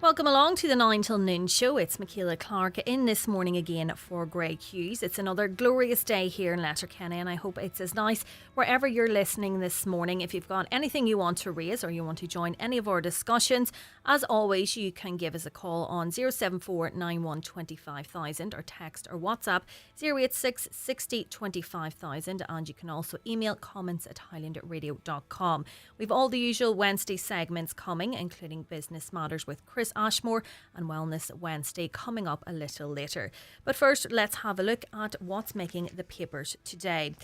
Welcome along to the 9 till noon show. It's Michaela Clark in this morning again for Grey Hughes. It's another glorious day here in Letterkenny, and I hope it's as nice wherever you're listening this morning. If you've got anything you want to raise or you want to join any of our discussions, as always, you can give us a call on 074 91 25000 or text or WhatsApp 086 60 25000, and you can also email comments at highlandradio.com. We've all the usual Wednesday segments coming, including Business Matters with Chris Ashmore and Wellness Wednesday coming up a little later. But first, let's have a look at what's making the papers today.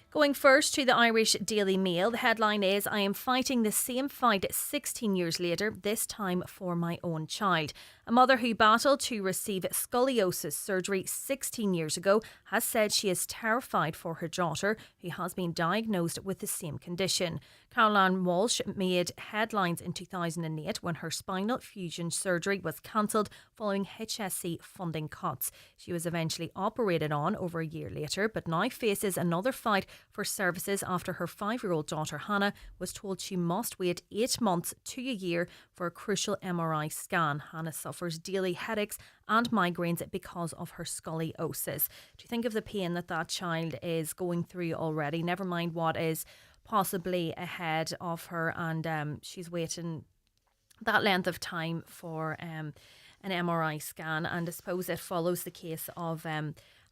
Going first to the Irish Daily Mail, the headline is, "I am fighting the same fight 16 years later, this time for my own child." A mother who battled to receive scoliosis surgery 16 years ago has said she is terrified for her daughter, who has been diagnosed with the same condition. Caroline Walsh made headlines in 2008 when her spinal fusion surgery was cancelled following HSE funding cuts. She was eventually operated on over a year later, but now faces another fight for services after her 5-year-old daughter Hannah was told she must wait 8 months to a year for a crucial MRI scan. Hannah suffers daily headaches and migraines because of her scoliosis. Do you think of the pain that child is going through already? Never mind what is possibly ahead of her, and she's waiting that length of time for an MRI scan. And I suppose it follows the case of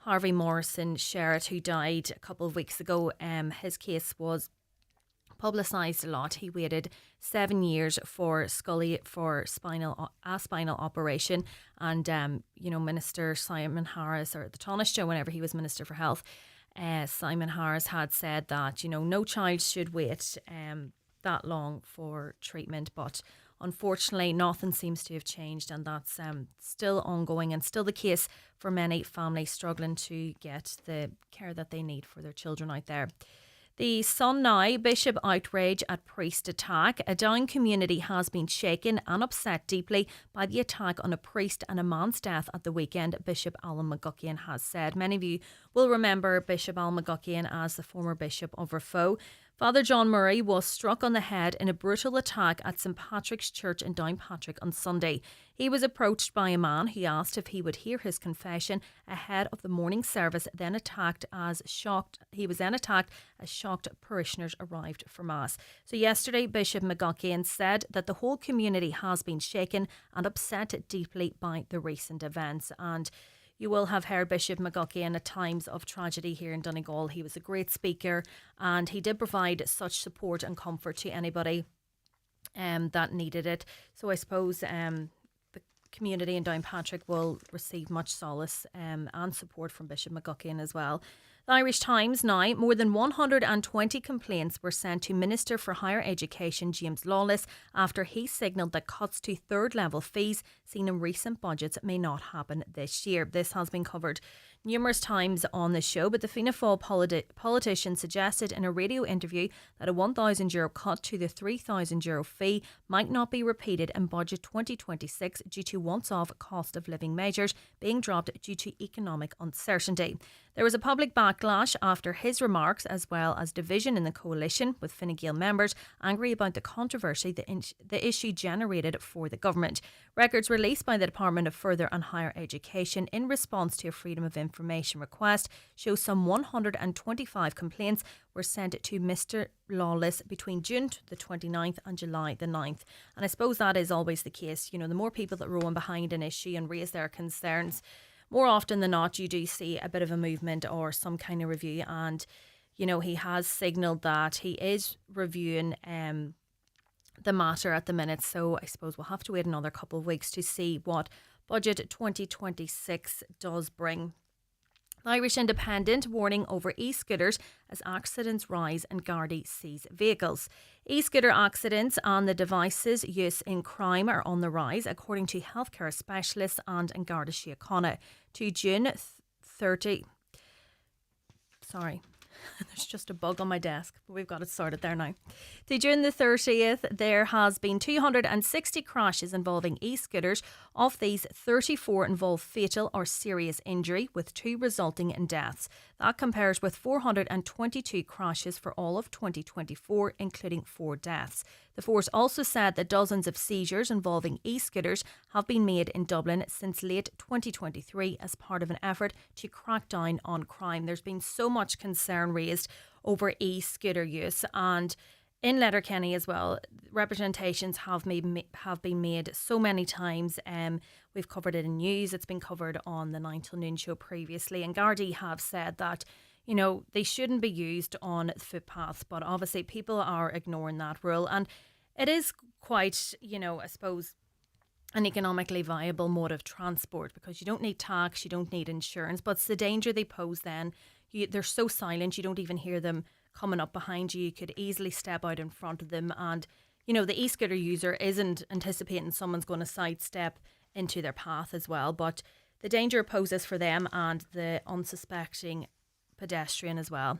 Harvey Morrison Sherritt, who died a couple of weeks ago. His case was publicised a lot. He waited 7 years for spinal operation, and Minister Simon Harris, or the Taoiseach, whenever he was Minister for Health, Simon Harris had said that no child should wait that long for treatment, but unfortunately nothing seems to have changed, and that's still ongoing and still the case for many families struggling to get the care that they need for their children out there. The Sun now, Bishop outrage at priest attack. A Down community has been shaken and upset deeply by the attack on a priest and a man's death at the weekend, Bishop Alan McGuckian has said. Many of you will remember Bishop Alan McGuckian as the former Bishop of Raphoe. Father John Murray was struck on the head in a brutal attack at St Patrick's Church in Downpatrick on Sunday. He was approached by a man who asked if he would hear his confession ahead of the morning service, He was then attacked as shocked parishioners arrived for Mass. So yesterday, Bishop McGuckian said that the whole community has been shaken and upset deeply by the recent events. And you will have heard Bishop McGuckian at times of tragedy here in Donegal. He was a great speaker, and he did provide such support and comfort to anybody that needed it. So I suppose the community in Downpatrick will receive much solace and support from Bishop McGuckian as well. The Irish Times now, more than 120 complaints were sent to Minister for Higher Education James Lawless after he signalled that cuts to third level fees seen in recent budgets may not happen this year. This has been covered numerous times on the show, but the Fianna Fáil politician suggested in a radio interview that a €1,000 cut to the €3,000 fee might not be repeated in budget 2026 due to once-off cost of living measures being dropped due to economic uncertainty. There was a public backlash after his remarks, as well as division in the coalition, with Fine Gael members angry about the controversy the issue generated for the government. Records released by the Department of Further and Higher Education in response to a Freedom of Information request show some 125 complaints were sent to Mr Lawless between June the 29th and July the 9th. And I suppose that is always the case. The more people that row in behind an issue and raise their concerns, more often than not, you do see a bit of a movement or some kind of review. And, he has signalled that he is reviewing the matter at the minute. So I suppose we'll have to wait another couple of weeks to see what budget 2026 does bring. The Irish Independent warning over e-scooters as accidents rise and Gardaí seize vehicles. E-scooter accidents and the devices' use in crime are on the rise, according to healthcare specialists and Garda Síochána. To June 30... Sorry. There's just a bug on my desk, but we've got it sorted there now. To June the 30th, there has been 260 crashes involving e-scooters. Of these, 34 involve fatal or serious injury, with 2 resulting in deaths. That compares with 422 crashes for all of 2024, including 4 deaths. The force also said that dozens of seizures involving e-scooters have been made in Dublin since late 2023 as part of an effort to crack down on crime. There's been so much concern raised over e-scooter use, and in Letterkenny as well, representations have been made so many times. We've covered it in news. It's been covered on the 9 till noon show previously. And Gardaí have said that, they shouldn't be used on footpaths. But obviously people are ignoring that rule. And it is quite, I suppose, an economically viable mode of transport because you don't need tax, you don't need insurance. But it's the danger they pose then. They're so silent, you don't even hear them coming up behind you. You could easily step out in front of them, and the e-scooter user isn't anticipating someone's going to sidestep into their path as well, but the danger it poses for them and the unsuspecting pedestrian as well.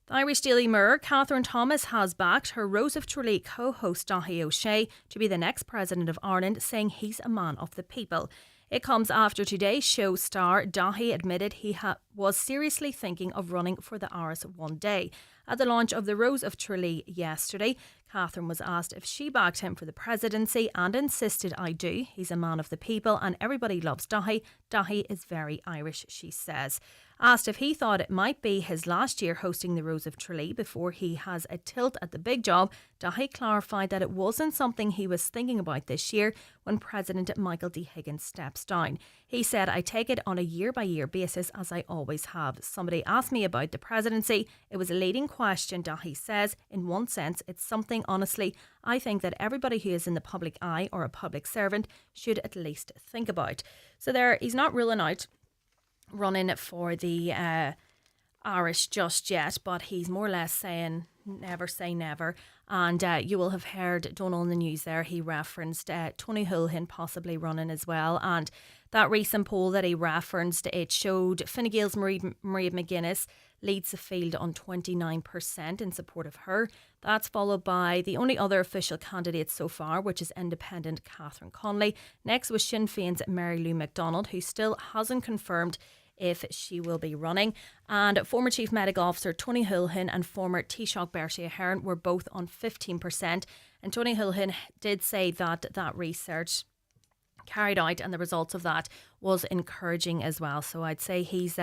The Irish Daily Mirror, Catherine Thomas has backed her Rose of Tralee co-host Daithí O'Shea to be the next president of Ireland, saying he's a man of the people. It comes after today's show star Daithí admitted he was seriously thinking of running for the Áras one day. At the launch of the Rose of Tralee yesterday, Catherine was asked if she backed him for the presidency and insisted, "I do. He's a man of the people and everybody loves Daithí. Daithí is very Irish," she says. Asked if he thought it might be his last year hosting the Rose of Tralee before he has a tilt at the big job, Daithí clarified that it wasn't something he was thinking about this year when President Michael D. Higgins steps down. He said, "I take it on a year-by-year basis as I always have. Somebody asked me about the presidency. It was a leading question," Daithí says. "In one sense, it's something, honestly, I think that everybody who is in the public eye or a public servant should at least think about." So there, he's not ruling out running for the Irish just yet, but he's more or less saying never say never. And you will have heard Donal in the news there, he referenced Tony Holohan possibly running as well. And that recent poll that he referenced, it showed Fine Gael's Maria McGuinness leads the field on 29% in support of her. That's followed by the only other official candidate so far, which is independent Catherine Connolly. Next was Sinn Féin's Mary Lou McDonald, who still hasn't confirmed if she will be running. And former Chief Medical Officer Tony Holohan and former Taoiseach Bertie Ahern were both on 15%. And Tony Holohan did say that that research carried out and the results of that was encouraging as well. So I'd say he's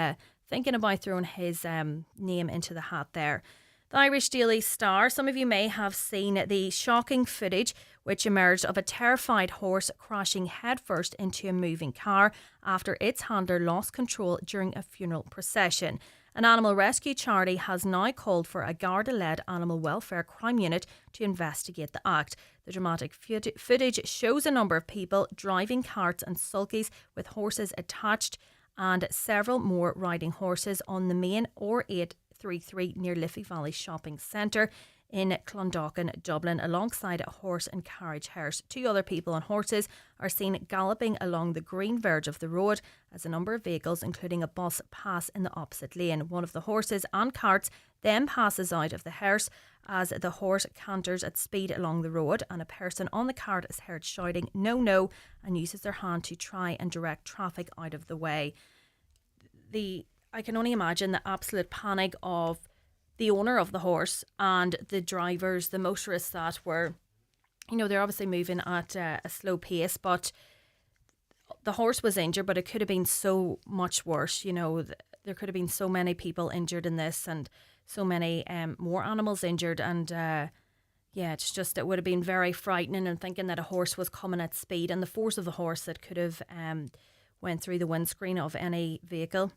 thinking about throwing his name into the hat there. The Irish Daily Star, some of you may have seen the shocking footage which emerged of a terrified horse crashing headfirst into a moving car after its handler lost control during a funeral procession. An animal rescue charity has now called for a Garda-led animal welfare crime unit to investigate the act. The dramatic footage shows a number of people driving carts and sulkies with horses attached and several more riding horses on the main R833 near Liffey Valley Shopping Centre in Clondalkin, Dublin, alongside a horse and carriage hearse. 2 other people on horses are seen galloping along the green verge of the road as a number of vehicles, including a bus, pass in the opposite lane. One of the horses and carts then passes out of the hearse as the horse canters at speed along the road, and a person on the cart is heard shouting "no, no," and uses their hand to try and direct traffic out of the way. I can only imagine the absolute panic of the owner of the horse and the drivers, the motorists that were, they're obviously moving at a slow pace, but the horse was injured, but it could have been so much worse. There could have been so many people injured in this and so many more animals injured. And it would have been very frightening, and thinking that a horse was coming at speed and the force of the horse that could have went through the windscreen of any vehicle.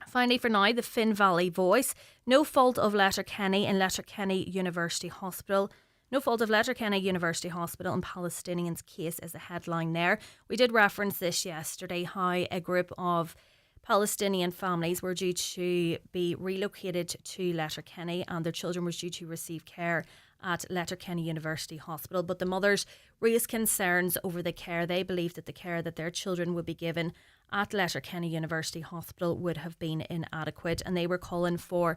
Finally, for now, the Finn Valley Voice. No fault of Letterkenny in Letterkenny University Hospital. No fault of Letterkenny University Hospital in Palestinians' case is a headline there. We did reference this yesterday, how a group of Palestinian families were due to be relocated to Letterkenny and their children were due to receive care at Letterkenny University Hospital. But the mothers raised concerns over the care. They believed that the care that their children would be given at Letterkenny University Hospital would have been inadequate, and they were calling for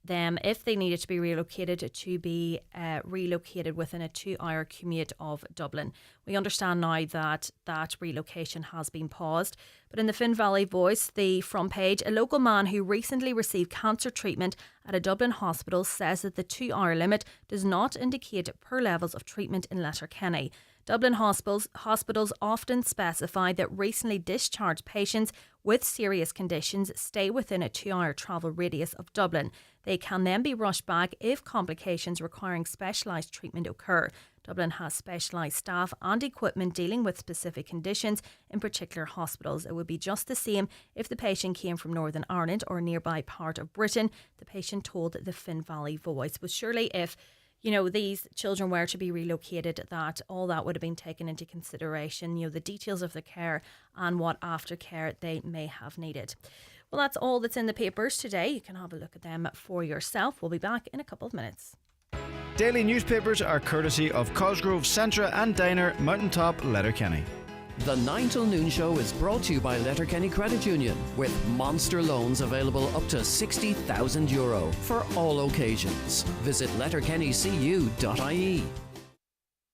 them, if they needed to be relocated, to be relocated within a 2-hour commute of Dublin. We understand now that that relocation has been paused. But in the Finn Valley Voice, the front page, a local man who recently received cancer treatment at a Dublin hospital says that the 2-hour limit does not indicate poor levels of treatment in Letterkenny. Dublin hospitals often specify that recently discharged patients with serious conditions stay within a 2-hour travel radius of Dublin. They can then be rushed back if complications requiring specialised treatment occur. Dublin has specialised staff and equipment dealing with specific conditions in particular hospitals. It would be just the same if the patient came from Northern Ireland or a nearby part of Britain, the patient told the Finn Valley Voice. But surely if these children were to be relocated, that all that would have been taken into consideration, the details of the care and what aftercare they may have needed. Well, that's all that's in the papers today. You can have a look at them for yourself. We'll be back in a couple of minutes. Daily newspapers are courtesy of Cosgrove, Centra and Diner, Mountaintop, Letterkenny. The 9 till noon show is brought to you by Letterkenny Credit Union, with monster loans available up to €60,000 for all occasions. Visit letterkennycu.ie.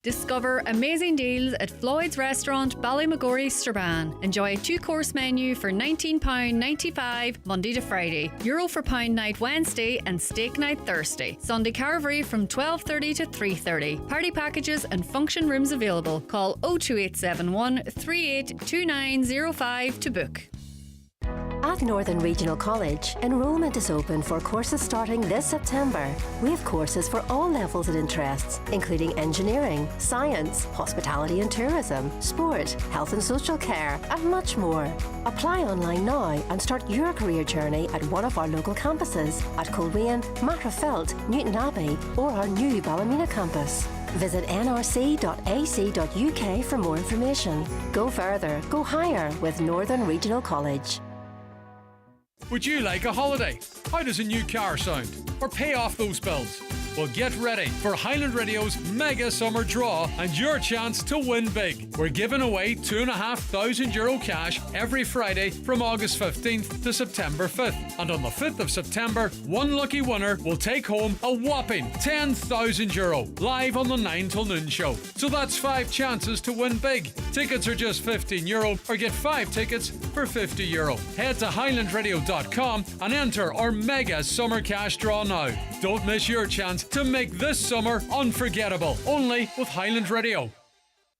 Discover amazing deals at Floyd's Restaurant, Ballymagori, Strabane. Enjoy a 2-course menu for £19.95 Monday to Friday, Euro for pound night Wednesday and steak night Thursday. Sunday carvery from 12:30 to 3:30. Party packages and function rooms available. Call 02871 382905 to book. At Northern Regional College, enrolment is open for courses starting this September. We have courses for all levels and interests, including engineering, science, hospitality and tourism, sport, health and social care, and much more. Apply online now and start your career journey at one of our local campuses at Coleraine, Matterfelt, Newton Abbey, or our new Ballymena campus. Visit nrc.ac.uk for more information. Go further, go higher with Northern Regional College. Would you like a holiday? How does a new car sound? Or pay off those bills? Well, get ready for Highland Radio's Mega Summer Draw and your chance to win big. We're giving away €2,500 cash every Friday from August 15th to September 5th. And on the 5th of September, one lucky winner will take home a whopping €10,000 live on the 9 till noon show. So that's 5 chances to win big. Tickets are just €15 or get 5 tickets for €50. Head to highlandradio.com and enter our Mega Summer Cash Draw now. Don't miss your chance to make this summer unforgettable. Only with Highland Radio.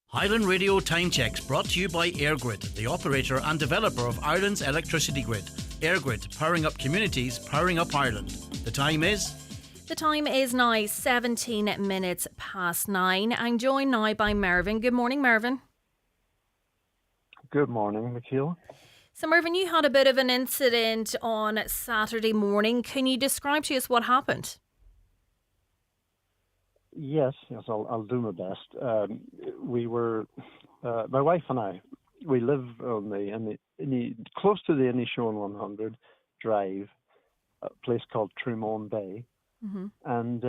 Highland Radio Time Checks brought to you by EirGrid, the operator and developer of Ireland's electricity grid. EirGrid, powering up communities, powering up Ireland. The time is now 17 minutes past 9. I'm joined now by Mervyn. Good morning, Mervyn. Good morning, Michaela. So, Mervyn, you had a bit of an incident on Saturday morning. Can you describe to us what happened? Yes, I'll do my best. We were, my wife and I, we live on close to the Inishowen 100 Drive, a place called Tremone Bay. Mm-hmm. And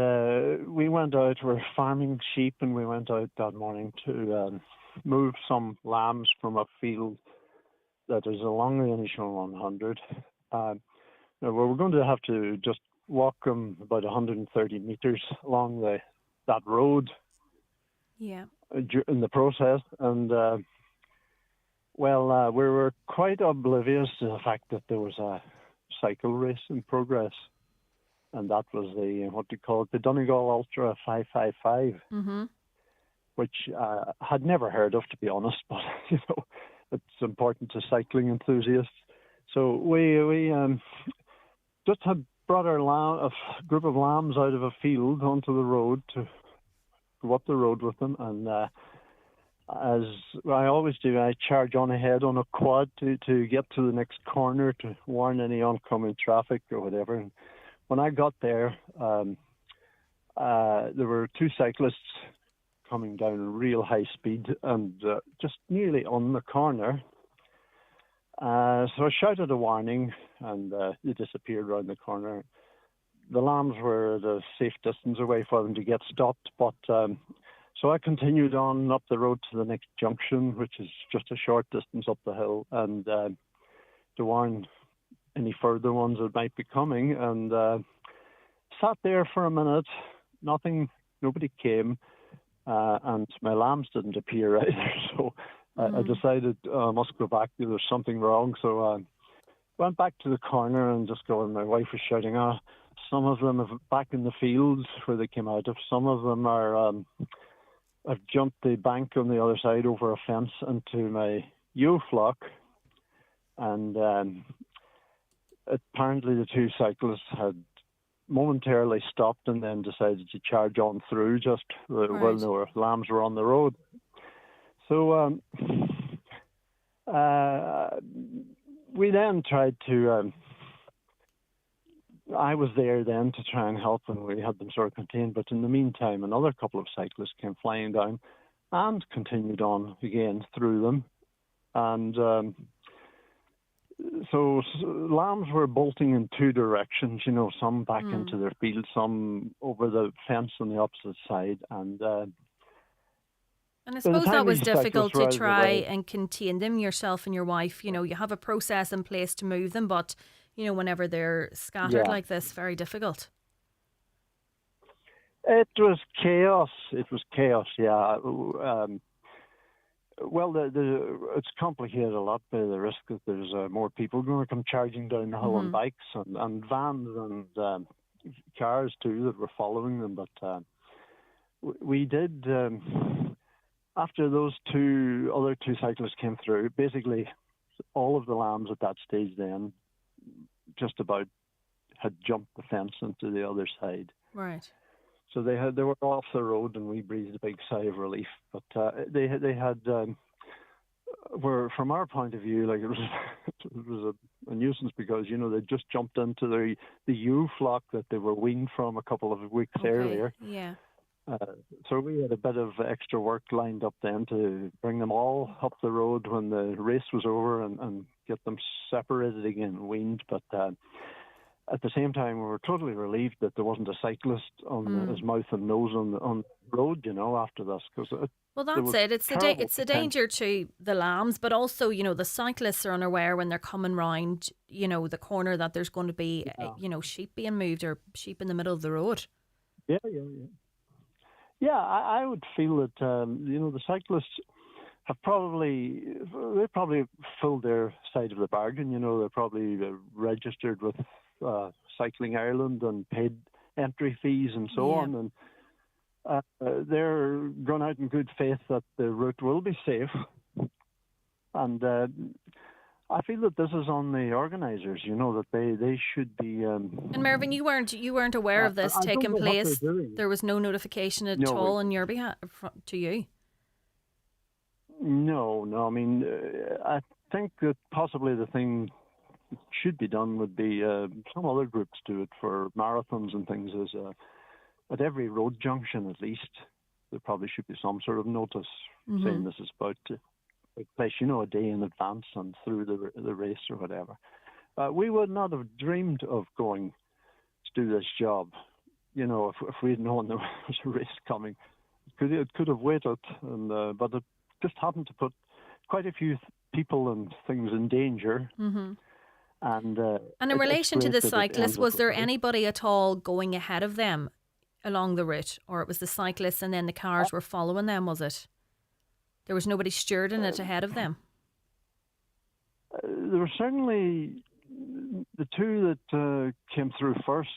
we went out, we're farming sheep, and we went out that morning to move some lambs from a field that is along the Inishowen 100. We're going to have to just walk them about 130 metres along that road. Yeah. In the process, and we were quite oblivious to the fact that there was a cycle race in progress, and that was the Donegal Ultra 555, mm-hmm. which I had never heard of, to be honest, but it's important to cycling enthusiasts. So we just had brought a group of lambs out of a field onto the road to go up the road with them, and as I always do, I charge on ahead on a quad to get to the next corner to warn any oncoming traffic or whatever. And when I got there, there were 2 cyclists coming down at real high speed and just nearly on the corner. So I shouted a warning, and they disappeared around the corner. The lambs were at a safe distance away for them to get stopped, but so I continued on up the road to the next junction, which is just a short distance up the hill, and to warn any further ones that might be coming. And sat there for a minute, nobody came, and my lambs didn't appear either. So I decided I must go back. There's something wrong. So I went back to the corner and just go, and my wife was shouting, some of them are back in the fields where they came out of. Some of them are, I've jumped the bank on the other side over a fence into my ewe flock. And apparently the two cyclists had momentarily stopped and then decided to charge on through just when their lambs were on the road. So we then tried to... I was there then to try and help, and we had them sort of contained. But in the meantime, another couple of cyclists came flying down and continued on again through them. And so lambs were bolting in two directions, some back into their field, some over the fence on the opposite side. And I suppose that was difficult to try and contain them yourself and your wife. You have a process in place to move them, but... whenever they're scattered like this, very difficult. It was chaos. Yeah. Well, it's complicated a lot by the risk that there's more people going to come charging down the hill on bikes and vans and cars too that were following them. But we did, after those other two cyclists came through, basically all of the lambs at that stage then just about had jumped the fence into the other side. Right. So they were off the road, and we breathed a big sigh of relief. But they had were, from our point of view, like it was a nuisance because they just jumped into the ewe flock that they were weaned from a couple of weeks earlier. Yeah. So we had a bit of extra work lined up then to bring them all up the road when the race was over and get them separated again, weaned. But at the same time, we were totally relieved that there wasn't a cyclist on his mouth and nose on the road, after this. Well, that's it. It's the danger to the lambs, but also, the cyclists are unaware when they're coming round, the corner that there's going to be, sheep being moved or sheep in the middle of the road. Yeah. Yeah, I would feel that the cyclists have probably filled their side of the bargain. They're probably registered with Cycling Ireland and paid entry fees and so on, and they're going out in good faith that the route will be safe. And I feel that this is on the organisers, that they should be. And Mervyn, you weren't aware of this taking place. There was no notification at all on your behalf to you. No. I mean, I think that possibly the thing that should be done would be some other groups do it for marathons and things. Is at every road junction, at least, there probably should be some sort of notice saying this is about to take place, a day in advance and through the race or whatever. We would not have dreamed of going to do this job, if we had known there was a race coming. It could have waited, but it just happened to put quite a few people and things in danger. And in relation to the cyclists, was there anybody at all going ahead of them along the route, or it was the cyclists and then the cars were following them? Was it? There was nobody stewarding it ahead of them? There were certainly the two that came through first.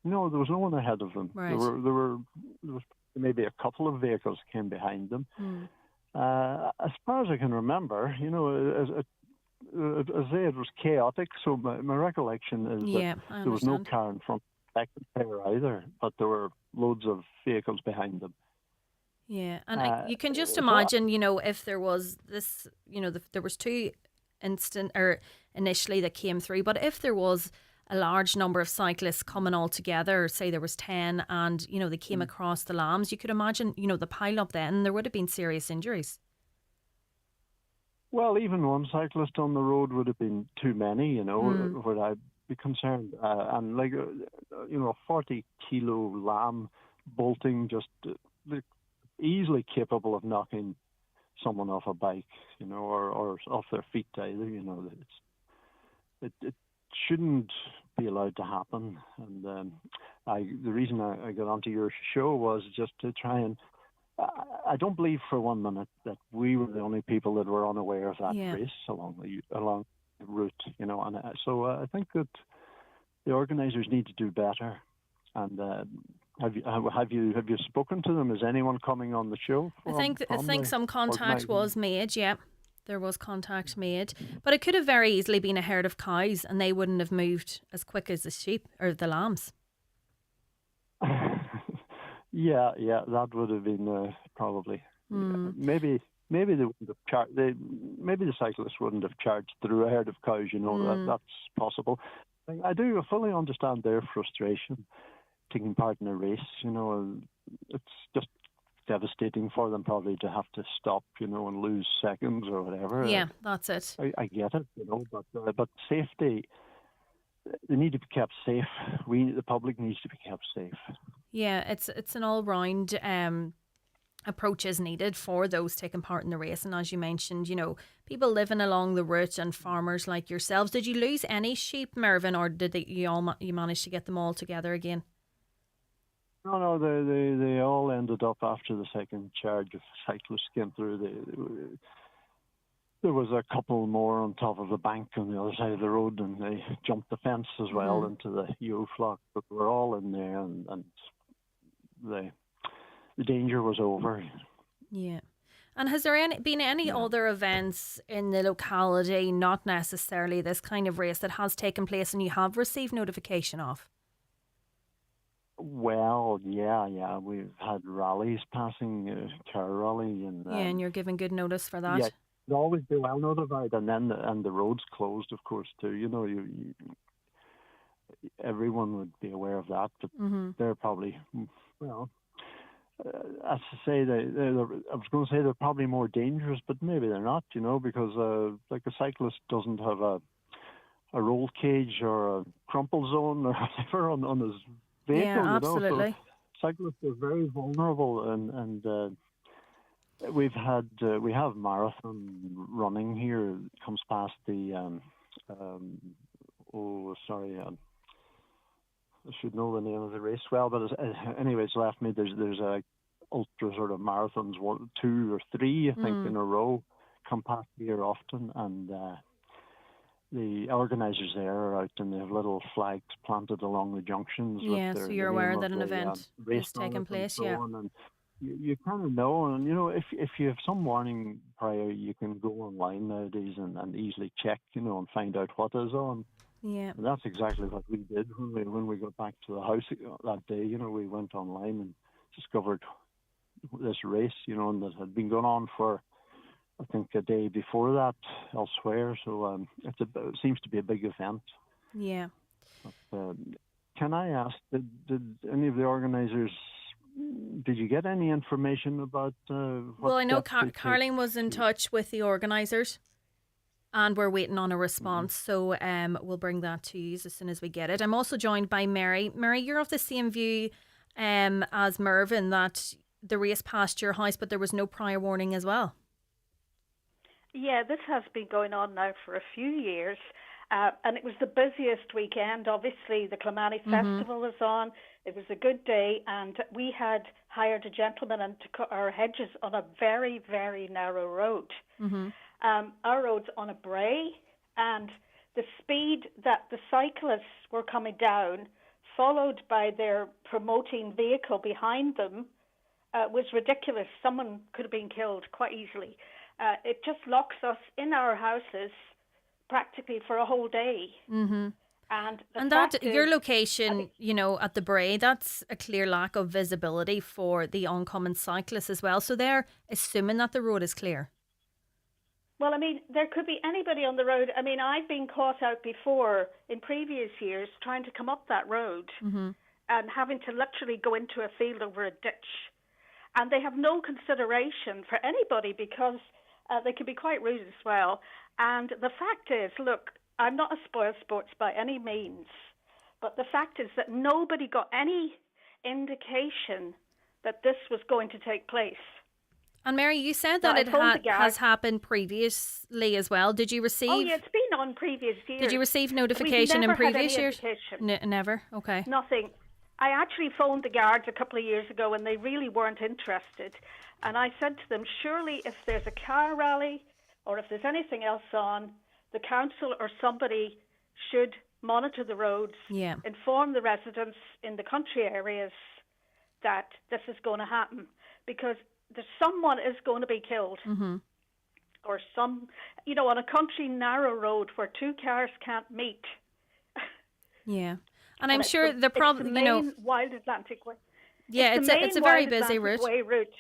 No, there was no one ahead of them. Right. There was maybe a couple of vehicles came behind them. As far as I can remember, as I say, it was chaotic. So my recollection is that there was no car in front of the pair either, but there were loads of vehicles behind them. Yeah, and you can just imagine, if there was this, there was two initially that came through, but if there was a large number of cyclists coming all together, say there was 10 and, they came across the lambs, you could imagine, the pile up then, there would have been serious injuries. Well, even one cyclist on the road would have been too many, would I be concerned. And like, a 40-kilo lamb bolting just easily capable of knocking someone off a bike, or off their feet either. It shouldn't be allowed to happen. And the reason I got onto your show was just to try and. I don't believe for 1 minute that we were the only people that were unaware of that race along the route, you know. And so I think that the organisers need to do better. And have you spoken to them? Is anyone coming on the show? I think some contact was made. Yeah, there was contact made, but it could have very easily been a herd of cows, and they wouldn't have moved as quick as the sheep or the lambs. Yeah, that would have been probably maybe they wouldn't have maybe the cyclists wouldn't have charged through a herd of cows. You know, that's possible. I do fully understand their frustration taking part in a race. You know, it's just devastating for them probably to have to stop, you know, and lose seconds or whatever. Yeah, that's it. I get it, you know, but safety. They need to be kept safe. The public needs to be kept safe. Yeah, it's an all-round approach is needed for those taking part in the race. And as you mentioned, you know, people living along the route and farmers like yourselves. Did you lose any sheep, Mervyn, or did you manage to get them all together again? No, they all ended up after the second charge of cyclists came through. There was a couple more on top of the bank on the other side of the road, and they jumped the fence as well into the ewe flock. But we're all in there, and the danger was over. Yeah. And has there been any other events in the locality, not necessarily this kind of race, that has taken place and you have received notification of? Well, yeah, we've had rallies passing, car rally, and you're giving good notice for that. Yeah. They always be well notified, and then the roads closed, of course, too. You know, everyone would be aware of that, but they're probably, well, as to say, I was going to say they're probably more dangerous, but maybe they're not. You know, because like a cyclist doesn't have a roll cage or a crumple zone or whatever on his vehicle. Yeah, absolutely. You know? So cyclists are very vulnerable, and. We have marathon running here. It comes past the I should know the name of the race well, but anyway, it's left me. There's a ultra sort of marathons, 2 or 3 I think in a row come past here often, and the organisers there are out and they have little flags planted along the junctions. Yeah, so you're aware that an event is taking place. So yeah. And you kind of know, and you know, if you have some warning prior, you can go online nowadays and easily check, you know, and find out what is on. Yeah. And that's exactly what we did when we got back to the house that day. You know, we went online and discovered this race, you know, and that had been going on for, I think, a day before that elsewhere. So it seems to be a big event. Yeah. But, can I ask, did any of the organisers? Did you get any information about Well, I know Carleen was in touch with the organisers and we're waiting on a response. So we'll bring that to you as soon as we get it. I'm also joined by Mary. Mary, you're of the same view as Mervyn, that the race passed your house, but there was no prior warning as well. Yeah, this has been going on now for a few years. And it was the busiest weekend. Obviously, the Kilmany Festival was on. It was a good day, and we had hired a gentleman and to cut our hedges on a very, very narrow road. Our road's on a brae, and the speed that the cyclists were coming down, followed by their promoting vehicle behind them, was ridiculous. Someone could have been killed quite easily. It just locks us in our houses practically for a whole day. And that your location, you know, at the brae, that's a clear lack of visibility for the oncoming cyclists as well. So they're assuming that the road is clear. Well, I mean, there could be anybody on the road. I mean, I've been caught out before in previous years trying to come up that road and having to literally go into a field over a ditch. And they have no consideration for anybody because they can be quite rude as well. And the fact is, look, I'm not a spoil sports by any means, but the fact is that nobody got any indication that this was going to take place. And Mary, you said that it has happened previously as well. Did you receive? Oh, yeah, it's been on previous years. Did you receive We've notification never in previous had any years? indication. Never. Okay. Nothing. I actually phoned the guards a couple of years ago and they really weren't interested. And I said to them, surely if there's a car rally or if there's anything else on, the council or somebody should monitor the roads, Yeah. inform the residents in the country areas that this is going to happen, because someone is going to be killed. Mm-hmm. Or on a country narrow road where two cars can't meet. Yeah. And I'm it's sure the problem, it's the main Wild Atlantic Way. Yeah, it's a the very Wild busy Atlantic route. Way route.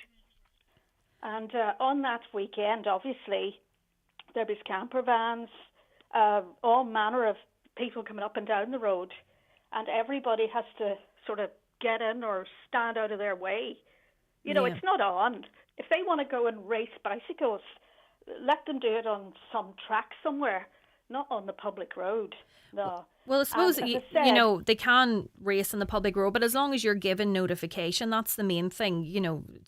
And on that weekend, obviously, there was camper vans, all manner of people coming up and down the road, and everybody has to sort of get in or stand out of their way. It's not on. If they want to go and race bicycles, let them do it on some track somewhere, not on the public road. No. Well, I suppose, And as I said, they can race on the public road, but as long as you're given notification, that's the main thing,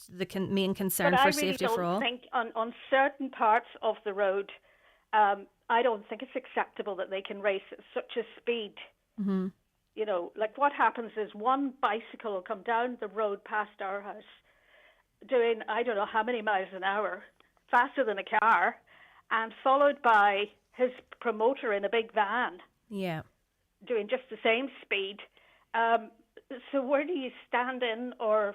the main concern but for I really safety don't for all. think on certain parts of the road, I don't think it's acceptable that they can race at such a speed. Mm-hmm. Like what happens is one bicycle will come down the road past our house doing, I don't know how many miles an hour, faster than a car, and followed by his promoter in a big van. Yeah. Doing just the same speed. So where do you stand in, or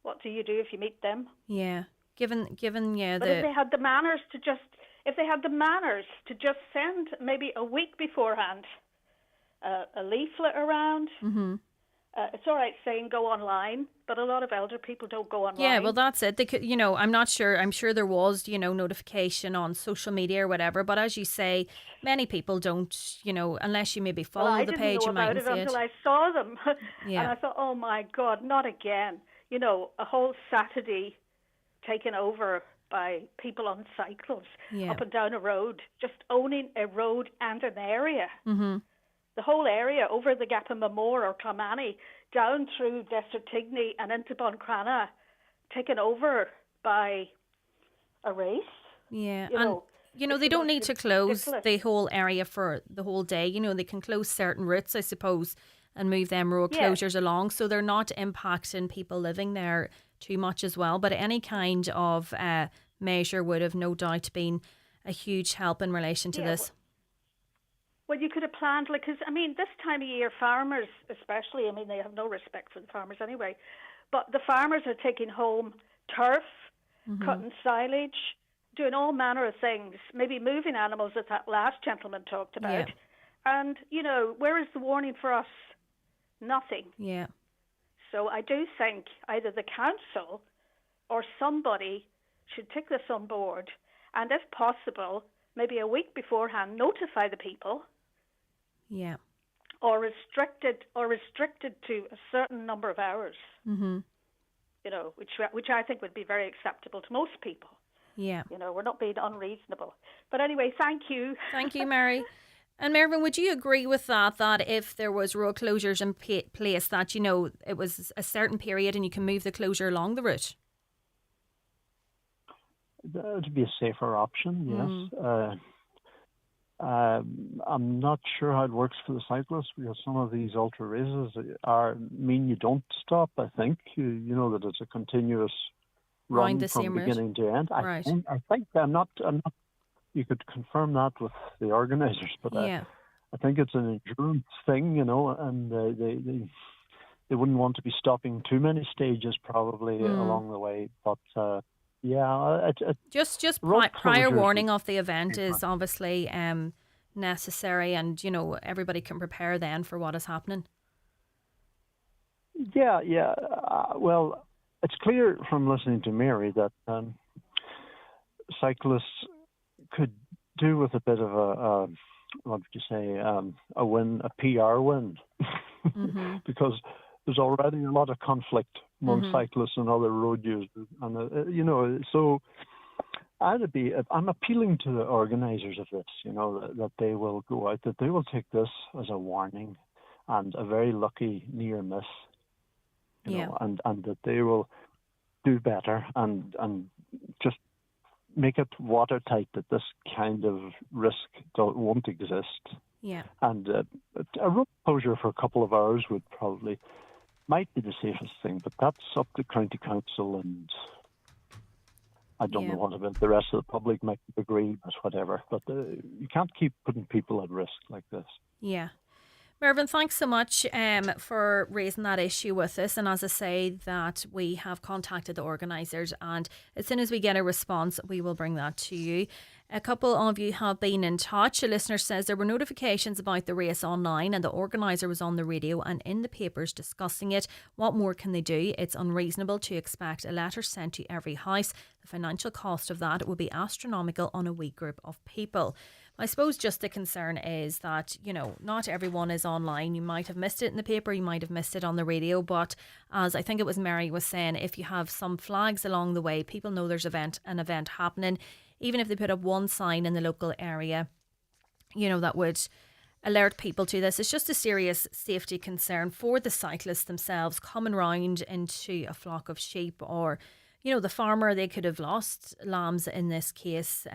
what do you do if you meet them? Yeah. Given But if they had the manners to just send maybe a week beforehand a leaflet around. Mm-hmm. It's all right saying go online, but a lot of elder people don't go online. Yeah, well, that's it. They could, I'm not sure. I'm sure there was, notification on social media or whatever. But as you say, many people don't, unless you maybe follow the page, you might I didn't know see about it until it. I saw them. Yeah. And I thought, oh my God, not again. A whole Saturday taken over by people on cycles up and down a road, just owning a road and an area. Mm-hmm. The whole area over the Gap and Mamore or Clonmany, down through Desertigny and into Buncrana, taken over by a race. Yeah, they don't need to close the whole area for the whole day. They can close certain routes, I suppose, and move them road closures along, so they're not impacting people living there too much as well. But any kind of measure would have no doubt been a huge help in relation to this. Well, you could have planned, because, this time of year, farmers especially, they have no respect for the farmers anyway, but the farmers are taking home turf, cutting silage, doing all manner of things, maybe moving animals that last gentleman talked about. Yeah. And, where is the warning for us? Nothing. Yeah. So I do think either the council or somebody should take this on board and, if possible, maybe a week beforehand, notify the people. Yeah. Or restricted to a certain number of hours. Mm-hmm. Which I think would be very acceptable to most people. Yeah. We're not being unreasonable. But anyway, thank you. Thank you, Mary. And Mervyn, would you agree with that if there was road closures in place, that, it was a certain period and you can move the closure along the route? That would be a safer option, yes. I'm not sure how it works for the cyclists, because some of these ultra races mean you don't stop. I think that it's a continuous run from beginning to end. Right. I think I'm not. You could confirm that with the organisers, but I think it's an endurance thing, and they wouldn't want to be stopping too many stages probably along the way, but. Just prior warning of the event is obviously necessary, and everybody can prepare then for what is happening. Yeah. Well, it's clear from listening to Mary that cyclists could do with a bit of a win, a PR win, because there's already a lot of conflict among cyclists and other road users, and so I'm appealing to the organisers of this, that they will go out, that they will take this as a warning and a very lucky near miss, you know, and that they will do better and just make it watertight that this kind of risk won't exist. Yeah. And a road closure for a couple of hours might be the safest thing, but that's up to County Council, and I don't know what about the rest of the public might agree, but whatever. But you can't keep putting people at risk like this. Yeah. Mervyn, thanks so much for raising that issue with us. And as I say, that we have contacted the organisers, and as soon as we get a response, we will bring that to you. A couple of you have been in touch. A listener says there were notifications about the race online and the organiser was on the radio and in the papers discussing it. What more can they do? It's unreasonable to expect a letter sent to every house. The financial cost of that would be astronomical on a wee group of people. I suppose just the concern is that, not everyone is online. You might have missed it in the paper, you might have missed it on the radio, but as I think it was Mary was saying, if you have some flags along the way, people know there's an event happening. Even if they put up one sign in the local area, that would alert people to this. It's just a serious safety concern for the cyclists themselves coming round into a flock of sheep, or, the farmer, they could have lost lambs in this case.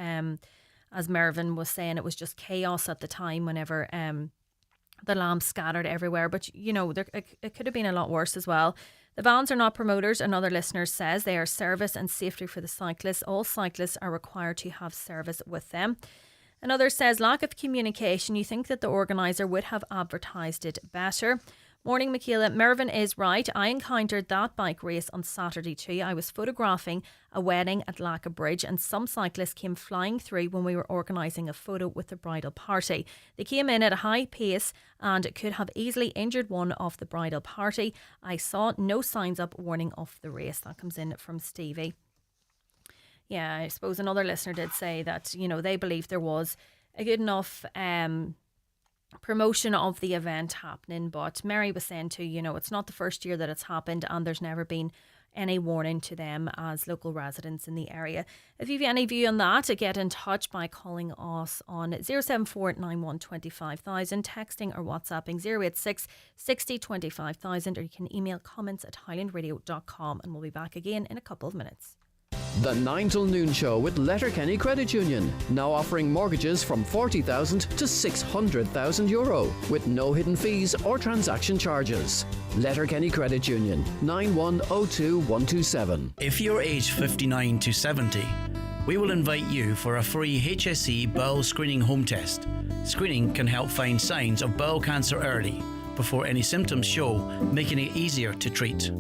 As Mervyn was saying, it was just chaos at the time whenever the lambs scattered everywhere. But, it could have been a lot worse as well. The vans are not promoters, another listener says. They are service and safety for the cyclists. All cyclists are required to have service with them. Another says, lack of communication. You think that the organiser would have advertised it better. Morning, Michaela. Mervyn is right. I encountered that bike race on Saturday too. I was photographing a wedding at Lacca Bridge and some cyclists came flying through when we were organising a photo with the bridal party. They came in at a high pace and could have easily injured one of the bridal party. I saw no signs up warning of the race. That comes in from Stevie. Yeah, I suppose another listener did say that, they believe there was a good enough promotion of the event happening, but Mary was saying too, it's not the first year that it's happened and there's never been any warning to them as local residents in the area. If you've any view on that, get in touch by calling us on 07491 25000, texting or WhatsApping 086 60 25000, or you can email comments@highlandradio.com, and we'll be back again in a couple of minutes. The 9 till noon show with Letterkenny Credit Union, now offering mortgages from €40,000 to €600,000 with no hidden fees or transaction charges. Letterkenny Credit Union, 9102127. If you're aged 59 to 70, we will invite you for a free HSE bowel screening home test. Screening can help find signs of bowel cancer early, before any symptoms show, making it easier to treat.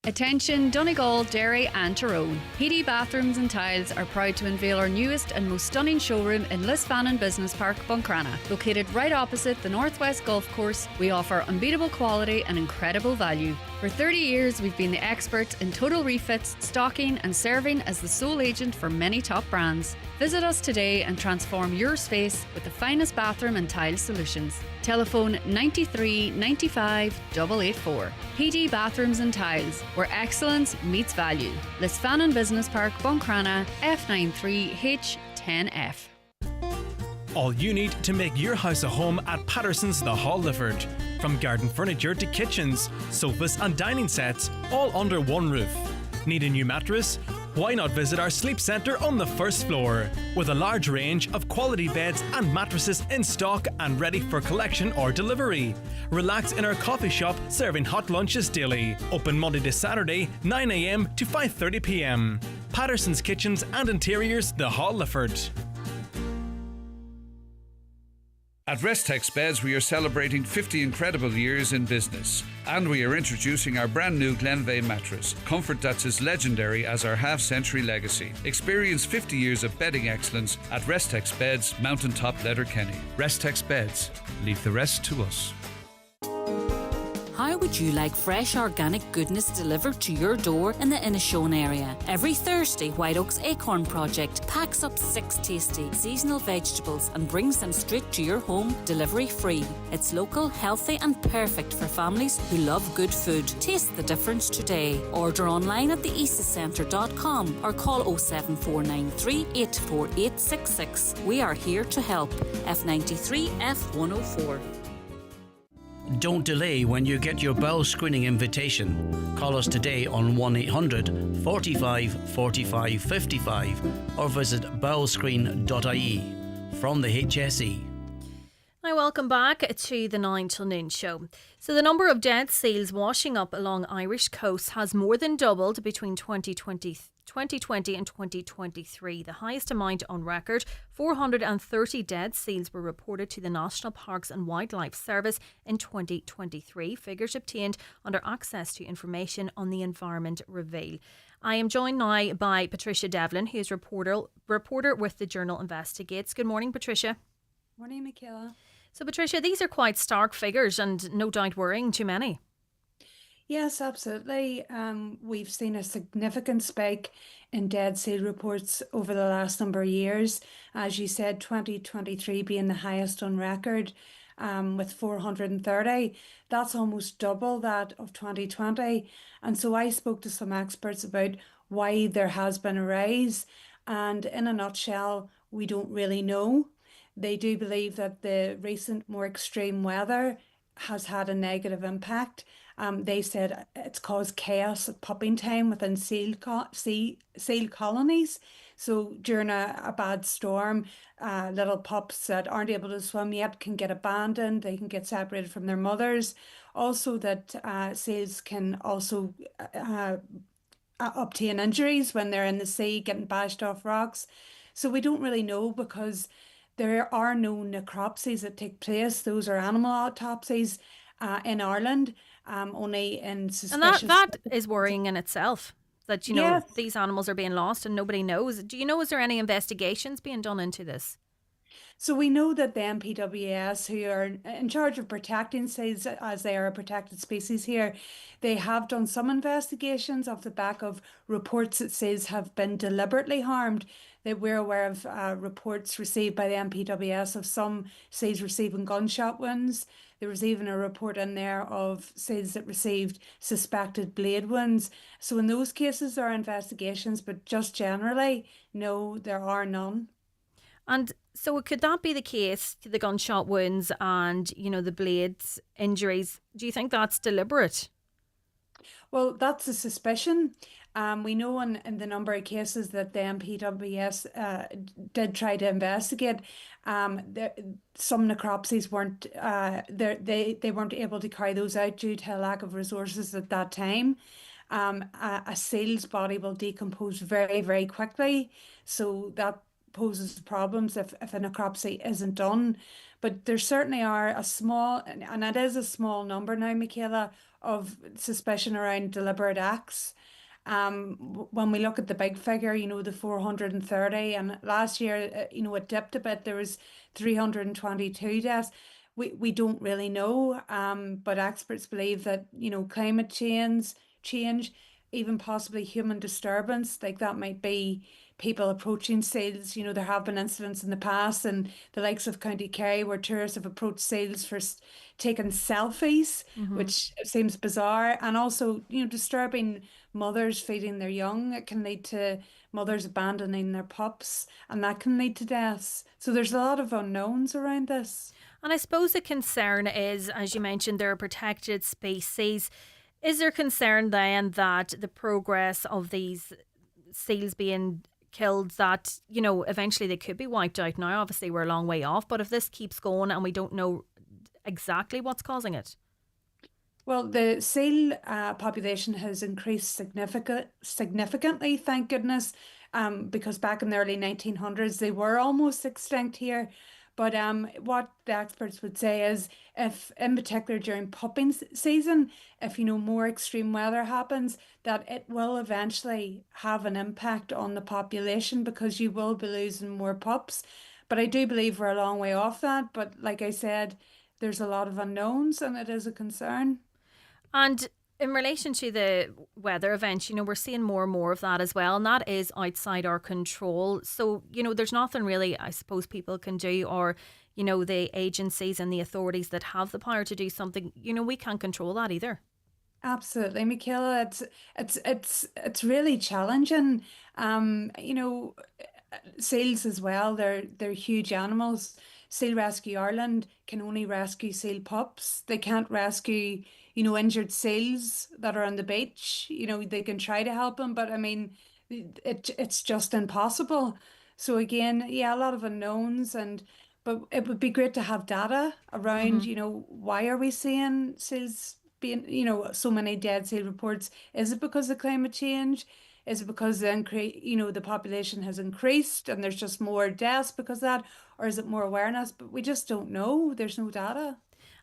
Attention Donegal, Derry and Tyrone. PD Bathrooms and Tiles are proud to unveil our newest and most stunning showroom in Lisfannon Business Park, Buncrana. Located right opposite the Northwest Golf Course, we offer unbeatable quality and incredible value. For 30 years, we've been the experts in total refits, stocking and serving as the sole agent for many top brands. Visit us today and transform your space with the finest bathroom and tile solutions. Telephone 93 95 884. PD Bathrooms and Tiles, where excellence meets value. Lisfannon Business Park, Buncrana, F93H10F. All you need to make your house a home at Patterson's The Hall Lifford. From garden furniture to kitchens, sofas and dining sets, all under one roof. Need a new mattress? Why not visit our sleep centre on the first floor, with a large range of quality beds and mattresses in stock and ready for collection or delivery. Relax in our coffee shop serving hot lunches daily. Open Monday to Saturday, 9 a.m. to 5:30 p.m. Patterson's Kitchens and Interiors, The Hall Lifford. At Restex Beds, we are celebrating 50 incredible years in business, and we are introducing our brand new Glenveigh mattress, comfort that's as legendary as our half-century legacy. Experience 50 years of bedding excellence at Restex Beds, Mountaintop, Letterkenny. Restex Beds, leave the rest to us. How would you like fresh organic goodness delivered to your door in the Inishowen area? Every Thursday, White Oak's Acorn Project packs up 6 tasty seasonal vegetables and brings them straight to your home, delivery free. It's local, healthy and perfect for families who love good food. Taste the difference today. Order online at theeasycentre.com or call 07493 84866. We are here to help. F93 F104. Don't delay when you get your bowel screening invitation. Call us today on 1800 45 45 55 or visit bowelscreen.ie. From the HSE. Hi, welcome back to the 9 till noon show. So the number of dead seals washing up along Irish coasts has more than doubled between 2020 and 2023. The highest amount on record, 430 dead seals were reported to the National Parks and Wildlife Service in 2023. Figures obtained under access to information on the environment reveal. I am joined now by Patricia Devlin, who is reporter with the journal Investigates. Good morning, Patricia. Morning, Michaela. So, Patricia, these are quite stark figures and no doubt worrying too many. Yes, absolutely. We've seen a significant spike in dead seal reports over the last number of years. As you said, 2023 being the highest on record, with 430. That's almost double that of 2020. And so I spoke to some experts about why there has been a rise. And in a nutshell, we don't really know. They do believe that the recent more extreme weather has had a negative impact. They said it's caused chaos at pupping time within seal colonies. So during a bad storm, little pups that aren't able to swim yet can get abandoned. They can get separated from their mothers. Also that seals can also obtain injuries when they're in the sea, getting bashed off rocks. So we don't really know because there are no necropsies that take place. Those are animal autopsies in Ireland, only in suspicious... And that is worrying in itself, that, Yes. these animals are being lost and nobody knows. Do you know, is there any investigations being done into this? So we know that the MPWS, who are in charge of protecting seals as they are a protected species here, they have done some investigations off the back of reports that seals have been deliberately harmed. That we're aware of reports received by the MPWS of some seals receiving gunshot wounds. There was even a report in there of seals that received suspected blade wounds. So in those cases there are investigations, but just generally, no, there are none. And so could that be the case, the gunshot wounds and, the blades injuries? Do you think that's deliberate? Well, that's a suspicion. We know in the number of cases that the MPWS did try to investigate, some necropsies weren't they weren't able to carry those out due to a lack of resources at that time. A seal's body will decompose very, very quickly, so that poses problems if a necropsy isn't done. But there certainly are a small, and it is a small number now, Michaela, of suspicion around deliberate acts. When we look at the big figure, the 430, and last year, it dipped a bit. There was 322 deaths. We don't really know, but experts believe that, climate change, even possibly human disturbance, like that might be people approaching seals. There have been incidents in the past in the likes of County Kerry where tourists have approached seals for taking selfies, which seems bizarre. And also, disturbing mothers feeding their young. It can lead to mothers abandoning their pups, and that can lead to deaths. So there's a lot of unknowns around this. And I suppose the concern is, as you mentioned, they're a protected species. Is there concern then that the progress of these seals being killed, that, eventually they could be wiped out? Now, obviously, we're a long way off, but if this keeps going and we don't know exactly what's causing it? Well, the seal population has increased significantly, thank goodness, because back in the early 1900s, they were almost extinct here. But what the experts would say is, if in particular during pupping season, if more extreme weather happens, that it will eventually have an impact on the population because you will be losing more pups. But I do believe we're a long way off that. But like I said, there's a lot of unknowns and it is a concern. And in relation to the weather events, we're seeing more and more of that as well. And that is outside our control. So, there's nothing really, I suppose, people can do, or, the agencies and the authorities that have the power to do something, we can't control that either. Absolutely, Michaela. It's really challenging. seals as well, they're huge animals. Seal Rescue Ireland can only rescue seal pups. They can't rescue, injured seals that are on the beach. They can try to help them, but I mean, it's just impossible. So again, yeah, a lot of unknowns, but it would be great to have data around, why are we seeing seals being, so many dead seal reports? Is it because of climate change? Is it because the population has increased and there's just more deaths because of that, or is it more awareness? But we just don't know. There's no data.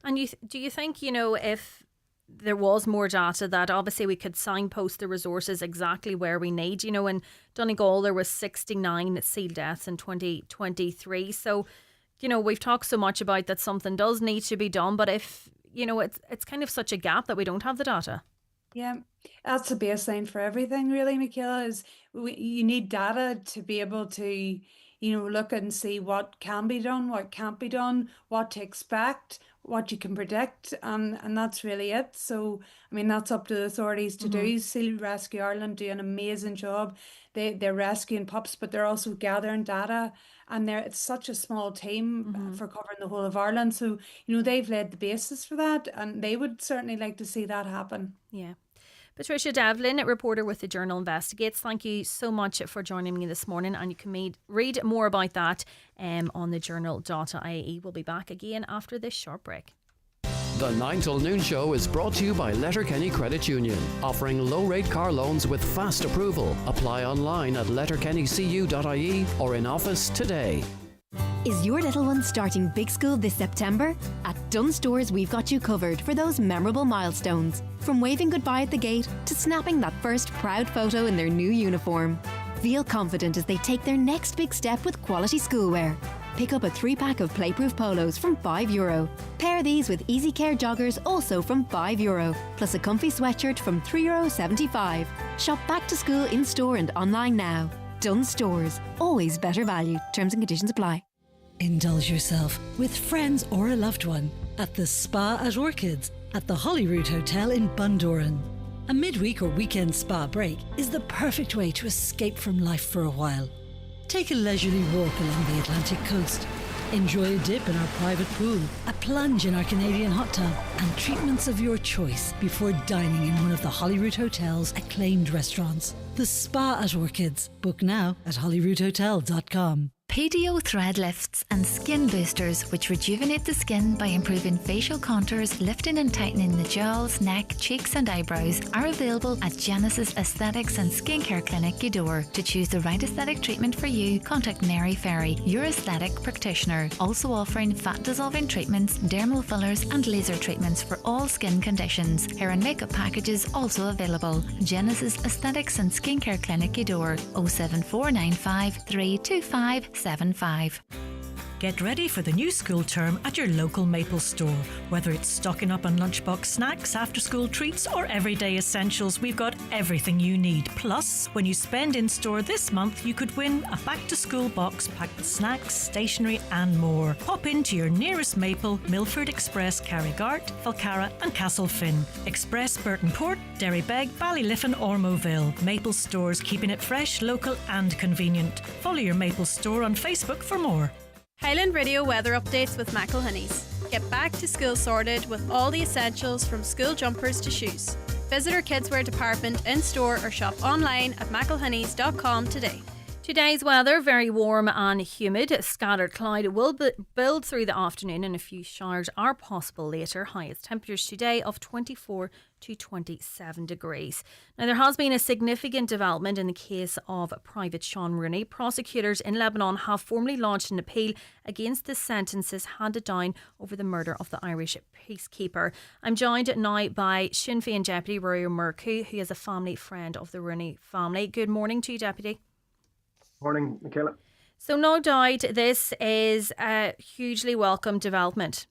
And do you think, if there was more data, that obviously we could signpost the resources exactly where we need? In Donegal there was 69 seal deaths in 2023. So, we've talked so much about that something does need to be done, but if, it's kind of such a gap that we don't have the data. Yeah, that's the baseline for everything, really, Michaela, is you need data to be able to, look and see what can be done, what can't be done, what to expect, what you can predict, and that's really it. So, I mean, that's up to the authorities to do. Seal Rescue Ireland do an amazing job. They're rescuing pups, but they're also gathering data, and it's such a small team for covering the whole of Ireland. So, they've laid the basis for that, and they would certainly like to see that happen. Yeah. Patricia Devlin, reporter with the Journal Investigates, thank you so much for joining me this morning, and you can read more about that on thejournal.ie. We'll be back again after this short break. The 9 till noon show is brought to you by Letterkenny Credit Union, offering low-rate car loans with fast approval. Apply online at letterkennycu.ie or in office today. Is your little one starting big school this September? At Dunnes Stores, we've got you covered for those memorable milestones. From waving goodbye at the gate to snapping that first proud photo in their new uniform. Feel confident as they take their next big step with quality schoolwear. Pick up a 3-pack of Playproof polos from €5. Pair these with Easy Care joggers also from €5, plus a comfy sweatshirt from €3.75. Shop back to school in store and online now. Dunnes Stores, always better value. Terms and conditions apply. Indulge yourself with friends or a loved one at the Spa at Orchids at the Holyrood Hotel in Bundoran. A midweek or weekend spa break is the perfect way to escape from life for a while. Take a leisurely walk along the Atlantic coast. Enjoy a dip in our private pool, a plunge in our Canadian hot tub, and treatments of your choice before dining in one of the Holyrood Hotel's acclaimed restaurants. The Spa at Orchids. Book now at holyroodhotel.com. PDO thread lifts and skin boosters, which rejuvenate the skin by improving facial contours, lifting and tightening the jowls, neck, cheeks and eyebrows, are available at Genesis Aesthetics and Skincare Clinic, Gweedore. To choose the right aesthetic treatment for you, contact Mary Ferry, your aesthetic practitioner. Also offering fat dissolving treatments, dermal fillers and laser treatments for all skin conditions. Hair and makeup packages also available. Genesis Aesthetics and Skincare Clinic, Gweedore. 07495 325 75. Get ready for the new school term at your local Maple store. Whether it's stocking up on lunchbox snacks, after-school treats or everyday essentials, we've got everything you need. Plus, when you spend in-store this month, you could win a back-to-school box packed with snacks, stationery and more. Pop into your nearest Maple, Milford Express, Carrigart, Falcarra and Castlefin. Express Burton Port, Derrybeg, Ballyliffin or Moville. Maple stores, keeping it fresh, local and convenient. Follow your Maple store on Facebook for more. Highland Radio weather updates with McElhinney's. Get back to school sorted with all the essentials from school jumpers to shoes. Visit our kidswear department in store or shop online at mcelhinneys.com today. Today's weather, very warm and humid. Scattered cloud will build through the afternoon and a few showers are possible later. Highest temperatures today of 24 to 27 degrees. Now, there has been a significant development in the case of Private Sean Rooney. Prosecutors in Lebanon have formally launched an appeal against the sentences handed down over the murder of the Irish peacekeeper. I'm joined now by Sinn Féin Deputy Rory Murku, who is a family friend of the Rooney family. Good morning to you, Deputy. Morning, Michaela. So no doubt this is a hugely welcome development.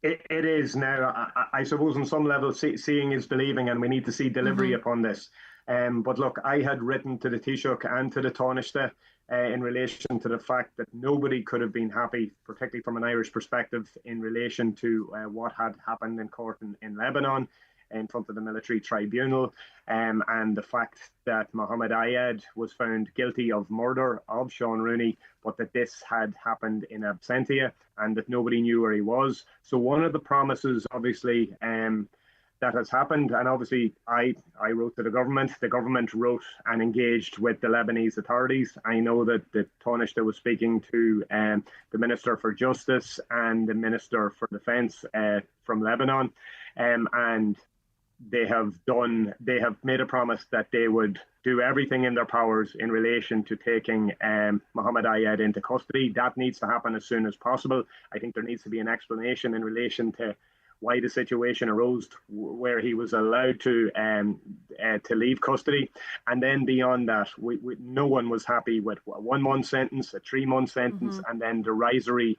It is now. I suppose on some level seeing is believing, and we need to see delivery upon this. But look, I had written to the Taoiseach and to the Taoiseach in relation to the fact that nobody could have been happy, particularly from an Irish perspective, in relation to what had happened in court in Lebanon. in front of the military tribunal, and the fact that Mohammed Ayed was found guilty of murder of Sean Rooney, but that this had happened in absentia and that nobody knew where he was. So one of the promises, obviously, that has happened, and obviously I wrote to the government wrote and engaged with the Lebanese authorities. I know that the Taoiseach was speaking to the Minister for Justice and the Minister for Defence from Lebanon, and they have made a promise that they would do everything in their powers in relation to taking Mohammed Ayed into custody. That needs to happen as soon as possible. I think there needs to be an explanation in relation to why the situation arose where he was allowed to leave custody. And then beyond that, no one was happy with a 1 month sentence, a 3 month sentence, and then derisory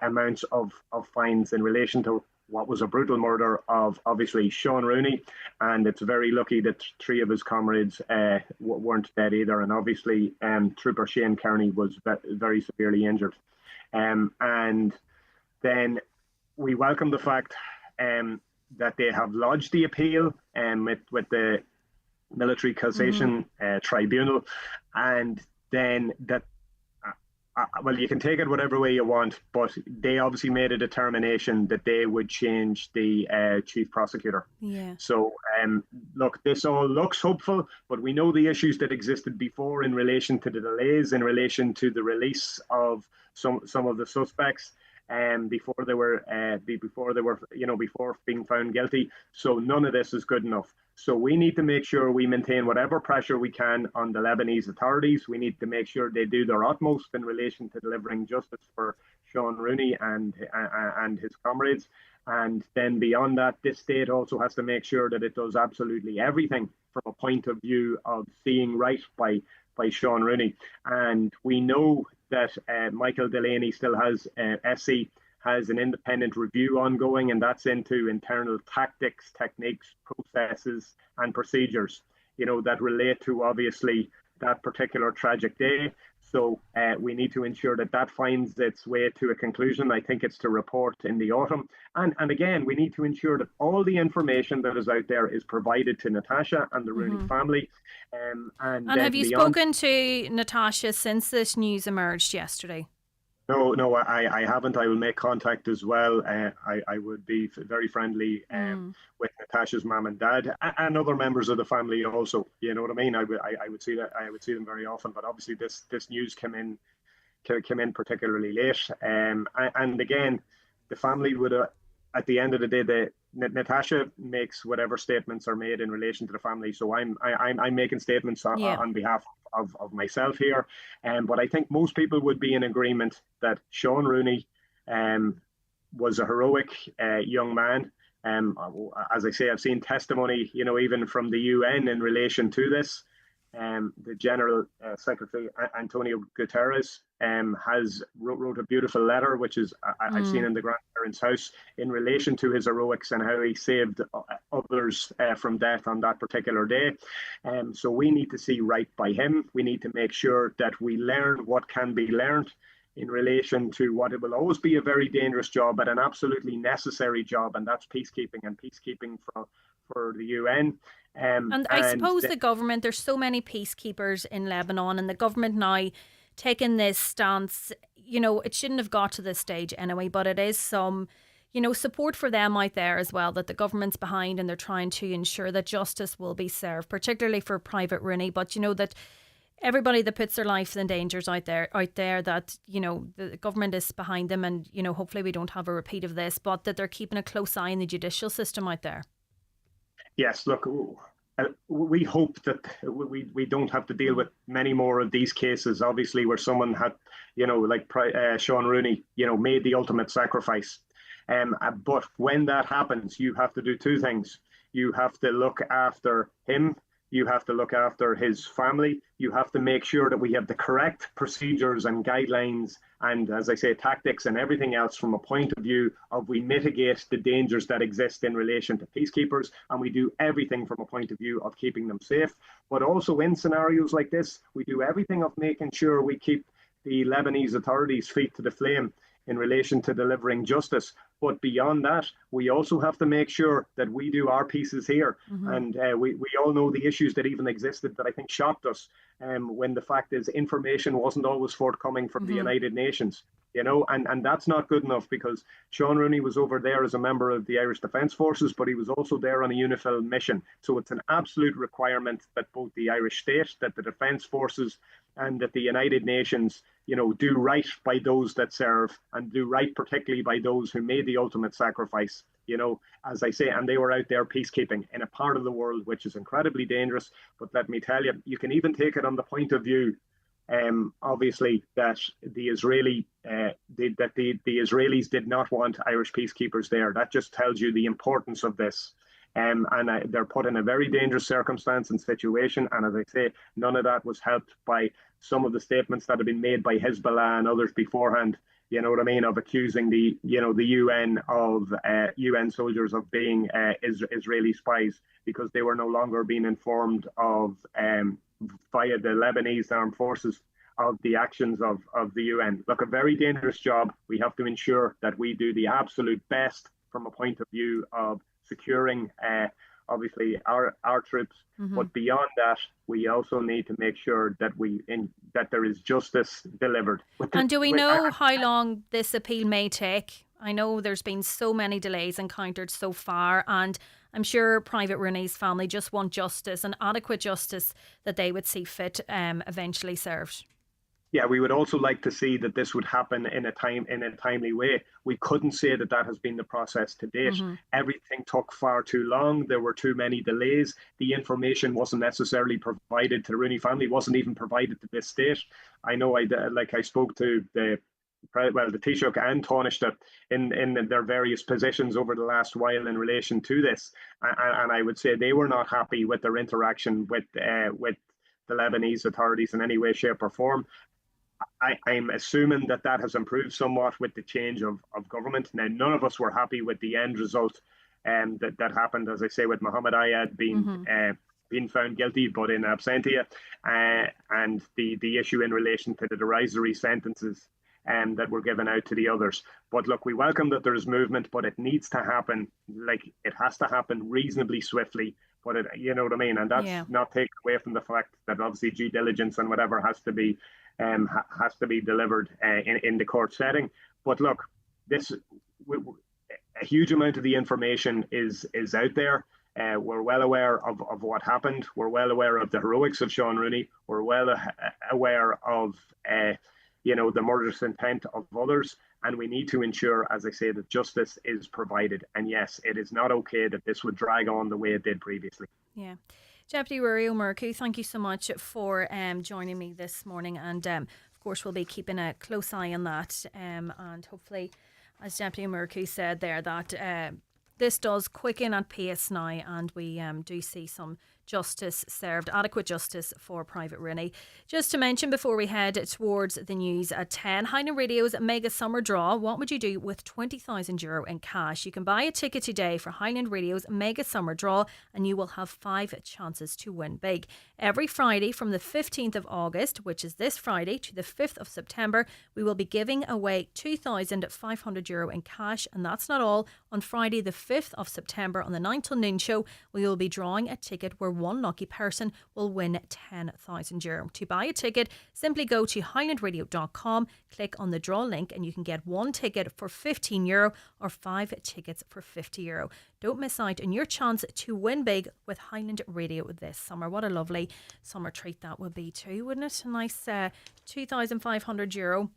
amounts of fines in relation to what was a brutal murder of obviously Sean Rooney. And it's very lucky that 3 of his comrades weren't dead either. And obviously Trooper Shane Kearney was very severely injured. And then we welcome the fact that they have lodged the appeal with the military cassation tribunal, and then that well, you can take it whatever way you want, but they obviously made a determination that they would change the chief prosecutor. Yeah. So look, this all looks hopeful, but we know the issues that existed before in relation to the delays, in relation to the release of some of the suspects. Before they were before being found guilty. So none of this is good enough. So we need to make sure we maintain whatever pressure we can on the Lebanese authorities. We need to make sure they do their utmost in relation to delivering justice for Sean Rooney and his comrades. And then beyond that, this state also has to make sure that it does absolutely everything from a point of view of seeing right by Sean Rooney. And we know that Michael Delaney still has SC has an independent review ongoing, and that's into internal tactics, techniques, processes, and procedures, that relate to obviously that particular tragic day. So we need to ensure that finds its way to a conclusion. I think it's to report in the autumn. And again, we need to ensure that all the information that is out there is provided to Natasha and the Rooney family. And have you spoken to Natasha since this news emerged yesterday? No, I haven't. I will make contact as well. I would be very friendly with Natasha's mum and dad and other members of the family also. You know what I mean? I would see that. I would see them very often. But obviously, this news came in particularly late. And again, the family would. At the end of the day, Natasha makes whatever statements are made in relation to the family. So I'm making statements on behalf of myself here. But I think most people would be in agreement that Sean Rooney was a heroic young man. As I say, I've seen testimony, even from the UN in relation to this. The General Secretary Antonio Guterres has wrote a beautiful letter, which is I've seen in the grandparents' house in relation to his heroics and how he saved others from death on that particular day. So we need to see right by him. We need to make sure that we learn what can be learned in relation to what it will always be a very dangerous job, but an absolutely necessary job, and that's peacekeeping for the UN. And I suppose the government, there's so many peacekeepers in Lebanon, and the government now taking this stance, it shouldn't have got to this stage anyway, but it is some, support for them out there as well, that the government's behind and they're trying to ensure that justice will be served, particularly for Private Rooney. But, that everybody that puts their life in dangers out there, that, the government is behind them, and, hopefully we don't have a repeat of this, but that they're keeping a close eye on the judicial system out there. Yes, look, we hope that we don't have to deal with many more of these cases, obviously, where someone had, like Sean Rooney, made the ultimate sacrifice. But when that happens, you have to do two things. You have to look after him. You have to look after his family. You have to make sure that we have the correct procedures and guidelines and, as I say, tactics and everything else from a point of view of we mitigate the dangers that exist in relation to peacekeepers, and we do everything from a point of view of keeping them safe. But also in scenarios like this, we do everything of making sure we keep the Lebanese authorities' feet to the flame in relation to delivering justice. But beyond that, we also have to make sure that we do our pieces here. And we all know the issues that even existed that I think shocked us when the fact is information wasn't always forthcoming from the United Nations. And that's not good enough, because Sean Rooney was over there as a member of the Irish Defence Forces, but he was also there on a UNIFIL mission. So it's an absolute requirement that both the Irish state, that the Defence Forces, and that the United Nations, do right by those that serve, and do right particularly by those who made the ultimate sacrifice, as I say, and they were out there peacekeeping in a part of the world which is incredibly dangerous. But let me tell you, you can even take it on the point of view, obviously, that the Israelis did not want Irish peacekeepers there. That just tells you the importance of this. They're put in a very dangerous circumstance and situation. And as I say, none of that was helped by some of the statements that have been made by Hezbollah and others beforehand, of accusing the UN of UN soldiers of being Israeli spies, because they were no longer being informed of via the Lebanese armed forces of the actions of the UN. Look, a very dangerous job. We have to ensure that we do the absolute best from a point of view of securing obviously our troops, but beyond that, we also need to make sure that that there is justice delivered. And do we know how long this appeal may take? I know there's been so many delays encountered so far, and I'm sure Private Rooney's family just want justice, and adequate justice that they would see fit eventually served. Yeah, we would also like to see that this would happen in a timely way. We couldn't say that has been the process to date. Everything took far too long. There were too many delays. The information wasn't necessarily provided to the Rooney family, wasn't even provided to this state. I know I spoke to the Taoiseach and Taoiseach in their various positions over the last while in relation to this. And I would say they were not happy with their interaction with the Lebanese authorities in any way, shape or form. I'm assuming that has improved somewhat with the change of government. Now, none of us were happy with the end result that happened, as I say, with Mohammed Ayad being found guilty but in absentia, and the issue in relation to the derisory sentences that were given out to the others. But look, we welcome that there is movement, but it needs to happen. It has to happen reasonably swiftly. But you know what I mean, and that's not taken away from the fact that obviously due diligence and whatever has to be delivered in the court setting. But look, a huge amount of the information is out there. We're well aware of what happened. We're well aware of the heroics of Sean Rooney. We're well aware of the murderous intent of others. And we need to ensure, as I say, that justice is provided. And yes, it is not okay that this would drag on the way it did previously. Yeah. Deputy Rory O'Murky, thank you so much for joining me this morning. And of course, we'll be keeping a close eye on that. And hopefully, as Deputy O'Murky said there, that this does quicken at pace now, and we do see some justice served, adequate justice for Private Rooney. Just to mention before we head towards the news at 10, Highland Radio's Mega Summer Draw. What would you do with €20,000 in cash? You can buy a ticket today for Highland Radio's Mega Summer Draw, and you will have 5 chances to win big. Every Friday from the 15th of August, which is this Friday, to the 5th of September, we will be giving away €2,500 in cash. And that's not all. On Friday the 5th of September on the 9 till noon show, we will be drawing a ticket where one lucky person will win €10,000. To buy a ticket, simply go to highlandradio.com, click on the draw link, and you can get 1 ticket for €15 or 5 tickets for €50. Don't miss out on your chance to win big with Highland Radio this summer. What a lovely summer treat that would be too, wouldn't it? A nice €2,500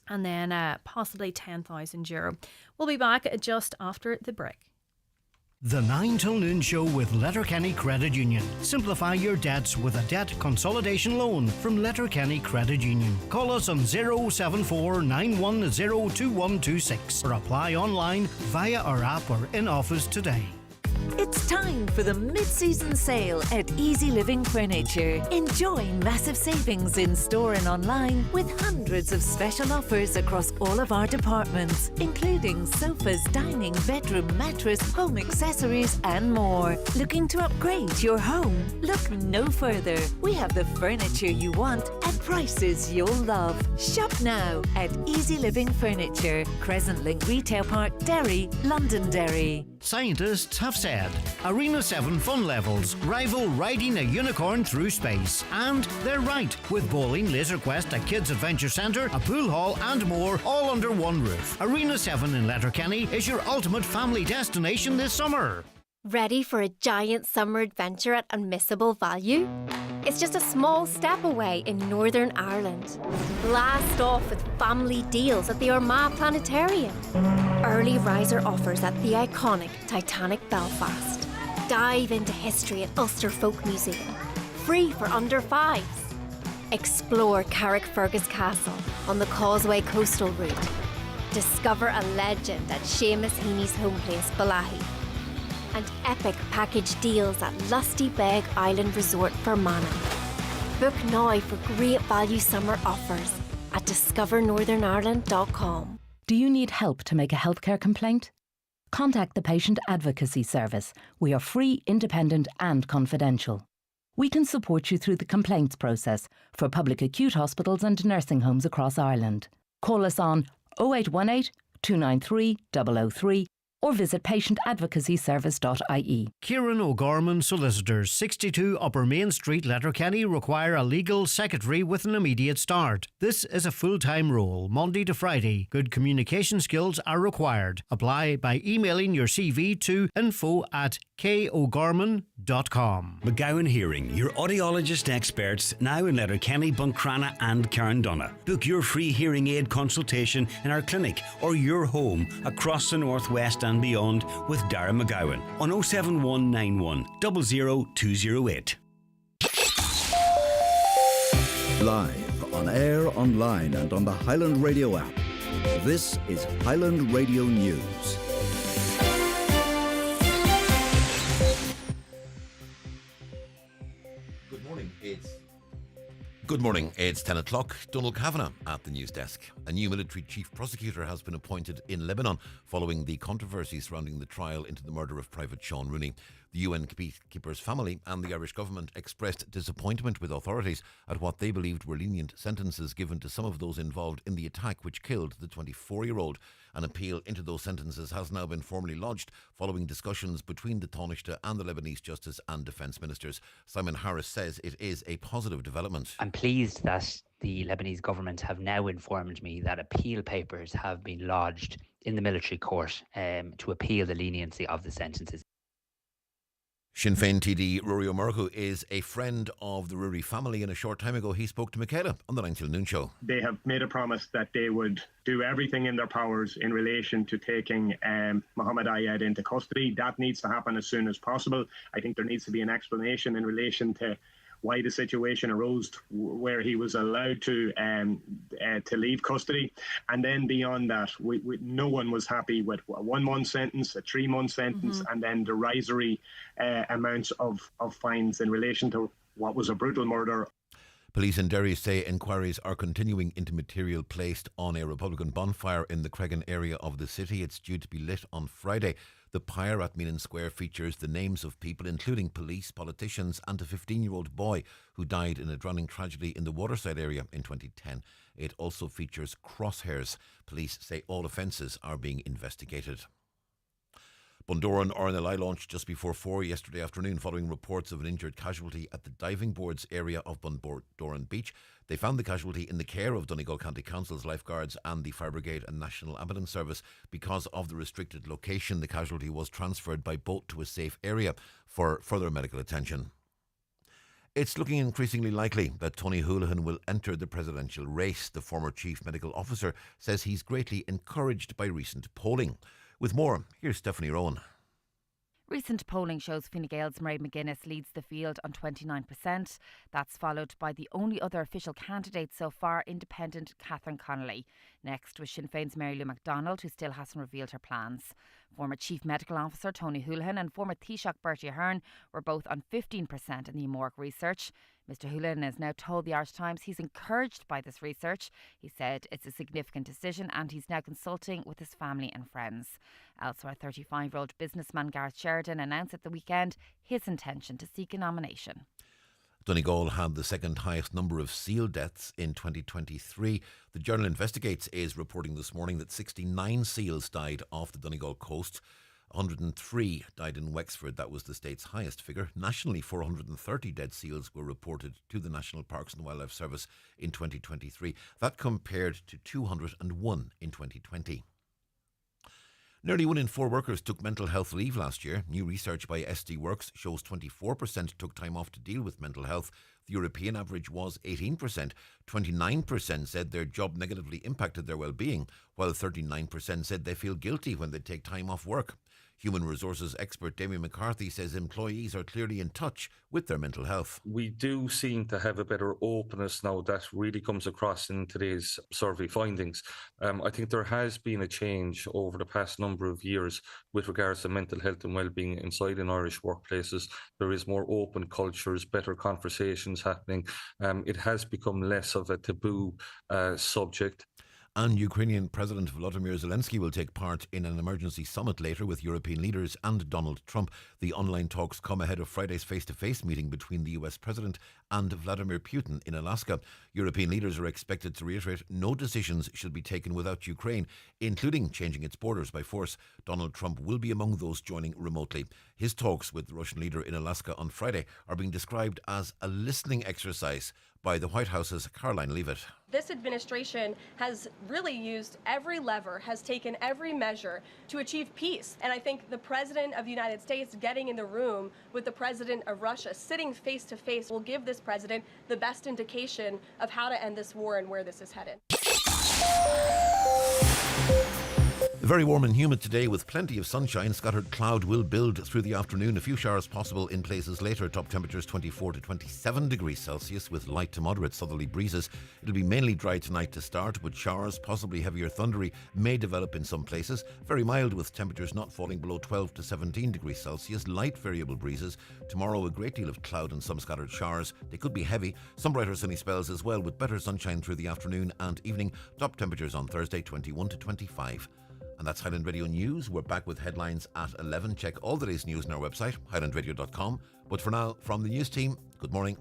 and then possibly €10,000. We'll be back just after the break. The 9 till noon show with Letterkenny Credit Union. Simplify your debts with a debt consolidation loan from Letterkenny Credit Union. Call us on 074 910 2126 or apply online via our app or in office today. It's time for the mid-season sale at Easy Living Furniture. Enjoy massive savings in store and online with hundreds of special offers across all of our departments, including sofas, dining, bedroom, mattress, home accessories and more. Looking to upgrade your home? Look no further. We have the furniture you want at prices you'll love. Shop now at Easy Living Furniture, Crescent Link Retail Park, Derry, Londonderry. Scientists have said Arena 7 fun levels rival riding a unicorn through space. And they're right, with bowling, Laser Quest, a kids' adventure centre, a pool hall and more, all under one roof. Arena 7 in Letterkenny is your ultimate family destination this summer. Ready for a giant summer adventure at unmissable value? It's just a small step away in Northern Ireland. Blast off with family deals at the Armagh Planetarium. Early riser offers at the iconic Titanic Belfast. Dive into history at Ulster Folk Museum. Free for under fives. Explore Carrickfergus Castle on the Causeway Coastal Route. Discover a legend at Seamus Heaney's homeplace, Balahi. And epic package deals at Lusty Beg Island Resort, Fermanagh. Book now for great value summer offers at discovernorthernireland.com. Do you need help to make a healthcare complaint? Contact the Patient Advocacy Service. We are free, independent and confidential. We can support you through the complaints process for public acute hospitals and nursing homes across Ireland. Call us on 0818 293 003 or visit patientadvocacyservice.ie. Kieran O'Gorman Solicitors, 62 Upper Main Street, Letterkenny, require a legal secretary with an immediate start. This is a full-time role, Monday to Friday. Good communication skills are required. Apply by emailing your CV to info@kokgorman.com. McGowan Hearing, your audiologist experts, now in Letterkenny, Buncrana and Carndonna. Book your free hearing aid consultation in our clinic or your home across the northwest and beyond with Darren McGowan on 07191 00208. Live, on air, online and on the Highland Radio app. This is Highland Radio News. Good morning, it's 10 o'clock. Donald Kavanagh at the news desk. A new military chief prosecutor has been appointed in Lebanon following the controversy surrounding the trial into the murder of Private Sean Rooney. The UN peacekeeper's family and the Irish government expressed disappointment with authorities at what they believed were lenient sentences given to some of those involved in the attack which killed the 24-year-old. An appeal into those sentences has now been formally lodged following discussions between the Taoiseach and the Lebanese Justice and Defence Ministers. Simon Harris says it is a positive development. I'm pleased that the Lebanese government have now informed me that appeal papers have been lodged in the military court to appeal the leniency of the sentences. Sinn Féin TD Rory O'Murchu is a friend of the Rooney family, and a short time ago he spoke to Michaela on the 9 till noon show. They have made a promise that they would do everything in their powers in relation to taking Mohammed Ayed into custody. That needs to happen as soon as possible. I think there needs to be an explanation in relation to why the situation arose where he was allowed to leave custody. And then beyond that, no one was happy with a 1 month sentence, a 3 month sentence, and then derisory amounts of fines in relation to what was a brutal murder. Police in Derry say inquiries are continuing into material placed on a Republican bonfire in the Cregan area of the city. It's due to be lit on Friday. The pyre at Meanan Square features the names of people, including police, politicians and a 15-year-old boy who died in a drowning tragedy in the Waterside area in 2010. It also features crosshairs. Police say all offences are being investigated. Bundoran RNLI launched just before 4 yesterday afternoon following reports of an injured casualty at the diving boards area of Bundoran Beach. They found the casualty in the care of Donegal County Council's lifeguards and the Fire Brigade and National Ambulance Service. Because of the restricted location, the casualty was transferred by boat to a safe area for further medical attention. It's looking increasingly likely that Tony Holohan will enter the presidential race. The former chief medical officer says he's greatly encouraged by recent polling. With more, here's Stephanie Rowan. Recent polling shows Fine Gael's Mairead McGuinness leads the field on 29%. That's followed by the only other official candidate so far, independent Catherine Connolly. Next was Sinn Féin's Mary Lou MacDonald, who still hasn't revealed her plans. Former Chief Medical Officer Tony Houlihan and former Taoiseach Bertie Ahern were both on 15% in the Amórg research. Mr Houlihan has now told the Irish Times he's encouraged by this research. He said it's a significant decision and he's now consulting with his family and friends. Elsewhere, 35-year-old businessman Gareth Sheridan announced at the weekend his intention to seek a nomination. Donegal had the second highest number of seal deaths in 2023. The Journal Investigates is reporting this morning that 69 seals died off the Donegal coast. 103 died in Wexford. That was the state's highest figure. Nationally, 430 dead seals were reported to the National Parks and Wildlife Service in 2023. That compared to 201 in 2020. Nearly 1 in 4 workers took mental health leave last year. New research by SD Works shows 24% took time off to deal with mental health. The European average was 18%. 29% said their job negatively impacted their well-being, while 39% said they feel guilty when they take time off work. Human resources expert Damien McCarthy says employees are clearly in touch with their mental health. We do seem to have a better openness now. That really comes across in today's survey findings. I think there has been a change over the past number of years with regards to mental health and well-being inside in Irish workplaces. There is more open cultures, better conversations happening. It has become less of a taboo subject. And Ukrainian President Volodymyr Zelensky will take part in an emergency summit later with European leaders and Donald Trump. The online talks come ahead of Friday's face-to-face meeting between the US President and Vladimir Putin in Alaska. European leaders are expected to reiterate no decisions should be taken without Ukraine, including changing its borders by force. Donald Trump will be among those joining remotely. His talks with the Russian leader in Alaska on Friday are being described as a listening exercise by the White House's Caroline Leavitt. This administration has really used every lever, has taken every measure to achieve peace. And I think the President of the United States getting in the room with the President of Russia, sitting face to face, will give this president the best indication of how to end this war and where this is headed. Very warm and humid today with plenty of sunshine. Scattered cloud will build through the afternoon. A few showers possible in places later. Top temperatures 24 to 27 degrees Celsius with light to moderate southerly breezes. It'll be mainly dry tonight to start, but showers, possibly heavier thundery, may develop in some places. Very mild with temperatures not falling below 12 to 17 degrees Celsius. Light variable breezes. Tomorrow a great deal of cloud and some scattered showers. They could be heavy. Some brighter sunny spells as well with better sunshine through the afternoon and evening. Top temperatures on Thursday 21 to 25. And that's Highland Radio News. We're back with headlines at 11. Check all the day's news on our website, highlandradio.com. But for now, from the news team, good morning.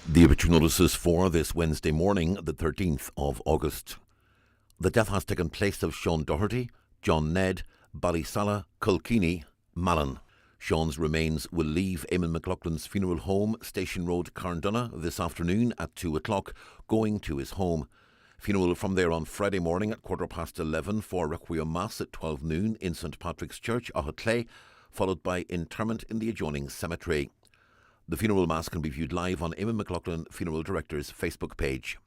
The obituary notices for this Wednesday morning, the 13th of August. The death has taken place of Sean Doherty, John Ned, Ballysalla, Kilkenny, Malin. Sean's remains will leave Eamon McLaughlin's funeral home, Station Road, Carndonagh, this afternoon at 2 o'clock, going to his home. Funeral from there on Friday morning at 11:15 for Requiem Mass at 12 noon in St Patrick's Church, Aughatclay, followed by interment in the adjoining cemetery. The funeral mass can be viewed live on Eamon McLaughlin Funeral Director's Facebook page.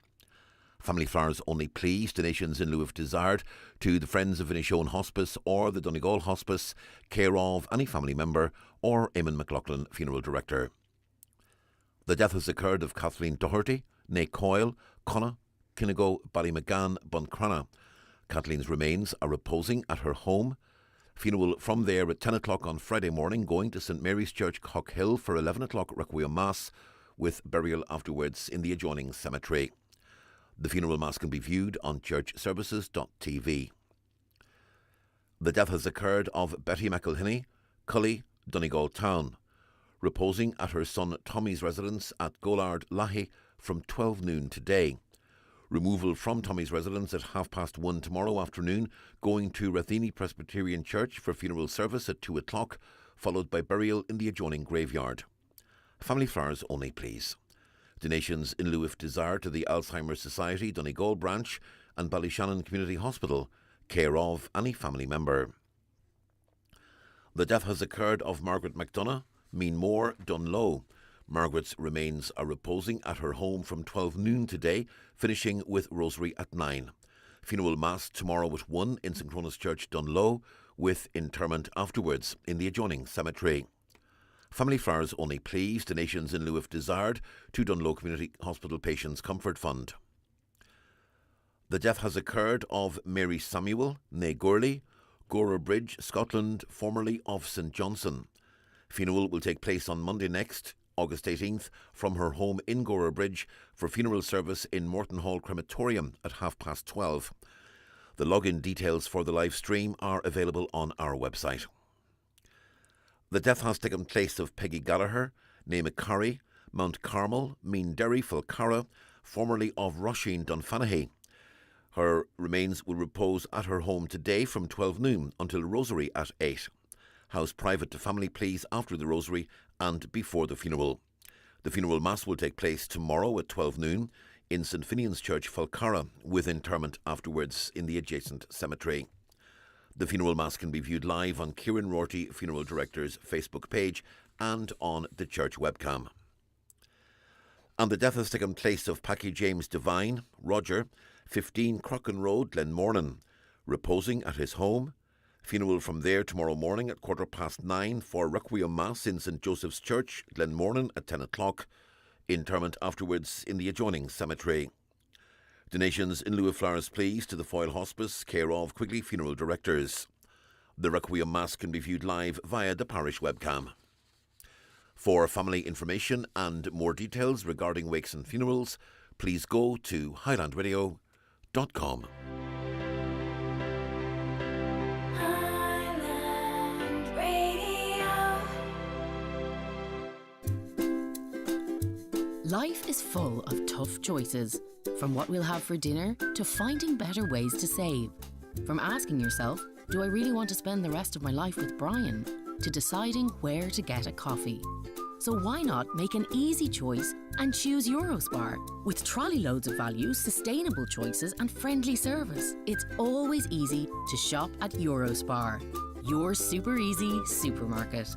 Family flowers only please. Donations in lieu of desired to the Friends of Inishowen Hospice or the Donegal Hospice, care of any family member or Eamon McLaughlin Funeral Director. The death has occurred of Kathleen Doherty, née Coyle, Connacht, Kinnigo, Ballymcgan, Buncrana. Kathleen's remains are reposing at her home. Funeral from there at 10 o'clock on Friday morning, going to St Mary's Church, Cockhill for 11 o'clock Requiem Mass, with burial afterwards in the adjoining cemetery. The funeral mass can be viewed on churchservices.tv. The death has occurred of Betty McElhinney, Cully, Donegal Town, reposing at her son Tommy's residence at Golard Lahi from 12 noon today. Removal from Tommy's residence at 1:30 tomorrow afternoon, going to Rathini Presbyterian Church for funeral service at 2 o'clock, followed by burial in the adjoining graveyard. Family flowers only, please. Donations in lieu of desire to the Alzheimer's Society, Donegal Branch and Ballyshannon Community Hospital, care of any family member. The death has occurred of Margaret McDonough, Meanmore, Dunlow. Margaret's remains are reposing at her home from 12 noon today, finishing with rosary at 9. Funeral Mass tomorrow at 1 in St Cronus Church, Dunlow, with interment afterwards in the adjoining cemetery. Family flowers only, please. Donations in lieu if desired to Dunlow Community Hospital Patients Comfort Fund. The death has occurred of Mary Samuel, née Gourley, Gora Bridge, Scotland, formerly of St Johnson. Funeral will take place on Monday next, August 18th, from her home in Gora Bridge for funeral service in Morton Hall Crematorium at 12:30. The login details for the live stream are available on our website. The death has taken place of Peggy Gallagher, née McCurry, Mount Carmel, Meanderry, Falcarra, formerly of Roisin Dunfanaghy. Her remains will repose at her home today from 12 noon until Rosary at 8. House private to family, please, after the Rosary and before the funeral. The funeral Mass will take place tomorrow at 12 noon in St Finian's Church, Falcarra, with interment afterwards in the adjacent cemetery. The funeral Mass can be viewed live on Kieran Rorty, Funeral Director's Facebook page and on the church webcam. And the death has taken place of Packy James Devine, Roger, 15 Crockin Road, Glenmornan, reposing at his home. Funeral from there tomorrow morning at 9:15 for Requiem Mass in St Joseph's Church, Glenmornan at 10 o'clock. Interment afterwards in the adjoining cemetery. Donations in lieu of flowers, please, to the Foyle Hospice, care of Quigley Funeral Directors. The Requiem Mass can be viewed live via the parish webcam. For family information and more details regarding wakes and funerals, please go to highlandradio.com. Life is full of tough choices, from what we'll have for dinner to finding better ways to save. From asking yourself, do I really want to spend the rest of my life with Brian, to deciding where to get a coffee. So why not make an easy choice and choose Eurospar? With trolley loads of value, sustainable choices and friendly service, it's always easy to shop at Eurospar. Your super easy supermarket.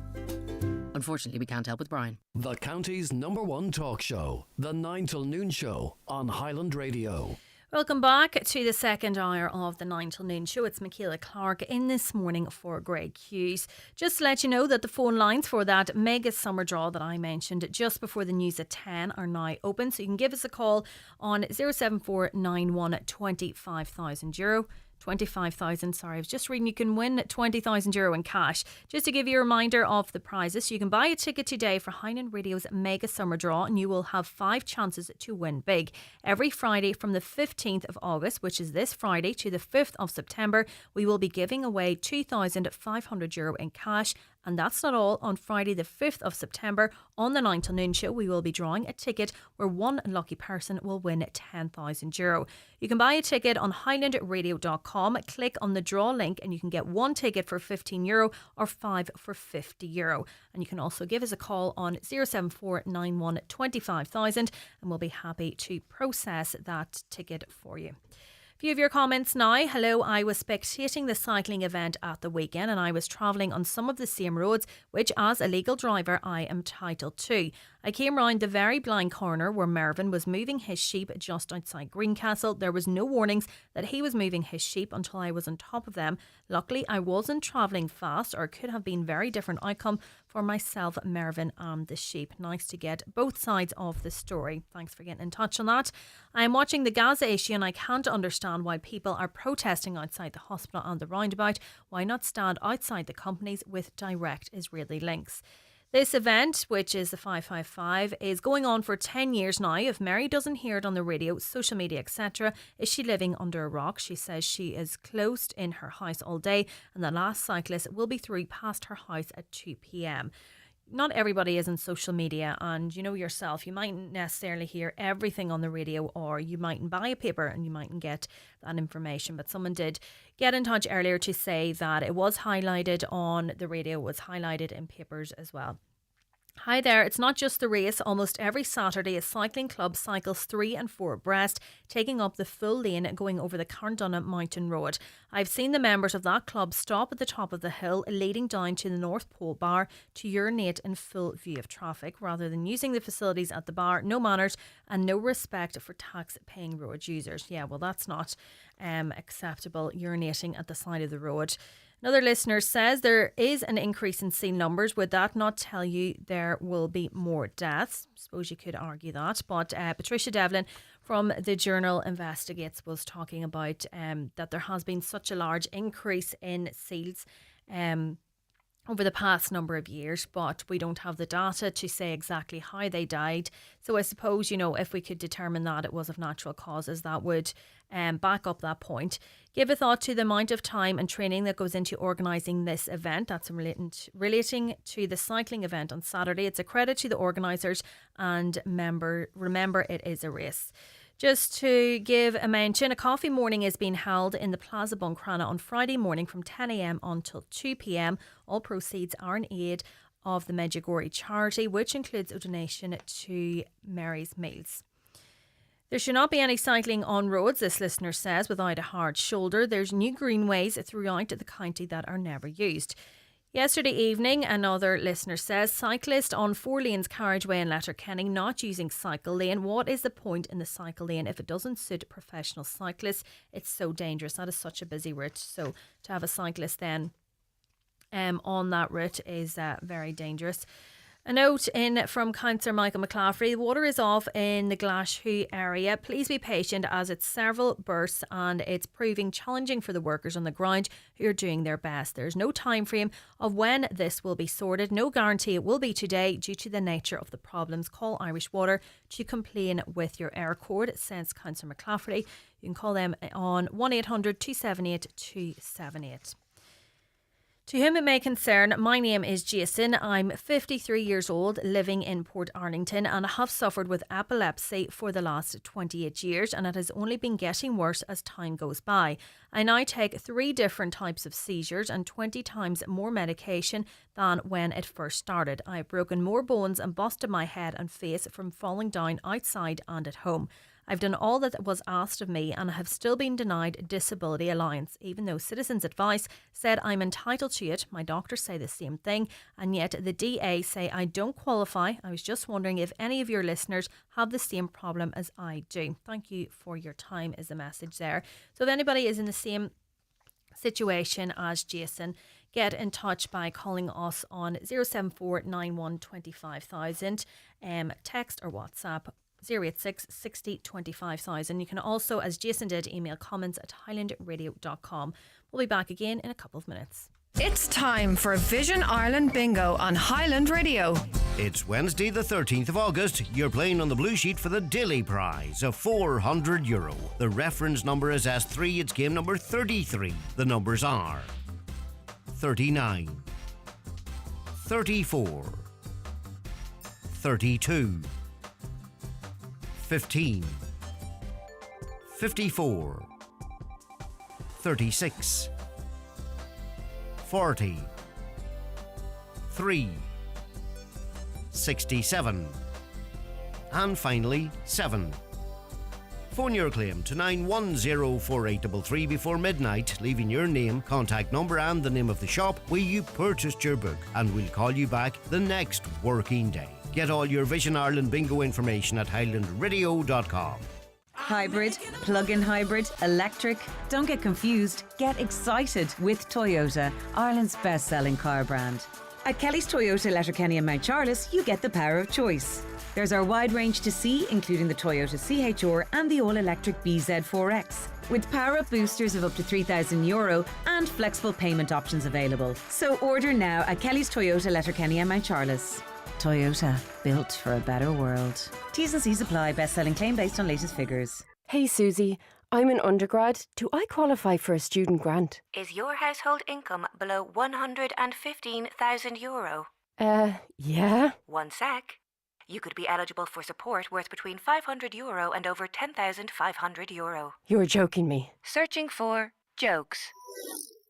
Unfortunately, we can't help with Brian. The county's #1 talk show, The 9 till Noon Show on Highland Radio. Welcome back to the second hour of the 9 till Noon Show. It's Michaela Clark in this morning for Greg Hughes. Just to let you know that the phone lines for that mega summer draw that I mentioned just before the news at 10 are now open. So you can give us a call on 07491 25,000 euro. 25,000, sorry, I was just reading you can win 20,000 euro in cash. Just to give you a reminder of the prizes, you can buy a ticket today for Highland Radio's Mega Summer Draw and you will have 5 chances to win big. Every Friday from the 15th of August, which is this Friday, to the 5th of September, we will be giving away 2,500 euro in cash. And that's not all. On Friday the 5th of September on the 9 till Noon Show, we will be drawing a ticket where one lucky person will win 10,000 euro. You can buy a ticket on highlandradio.com, click on the draw link and you can get 1 ticket for 15 euro or 5 for 50 euro. And you can also give us a call on 07491 25,000 and we'll be happy to process that ticket for you. Few of your comments now. Hello, I was spectating the cycling event at the weekend and I was travelling on some of the same roads which as a legal driver I am entitled to. I came round the very blind corner where Mervyn was moving his sheep just outside Greencastle. There was no warnings that he was moving his sheep until I was on top of them. Luckily I wasn't travelling fast or it could have been very different outcome for myself, Mervyn and the sheep. Nice to get both sides of the story. Thanks for getting in touch on that. I am watching the Gaza issue and I can't understand why people are protesting outside the hospital and the roundabout. Why not stand outside the companies with direct Israeli links? This event, which is the 555, is going on for 10 years now. If Mary doesn't hear it on the radio, social media, etc., is she living under a rock? She says she is closed in her house all day and the last cyclist will be through past her house at 2 p.m. Not everybody is on social media and you know yourself, you mightn't necessarily hear everything on the radio or you mightn't buy a paper and you mightn't get that information. But someone did get in touch earlier to say that it was highlighted on the radio, was highlighted in papers as well. Hi there. It's not just the race. Almost every Saturday, a cycling club cycles 3 and 4 abreast, taking up the full lane going over the Carndonagh Mountain Road. I've seen the members of that club stop at the top of the hill leading down to the North Pole bar to urinate in full view of traffic rather than using the facilities at the bar. No manners and no respect for tax-paying road users. Yeah, well, that's not acceptable, urinating at the side of the road. Another listener says there is an increase in seal numbers. Would that not tell you there will be more deaths? I suppose you could argue that. But Patricia Devlin from the Journal Investigates was talking about that there has been such a large increase in seals over the past number of years, but we don't have the data to say exactly how they died. So I suppose, if we could determine that it was of natural causes, that would back up that point. Give a thought to the amount of time and training that goes into organising this event. That's relating to the cycling event on Saturday. It's a credit to the organisers and remember it is a race. Just to give a mention, a coffee morning is being held in the Plaza Buncrana on Friday morning from 10 a.m. until 2 p.m. All proceeds are in aid of the Medjugorje charity, which includes a donation to Mary's Meals. There should not be any cycling on roads, this listener says, without a hard shoulder. There's new greenways throughout the county that are never used. Yesterday evening, another listener says, cyclist on 4 lanes carriageway in Letterkenny not using cycle lane. What is the point in the cycle lane if it doesn't suit professional cyclists? It's so dangerous. That is such a busy route. So to have a cyclist then on that route is very dangerous. A note in from Councillor Michael McClaffrey. Water is off in the Glashoo area. Please be patient as it's several bursts and it's proving challenging for the workers on the ground who are doing their best. There's no time frame of when this will be sorted. No guarantee it will be today due to the nature of the problems. Call Irish Water to complain with your air cord, says Councillor McClaffrey. You can call them on 1800 278 278. To whom it may concern, my name is Jason. I'm 53 years old, living in Port Arlington, and I have suffered with epilepsy for the last 28 years, and it has only been getting worse as time goes by. I now take 3 different types of seizures and 20 times more medication than when it first started. I have broken more bones and busted my head and face from falling down outside and at home. I've done all that was asked of me and have still been denied disability allowance, even though Citizens Advice said I'm entitled to it. My doctors say the same thing, and yet the DA say I don't qualify. I was just wondering if any of your listeners have the same problem as I do. Thank you for your time is the message there. So if anybody is in the same situation as Jason, get in touch by calling us on 074 91 25,000, text or WhatsApp 086 60 25,000. You can also, as Jason did, email comments at highlandradio.com. We'll be back again in a couple of minutes. It's time for Vision Ireland Bingo on Highland Radio. It's Wednesday the 13th of August. You're playing on the blue sheet for the daily prize of €400. The reference number is S3. It's game number 33. The numbers are 39, 34, 32, 15, 54, 36, 40, 3, 67, and finally 7. Phone your claim to 9104833 before midnight, leaving your name, contact number and the name of the shop where you purchased your book, and we'll call you back the next working day. Get all your Vision Ireland bingo information at highlandradio.com. Hybrid, plug-in hybrid, electric. Don't get confused. Get excited with Toyota, Ireland's best-selling car brand. At Kelly's Toyota, Letterkenny and Mount Charles, you get the power of choice. There's our wide range to see, including the Toyota CHR and the all-electric BZ4X, with power-up boosters of up to €3,000 and flexible payment options available. So order now at Kelly's Toyota, Letterkenny and Mount Charles. Toyota, built for a better world. T's and C's apply. Best-selling claim based on latest figures. Hey Susie, I'm an undergrad. Do I qualify for a student grant? Is your household income below €115,000? Yeah. One sec. You could be eligible for support worth between €500 and over €10,500. You're joking me. Searching for jokes.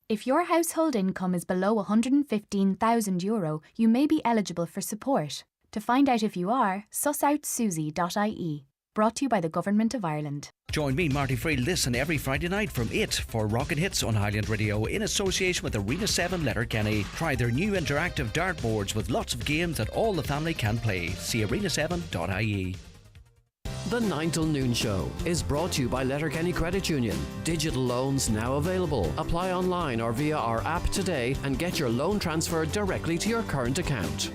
If your household income is below €115,000, you may be eligible for support. To find out if you are, sussoutssusie.ie. Brought to you by the Government of Ireland. Join me, Marty Free, listen every Friday night from 8 for Rocket Hits on Highland Radio in association with Arena 7 Letterkenny. Try their new interactive dartboards with lots of games that all the family can play. See arena7.ie. The 9 till noon show is brought to you by Letterkenny Credit Union. Digital loans now available. Apply online or via our app today and get your loan transferred directly to your current account.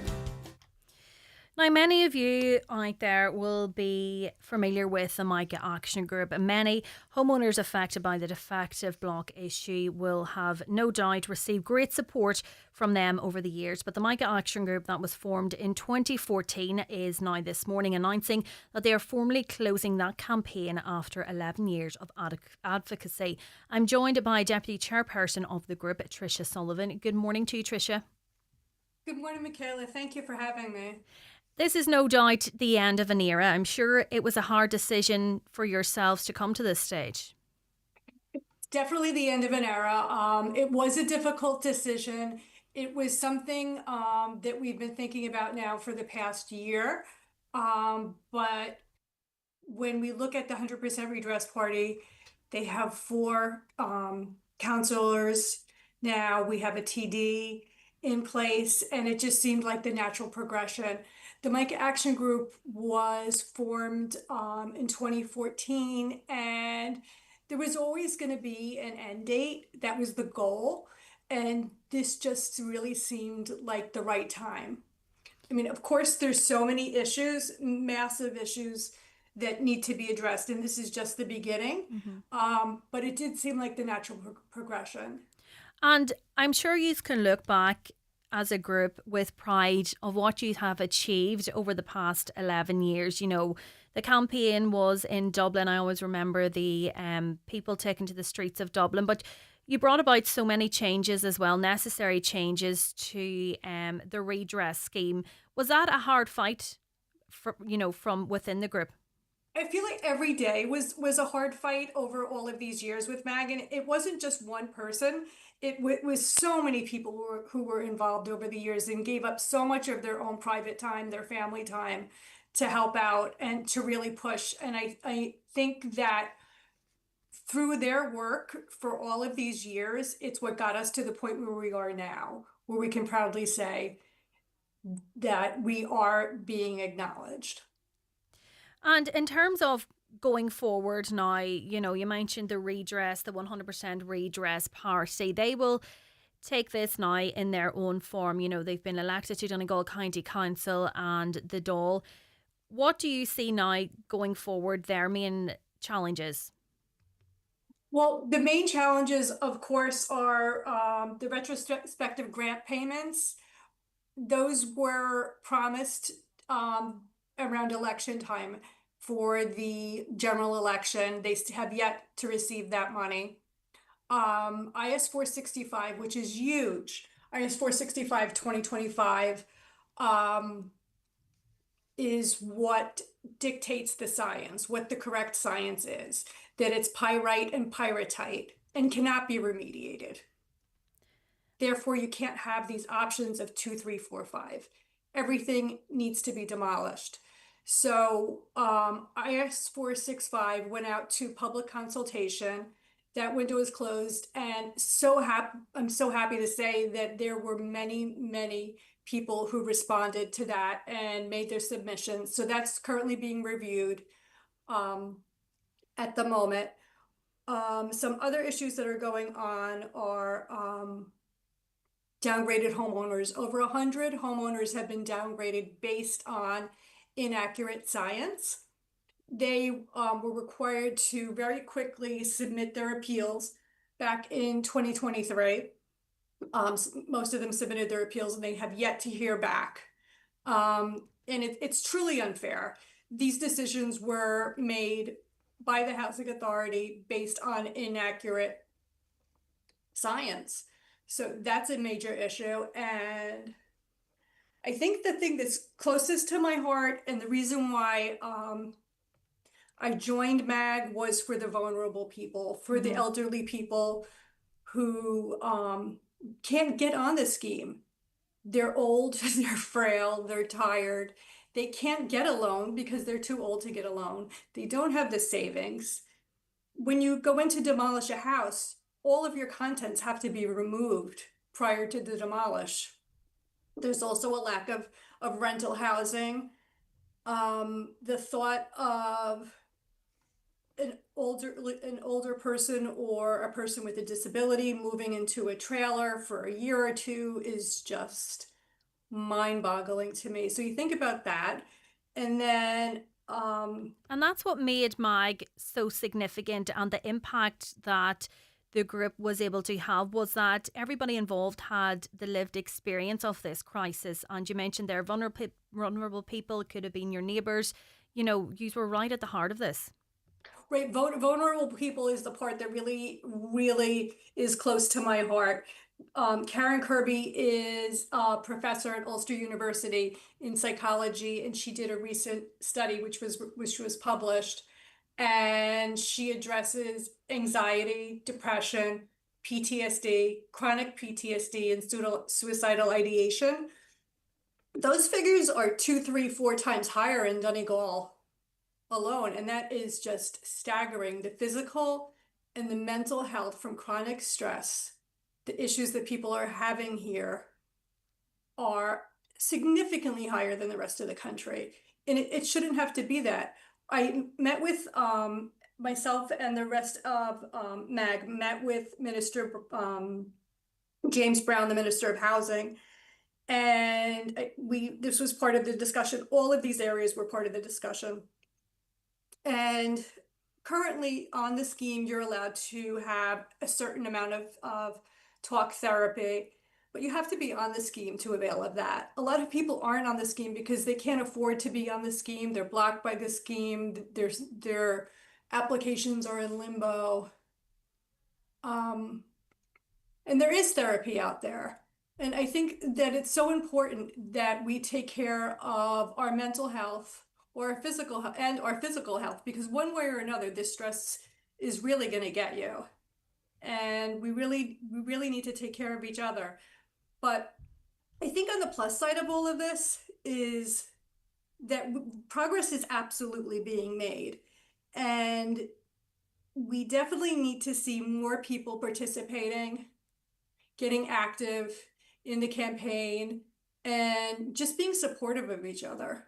Now, many of you out there will be familiar with the Micah Action Group, and many homeowners affected by the defective block issue will have no doubt received great support from them over the years. But the Micah Action Group that was formed in 2014 is now this morning announcing that they are formally closing that campaign after 11 years of advocacy. I'm joined by Deputy Chairperson of the group, Tricia Sullivan. Good morning to you, Tricia. Good morning, Michaela. Thank you for having me. This is no doubt the end of an era. I'm sure it was a hard decision for yourselves to come to this stage. Definitely the end of an era. It was a difficult decision. It was something that we've been thinking about now for the past year. But when we look at the 100% Redress Party, they have 4 councillors. Now we have a TD in place, and it just seemed like the natural progression. The Micah Action Group was formed in 2014, and there was always going to be an end date. That was the goal, and this just really seemed like the right time. I mean, of course, there's so many issues, massive issues that need to be addressed, and this is just the beginning. But it did seem like the natural progression. And I'm sure you can look back as a group with pride of what you have achieved over the past 11 years. You know, the campaign was in Dublin. I always remember the people taken to the streets of Dublin, but you brought about so many changes as well, necessary changes to the redress scheme. Was that a hard fight for, from within the group? I feel like every day was a hard fight over all of these years with MAG, and it wasn't just one person. It was so many people who were involved over the years and gave up so much of their own private time, their family time, to help out and to really push. And I think that through their work for all of these years, it's what got us to the point where we are now, where we can proudly say that we are being acknowledged. And in terms of going forward now, you mentioned the redress, the 100% redress party. They will take this now in their own form. They've been elected to Donegal County Council and the Dáil. What do you see now going forward, their main challenges? Well, the main challenges, of course, are the retrospective grant payments. Those were promised around election time for the general election. They have yet to receive that money. IS 465, which is huge, IS 465 2025 is what dictates the science, what the correct science is, that it's pyrite and pyrrhotite and cannot be remediated. Therefore, you can't have these options of 2, 3, 4, 5. Everything needs to be demolished. So IS 465 went out to public consultation. That window is closed, and I'm so happy to say that there were many, many people who responded to that and made their submissions. So that's currently being reviewed at the moment. Some other issues that are going on are downgraded homeowners. Over 100 homeowners have been downgraded based on inaccurate science. They were required to very quickly submit their appeals back in 2023. Most of them submitted their appeals and they have yet to hear back. And it's truly unfair. These decisions were made by the housing authority based on inaccurate science. So that's a major issue. And I think the thing that's closest to my heart and the reason why I joined MAG was for the vulnerable people, for the elderly people who can't get on the scheme. They're old, they're frail, they're tired. They can't get a loan because they're too old to get a loan. They don't have the savings. When you go in to demolish a house, all of your contents have to be removed prior to the demolish. There's also a lack of rental housing. The thought of an older person or a person with a disability moving into a trailer for a year or two is just mind-boggling to me. So you think about that, and then and that's what made MAG so significant, and the impact that the group was able to have was that everybody involved had the lived experience of this crisis. And you mentioned there vulnerable people, could have been your neighbours. You know, you were right at the heart of this. Right, vulnerable people is the part that really, really is close to my heart. Karen Kirby is a professor at Ulster University in psychology, and she did a recent study which was published, and she addresses anxiety, depression, PTSD, chronic PTSD, and suicidal ideation. Those figures are 2, 3, 4 times higher in Donegal alone, and that is just staggering. The physical and the mental health from chronic stress, the issues that people are having here are significantly higher than the rest of the country, and it shouldn't have to be that. I met with myself and the rest of MAG met with Minister James Brown, the Minister of Housing, and this was part of the discussion. All of these areas were part of the discussion. And currently on the scheme, you're allowed to have a certain amount of talk therapy, but you have to be on the scheme to avail of that. A lot of people aren't on the scheme because they can't afford to be on the scheme. They're blocked by the scheme. Their applications are in limbo. And there is therapy out there. And I think that it's so important that we take care of our mental health or our physical health, because one way or another, this stress is really going to get you. And we really need to take care of each other. But I think on the plus side of all of this is that progress is absolutely being made. And we definitely need to see more people participating, getting active in the campaign, and just being supportive of each other.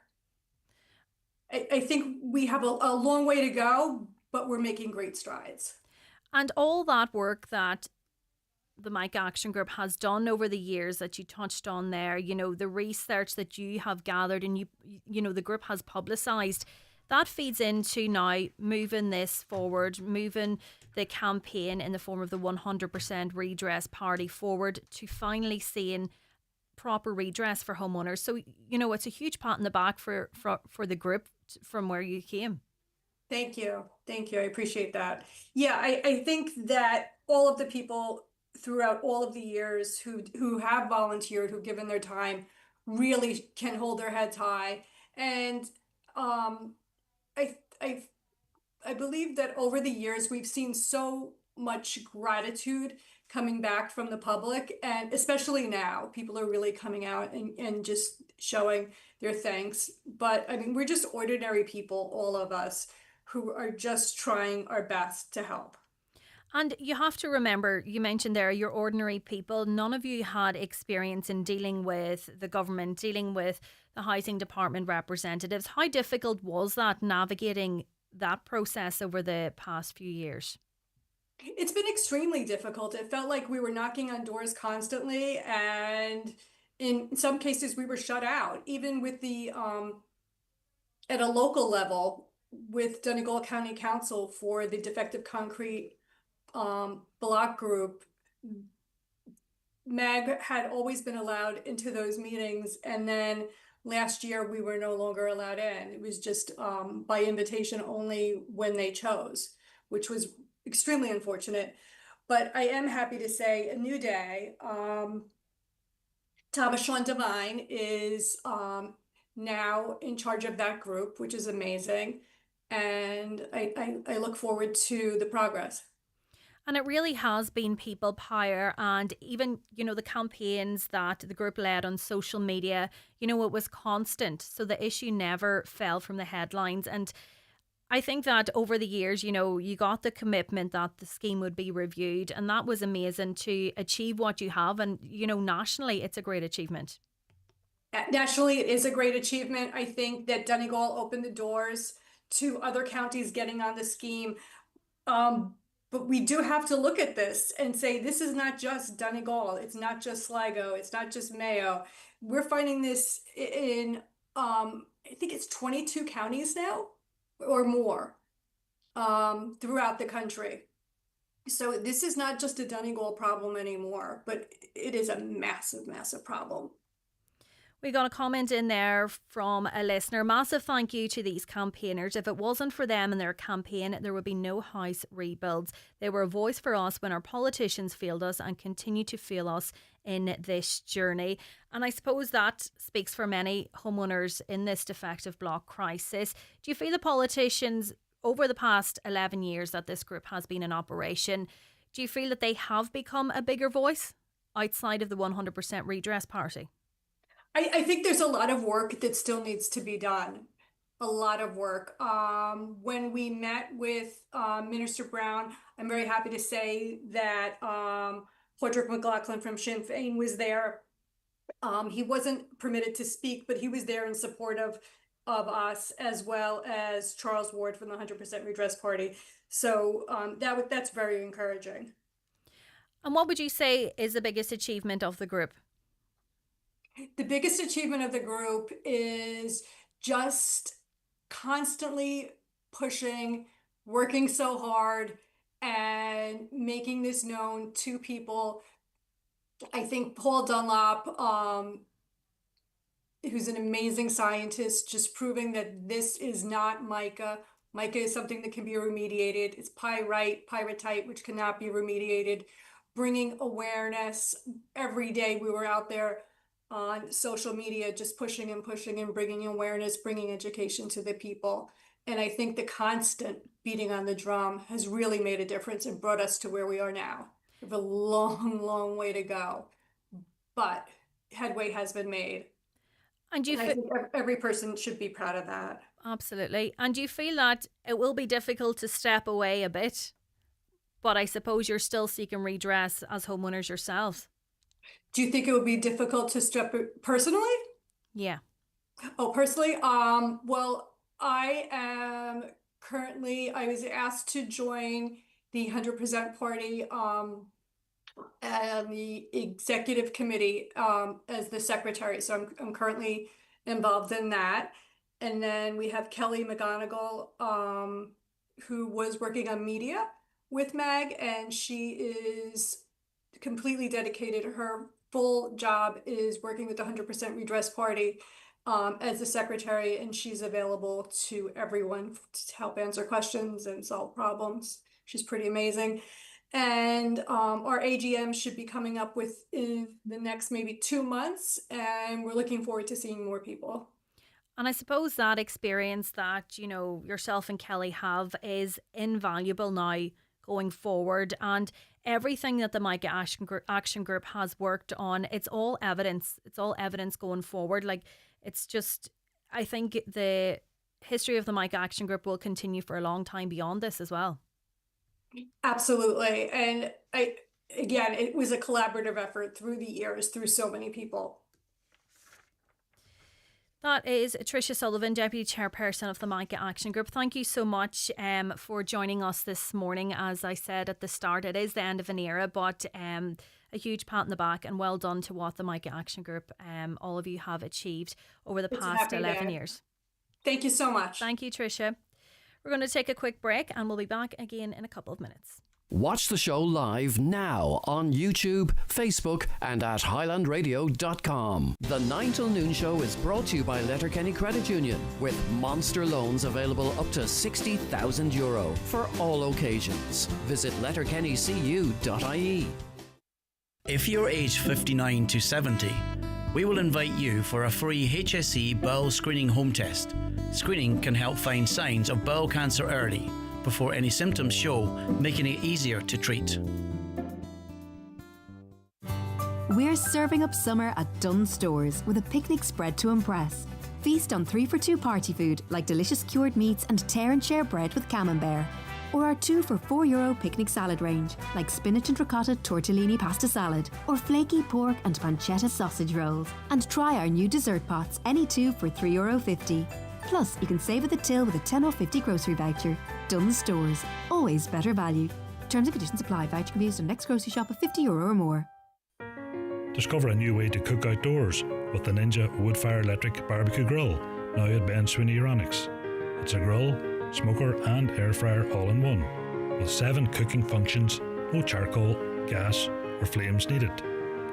I think we have a long way to go, but we're making great strides. And all that work that the Mike Action Group has done over the years that you touched on there, you know, the research that you have gathered and you know, the group has publicised, that feeds into now moving this forward, moving the campaign in the form of the 100% redress party forward to finally seeing proper redress for homeowners. So, you know, it's a huge pat in the back for the group from where you came. Thank you. I appreciate that. Yeah, I think that all of the people throughout all of the years who have volunteered, who've given their time, really can hold their heads high. And I believe that over the years we've seen so much gratitude coming back from the public, and especially now people are really coming out and just showing their thanks. But I mean, we're just ordinary people, all of us, who are just trying our best to help. And you have to remember, you mentioned there, you're ordinary people. None of you had experience in dealing with the government, dealing with the housing department representatives. How difficult was that, navigating that process over the past few years? It's been extremely difficult. It felt like we were knocking on doors constantly, and in some cases we were shut out. Even with the at a local level with Donegal County Council for the defective concrete block group, MAG had always been allowed into those meetings, and then last year we were no longer allowed in. It was just by invitation only when they chose, which was extremely unfortunate. But I am happy to say a new day. Thomas Sean Devine is now in charge of that group, which is amazing. And I look forward to the progress. And it really has been people power, and even, the campaigns that the group led on social media, it was constant. So the issue never fell from the headlines. And I think that over the years, you got the commitment that the scheme would be reviewed, and that was amazing to achieve what you have. And, nationally, it's a great achievement. Nationally, it is a great achievement. I think that Donegal opened the doors to other counties getting on the scheme. But we do have to look at this and say, this is not just Donegal. It's not just Sligo. It's not just Mayo. We're finding this in, I think it's 22 counties now or more throughout the country. So this is not just a Donegal problem anymore, but it is a massive, massive problem. We got a comment in there from a listener. Massive thank you to these campaigners. If it wasn't for them and their campaign, there would be no house rebuilds. They were a voice for us when our politicians failed us and continue to fail us in this journey. And I suppose that speaks for many homeowners in this defective block crisis. Do you feel the politicians over the past 11 years that this group has been in operation, do you feel that they have become a bigger voice outside of the 100% redress party? I think there's a lot of work that still needs to be done. A lot of work. When we met with Minister Brown, I'm very happy to say that Padraig McLaughlin from Sinn Féin was there. He wasn't permitted to speak, but he was there in support of us, as well as Charles Ward from the 100% Redress Party. So that's very encouraging. And what would you say is the biggest achievement of the group? The biggest achievement of the group is just constantly pushing, working so hard, and making this known to people. I think Paul Dunlop, who's an amazing scientist, just proving that this is not mica. Mica is something that can be remediated. It's pyrite, which cannot be remediated. Bringing awareness every day. We were out there on social media, just pushing and bringing awareness, bringing education to the people. And I think the constant beating on the drum has really made a difference and brought us to where we are now. We have a long, long way to go, but headway has been made. And I think every person should be proud of that. Absolutely. And do you feel that it will be difficult to step away a bit? But I suppose you're still seeking redress as homeowners yourselves. Do you think it would be difficult to step personally? Yeah. Oh, personally? Well, I was asked to join the 100% Party and the executive committee as the secretary. So I'm currently involved in that. And then we have Kelly McGonigal, who was working on media with MAG, and she is completely dedicated. Her full job is working with the 100% Redress Party as the secretary, and she's available to everyone to help answer questions and solve problems. She's pretty amazing. And our AGM should be coming up within the next maybe 2 months, and we're looking forward to seeing more people. And I suppose that experience that, yourself and Kelly have is invaluable now going forward. And everything that the Mica Action Group has worked on, it's all evidence. It's all evidence going forward. It's just, I think the history of the Mica Action Group will continue for a long time beyond this as well. Absolutely. And it was a collaborative effort through the years, through so many people. That is Tricia Sullivan, Deputy Chairperson of the Mica Action Group. Thank you so much for joining us this morning. As I said at the start, it is the end of an era, but a huge pat on the back and well done to what the Mica Action Group, all of you have achieved over the past 11 years. Thank you so much. Thank you, Tricia. We're going to take a quick break and we'll be back again in a couple of minutes. Watch the show live now on YouTube, Facebook and at highlandradio.com. The 9 till noon show is brought to you by Letterkenny Credit Union, with monster loans available up to €60,000 for all occasions. Visit letterkennycu.ie. If you're aged 59 to 70, we will invite you for a free HSE bowel screening home test. Screening can help find signs of bowel cancer early, before any symptoms show, making it easier to treat. We're serving up summer at Dunnes Stores with a picnic spread to impress. Feast on 3 for 2 party food like delicious cured meats and tear and share bread with camembert. Or our 2 for €4 picnic salad range like spinach and ricotta tortellini pasta salad or flaky pork and pancetta sausage rolls. And try our new dessert pots, any 2 for €3.50. Plus, you can save at the till with a €10.50 grocery voucher. Dunnes Stores, always better value. Terms and conditions apply. Voucher can be used on next grocery shop of €50 or more. Discover a new way to cook outdoors with the Ninja Woodfire Electric Barbecue Grill, now at Ben Sweeney Euronics. It's a grill, smoker and air fryer all in one, with 7 cooking functions, no charcoal, gas or flames needed.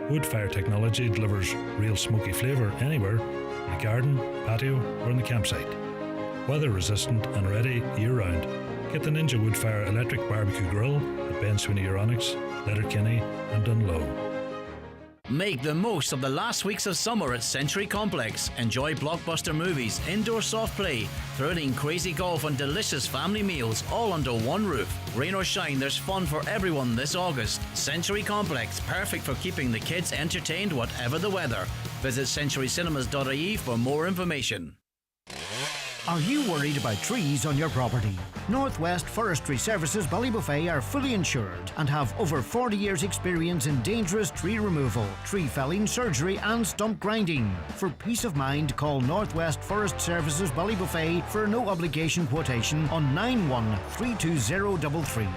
Woodfire technology delivers real smoky flavour anywhere, in the garden, patio or in the campsite. Weather resistant and ready year round. Get the Ninja Woodfire Electric Barbecue Grill at Ben Sweeney Euronics, Letterkenny and Dunlow. Make the most of the last weeks of summer at Century Complex. Enjoy blockbuster movies, indoor soft play, thrilling crazy golf and delicious family meals all under one roof. Rain or shine, there's fun for everyone this August. Century Complex, perfect for keeping the kids entertained whatever the weather. Visit centurycinemas.ie for more information. Are you worried about trees on your property? Northwest Forestry Services Ballybuffet are fully insured and have over 40 years experience in dangerous tree removal, tree felling, surgery and stump grinding. For peace of mind, call Northwest Forest Services Ballybuffet for a no obligation quotation on 913233.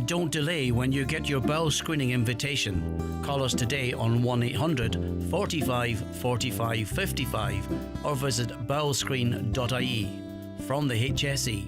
Don't delay when you get your bowel screening invitation. Call us today on 1800 45 45 55 or visit bowelscreen.ie. From the HSE.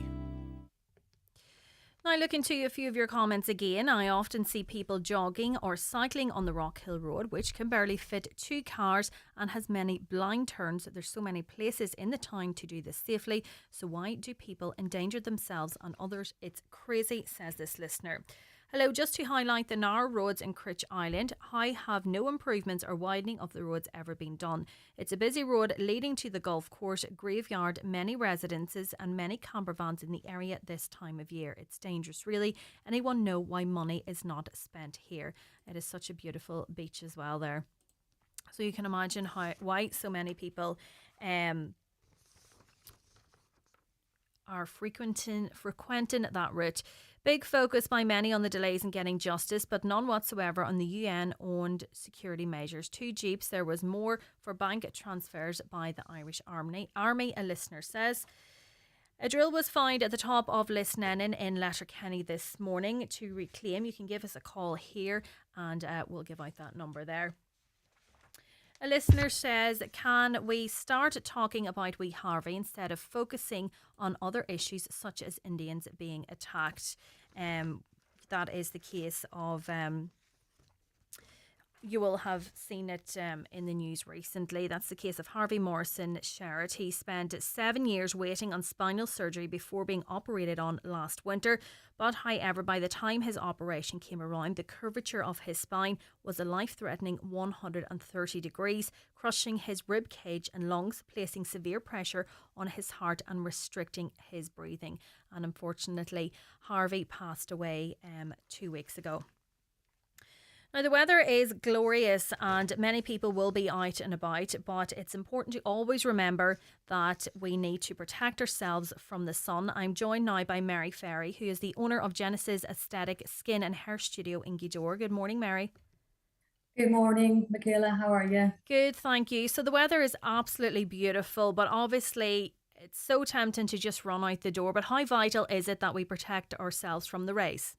Now, looking to a few of your comments again, I often see people jogging or cycling on the Rock Hill Road, which can barely fit 2 cars and has many blind turns. There's so many places in the town to do this safely. So why do people endanger themselves and others? It's crazy, says this listener. Hello, just to highlight the narrow roads in Critch Island, how have no improvements or widening of the roads ever been done? It's a busy road leading to the golf course, graveyard, many residences and many camper vans in the area this time of year. It's dangerous, really. Anyone know why money is not spent here? It is such a beautiful beach as well there. So you can imagine why so many people are frequenting that route. Big focus by many on the delays in getting justice, but none whatsoever on the UN-owned security measures. 2 jeeps, there was more for bank transfers by the Irish Army, a listener says. A drill was found at the top of Lisnenin in Letterkenny this morning to reclaim. You can give us a call here and we'll give out that number there. A listener says, can we start talking about wee Harvey instead of focusing on other issues such as Indians being attacked? That is the case of... you will have seen it in the news recently. That's the case of Harvey Morrison Sherratt. He spent 7 years waiting on spinal surgery before being operated on last winter. But however, by the time his operation came around, the curvature of his spine was a life-threatening 130 degrees, crushing his rib cage and lungs, placing severe pressure on his heart and restricting his breathing. And unfortunately, Harvey passed away 2 weeks ago. Now, the weather is glorious and many people will be out and about, but it's important to always remember that we need to protect ourselves from the sun. I'm joined now by Mary Ferry, who is the owner of Genesis Aesthetic Skin and Hair Studio in Gweedore. Good morning, Mary. Good morning, Michaela. How are you? Good, thank you. So the weather is absolutely beautiful, but obviously it's so tempting to just run out the door. But how vital is it that we protect ourselves from the rays?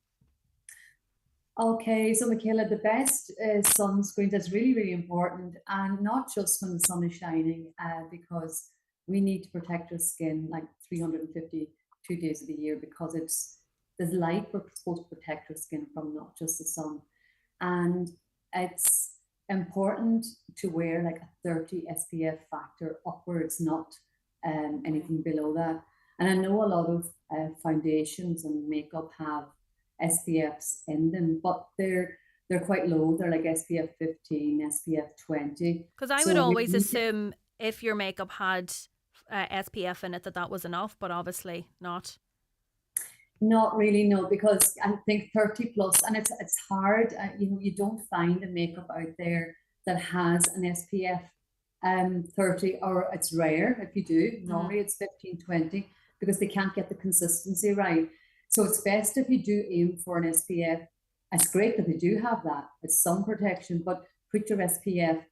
Okay, so Michaela, the best sunscreen is really, really important, and not just when the sun is shining, because we need to protect our skin like 352 days of the year, because there's light we're supposed to protect our skin from, not just the sun. And it's important to wear like a 30 SPF factor upwards, not anything below that. And I know a lot of foundations and makeup have SPFs in them, but they're quite low. They're like SPF 15, SPF 20. Because I would always assume if your makeup had SPF in it that was enough, but obviously not. Not really, no, because I think 30 plus, and it's hard. You don't find a makeup out there that has an SPF 30, or it's rare if you do. Normally it's 15, 20, because they can't get the consistency right. So it's best if you do aim for an SPF. It's great that they do have that. It's sun protection, but put your SPF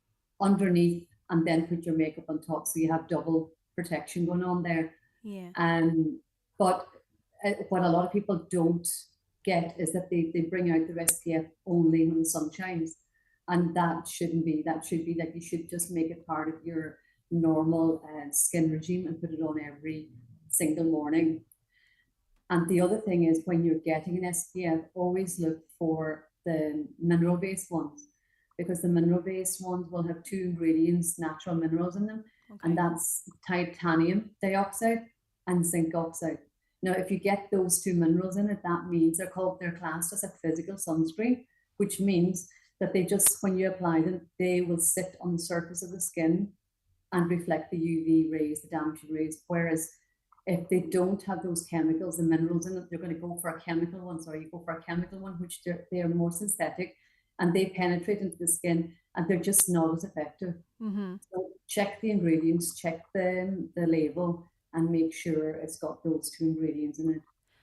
underneath and then put your makeup on top, so you have double protection going on there. Yeah. But what a lot of people don't get is that they bring out their SPF only when the sun shines. And that shouldn't be. That should be that you should just make it part of your normal skin regime and put it on every single morning. And the other thing is, when you're getting an SPF, always look for the mineral-based ones, because the mineral-based ones will have two ingredients, natural minerals in them, and that's titanium dioxide and zinc oxide. Now, if you get those two minerals in it, that means they're classed as a physical sunscreen, which means that they just, when you apply them, they will sit on the surface of the skin and reflect the UV rays, the damaging rays. Whereas if they don't have those chemicals, the minerals in it, they're going to go for a chemical one. So you go for a chemical one, which they are more synthetic, and they penetrate into the skin, and they're just not as effective. So check the ingredients, check the label, and make sure it's got those two ingredients in it.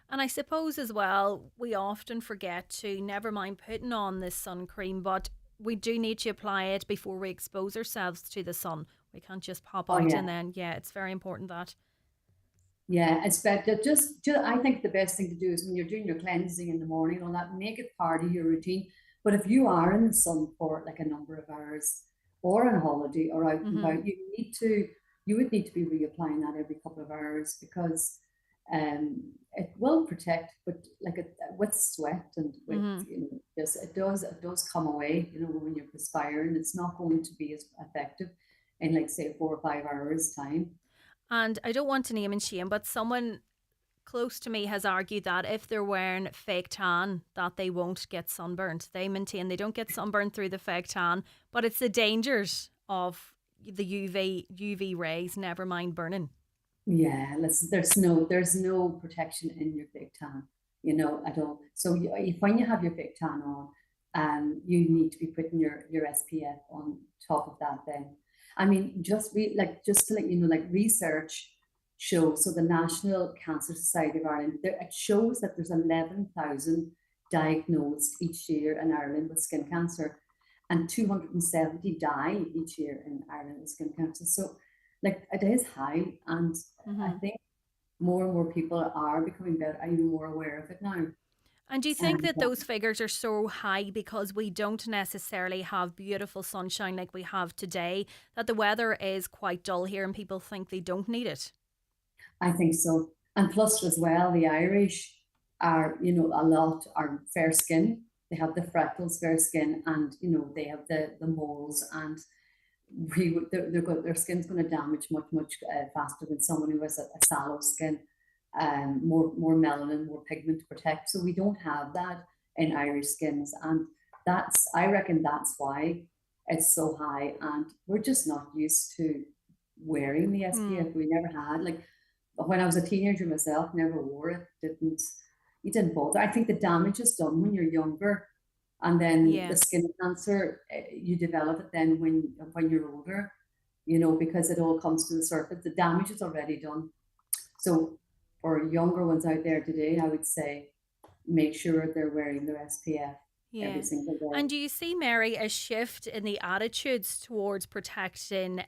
And I suppose as well, we often forget to, never mind putting on this sun cream, but we do need to apply it before we expose ourselves to the sun. We can't just pop out and then, it's very important that. Yeah, it's better. Just I think the best thing to do is when you're doing your cleansing in the morning, all that, make it part of your routine. But if you are in the sun for like a number of hours, or on holiday, or out and about, you would need to be reapplying that every couple of hours, because it will protect, but with sweat and with it does come away. When you're perspiring, it's not going to be as effective in, like, say, 4 or 5 hours time. And I don't want to name and shame, but someone close to me has argued that if they're wearing fake tan, that they won't get sunburnt. They maintain they don't get sunburnt through the fake tan, but it's the dangers of the UV rays, never mind burning. Yeah, listen, there's no protection in your fake tan, at all. So when you have your fake tan on, you need to be putting your SPF on top of that then. I mean, just to let you know, research shows, so the National Cancer Society of Ireland, it shows that there's 11,000 diagnosed each year in Ireland with skin cancer, and 270 die each year in Ireland with skin cancer. So, it is high, and I think more and more people are becoming better, even more aware of it now. And do you think that those figures are so high because we don't necessarily have beautiful sunshine like we have today, that the weather is quite dull here and people think they don't need it? I think so. And plus as well, the Irish are, are fair skin. They have the freckles, fair skin, and, they have the moles, and their skin's going to damage much faster than someone who has a sallow skin. More melanin, more pigment to protect. So we don't have that in Irish skins, and I reckon that's why it's so high, and we're just not used to wearing the SPF. We never had, when I was a teenager myself, never wore it. You didn't bother. I think the damage is done when you're younger, and then the skin cancer, you develop it then when you're older, because it all comes to the surface. The damage is already done. So for younger ones out there today, I would say make sure they're wearing their SPF every single day. And do you see, Mary, a shift in the attitudes towards protecting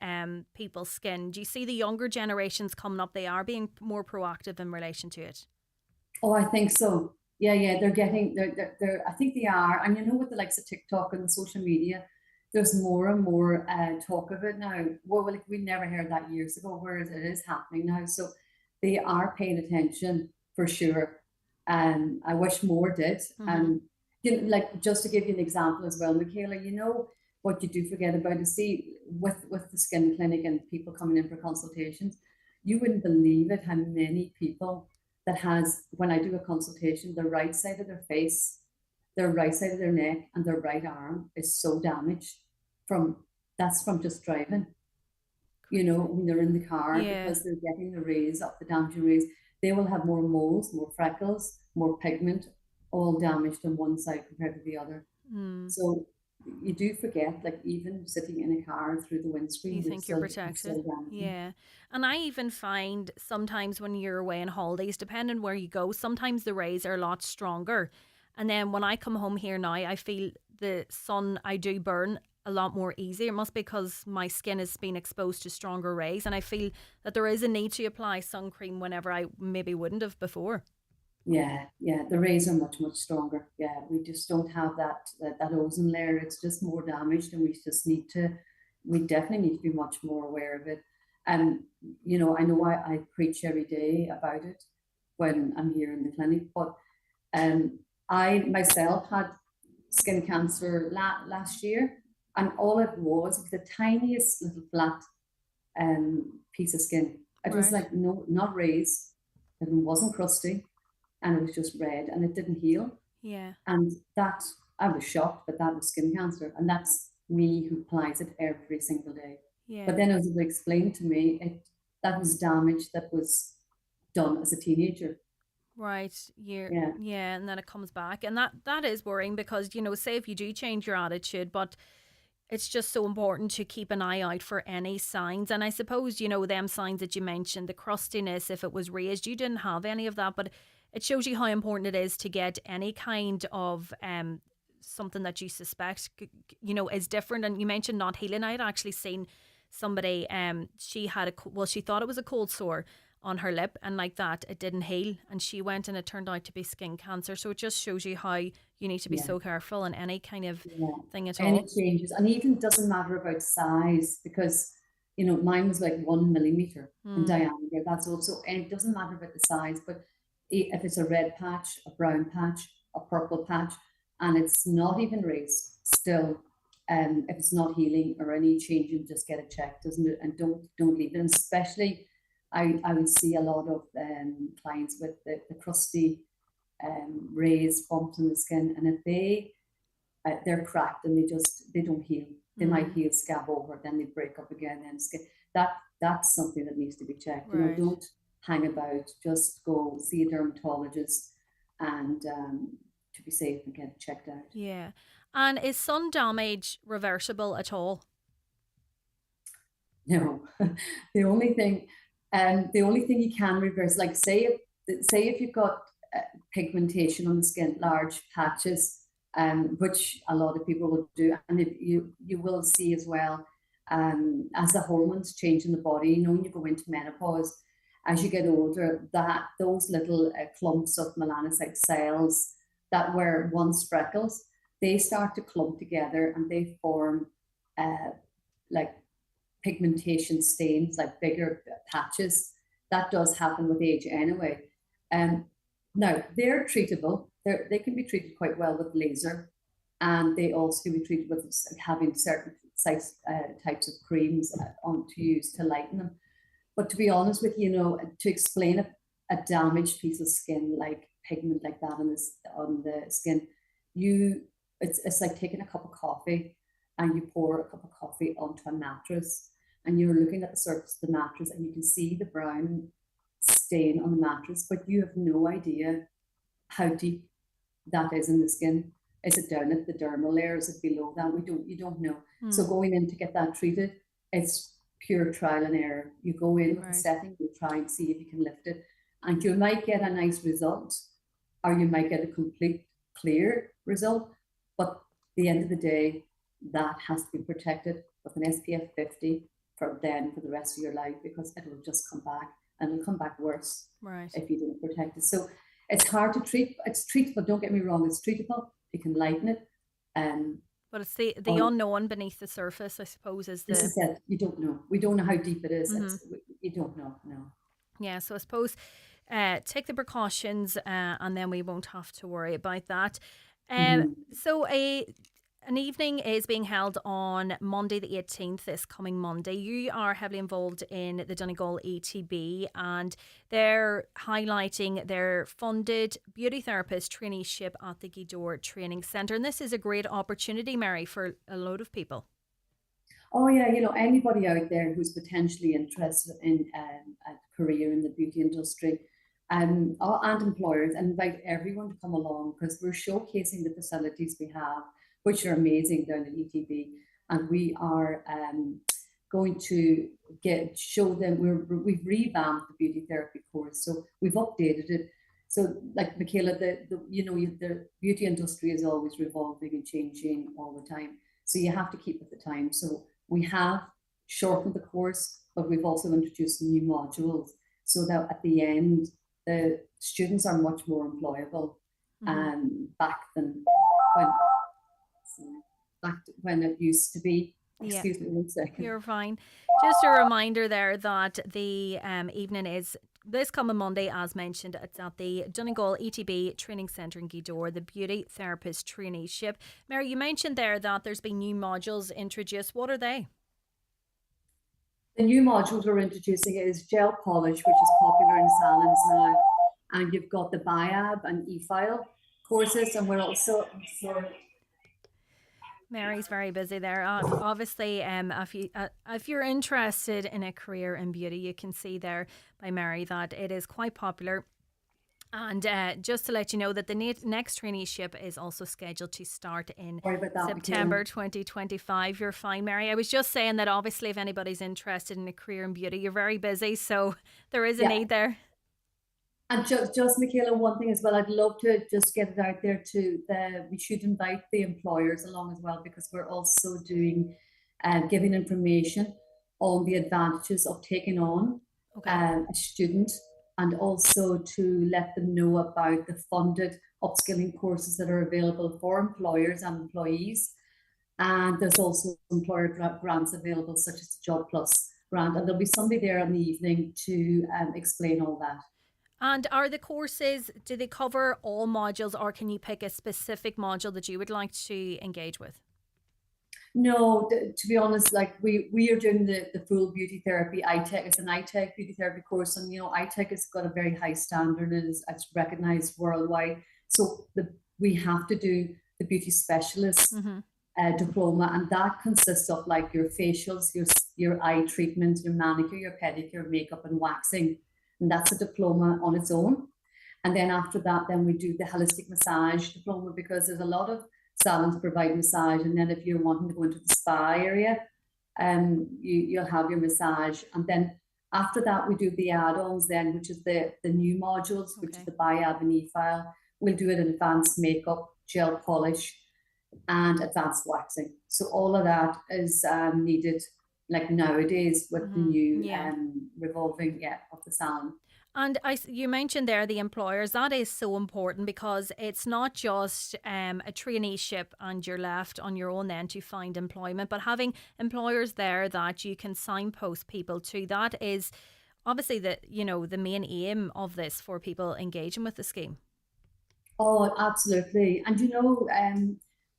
people's skin? Do you see the younger generations coming up, they are being more proactive in relation to it? Oh, I think so. Yeah, they're I think they are. And with the likes of TikTok and the social media, there's more and more talk of it now. Well, we never heard that years ago, whereas it is happening now. So they are paying attention for sure. I wish more did. And just to give you an example as well, Michaela, what you do forget about is, see, with the skin clinic and people coming in for consultations, you wouldn't believe it how many people that has, when I do a consultation, the right side of their face, their right side of their neck, and their right arm is so damaged from just driving. When they're in the car, because they're getting the rays up, the damaging rays. they will have more moles, more freckles, more pigment, all damaged on one side compared to the other. So you do forget, like even sitting in a car through the windscreen, You think you're protected. Yeah. And I even find sometimes when you're away on holidays, depending where you go, sometimes the rays are a lot stronger. And then when I come home here now, I feel the sun, I do burn a lot more easy. It must be because my skin has been exposed to stronger rays, and I feel that there is a need to apply sun cream whenever I maybe wouldn't have before. Yeah, the rays are much, much stronger. Yeah, we just don't have that ozone layer. It's just more damaged, and we definitely need to be much more aware of it. And, I know I preach every day about it when I'm here in the clinic, but I myself had skin cancer last year, and all it was the tiniest little flat piece of skin. It was like, no, not raised, it wasn't crusty, and it was just red, and it didn't heal. Yeah. And that, I was shocked that that was skin cancer, and that's me who applies it every single day. Yeah. But then as it was explained to me, that was damage that was done as a teenager. Right. Yeah, and then it comes back, and that is worrying because, say if you do change your attitude, but it's just so important to keep an eye out for any signs. And I suppose, them signs that you mentioned, the crustiness, if it was raised, you didn't have any of that, but it shows you how important it is to get any kind of something that you suspect, is different. And you mentioned not healing. I had actually seen somebody, she had she thought it was a cold sore on her lip, and like that it didn't heal, and she went and it turned out to be skin cancer. So it just shows you how you need to be so careful in any kind of thing at all. Any changes, and even doesn't matter about size, because mine was like 1 millimeter in diameter. That's also, and it doesn't matter about the size, but if it's a red patch, a brown patch, a purple patch, and it's not even raised, still, if it's not healing or any changing, just get it checked, doesn't it? And don't leave it. And especially, I would see a lot of clients with the crusty raised bumps in the skin, and if they're cracked and they don't heal. They might heal, scab over, then they break up again, and skin. That's something that needs to be checked. Right. Don't hang about. Just go see a dermatologist and to be safe and get it checked out. Yeah. And is sun damage reversible at all? No. The only thing you can reverse, like say if you've got pigmentation on the skin, large patches, which a lot of people will do, and if you will see as well, as the hormones change in the body, when you go into menopause, as you get older, that those little clumps of melanocyte cells that were once freckles, they start to clump together and they form like pigmentation stains, like bigger patches. That does happen with age anyway. Now they're treatable. They can be treated quite well with laser, and they also can be treated with having certain types of creams to use to lighten them. But to be honest with you, to explain a damaged piece of skin, like pigment like that on the skin, it's like taking a cup of coffee and you pour a cup of coffee onto a mattress, and you're looking at the surface of the mattress and you can see the brown stain on the mattress, but you have no idea how deep that is in the skin. Is it down at the dermal layer? Is it below that? You don't know. So going in to get that treated, it's pure trial and error. You go in with a setting, you try and see if you can lift it, and you might get a nice result, or you might get a complete clear result. But at the end of the day, that has to be protected with an SPF 50 for the rest of your life, because it will just come back, and it'll come back worse if you don't protect it. So it's hard to treat. It's treatable. Don't get me wrong. It's treatable. You can lighten it. But it's the unknown beneath the surface, I suppose, is the... This is it. You don't know. We don't know how deep it is. You don't know, no. Yeah, so I suppose take the precautions and then we won't have to worry about that. So an evening is being held on Monday the 18th, this coming Monday. You are heavily involved in the Donegal ETB, and they're highlighting their funded beauty therapist traineeship at the Gidor Training Centre. And this is a great opportunity, Mary, for a load of people. Oh yeah, anybody out there who's potentially interested in a career in the beauty industry, and employers, and invite everyone to come along, because we're showcasing the facilities we have, which are amazing down at ETB, and we are going to show them. We've revamped the beauty therapy course, so we've updated it. So, like Michaela, the beauty industry is always revolving and changing all the time. So you have to keep with the time. So we have shortened the course, but we've also introduced new modules so that at the end, the students are much more employable back when it used to be. Excuse me 1 second. You're fine. Just a reminder there that the evening is this coming Monday, as mentioned. It's at the Donegal ETB Training Centre in Gweedore, the Beauty Therapist Traineeship. Mary, you mentioned there that there's been new modules introduced. What are they? The new modules we're introducing is gel polish, which is popular in salons now, and you've got the BIAB and e-file courses, and we're also Mary's very busy there. Obviously, if you're interested in a career in beauty, you can see there by Mary that it is quite popular. And just to let you know that the next traineeship is also scheduled to start in September 2025. You're fine, Mary. I was just saying that obviously if anybody's interested in a career in beauty, you're very busy, so there is a need there. And just Michaela, one thing as well, I'd love to just get it out there too. We should invite the employers along as well, because we're also doing giving information on the advantages of taking on a student, and also to let them know about the funded upskilling courses that are available for employers and employees. And there's also employer grants available, such as the Job Plus grant, and there'll be somebody there in the evening to explain all that. And are the courses, do they cover all modules, or can you pick a specific module that you would like to engage with? No, to be honest, like we are doing the full beauty therapy. iTech, it's an iTech beauty therapy course, and iTech has got a very high standard and it's recognized worldwide. So we have to do the beauty specialist diploma, and that consists of like your facials, your eye treatments, your manicure, your pedicure, makeup, and waxing. And that's a diploma on its own. And then after that, then we do the holistic massage diploma, because there's a lot of salons provide massage. And then if you're wanting to go into the spa area, you'll have your massage. And then after that, we do the add-ons then, which is the new modules, which is the BIAB and e-file. We'll do it in advanced makeup, gel polish, and advanced waxing. So all of that is needed, like nowadays with the new revolving of the salon. And you mentioned there the employers. That is so important, because it's not just a traineeship and you're left on your own then to find employment, but having employers there that you can signpost people to. That is obviously the main aim of this for people engaging with the scheme. Oh, absolutely. And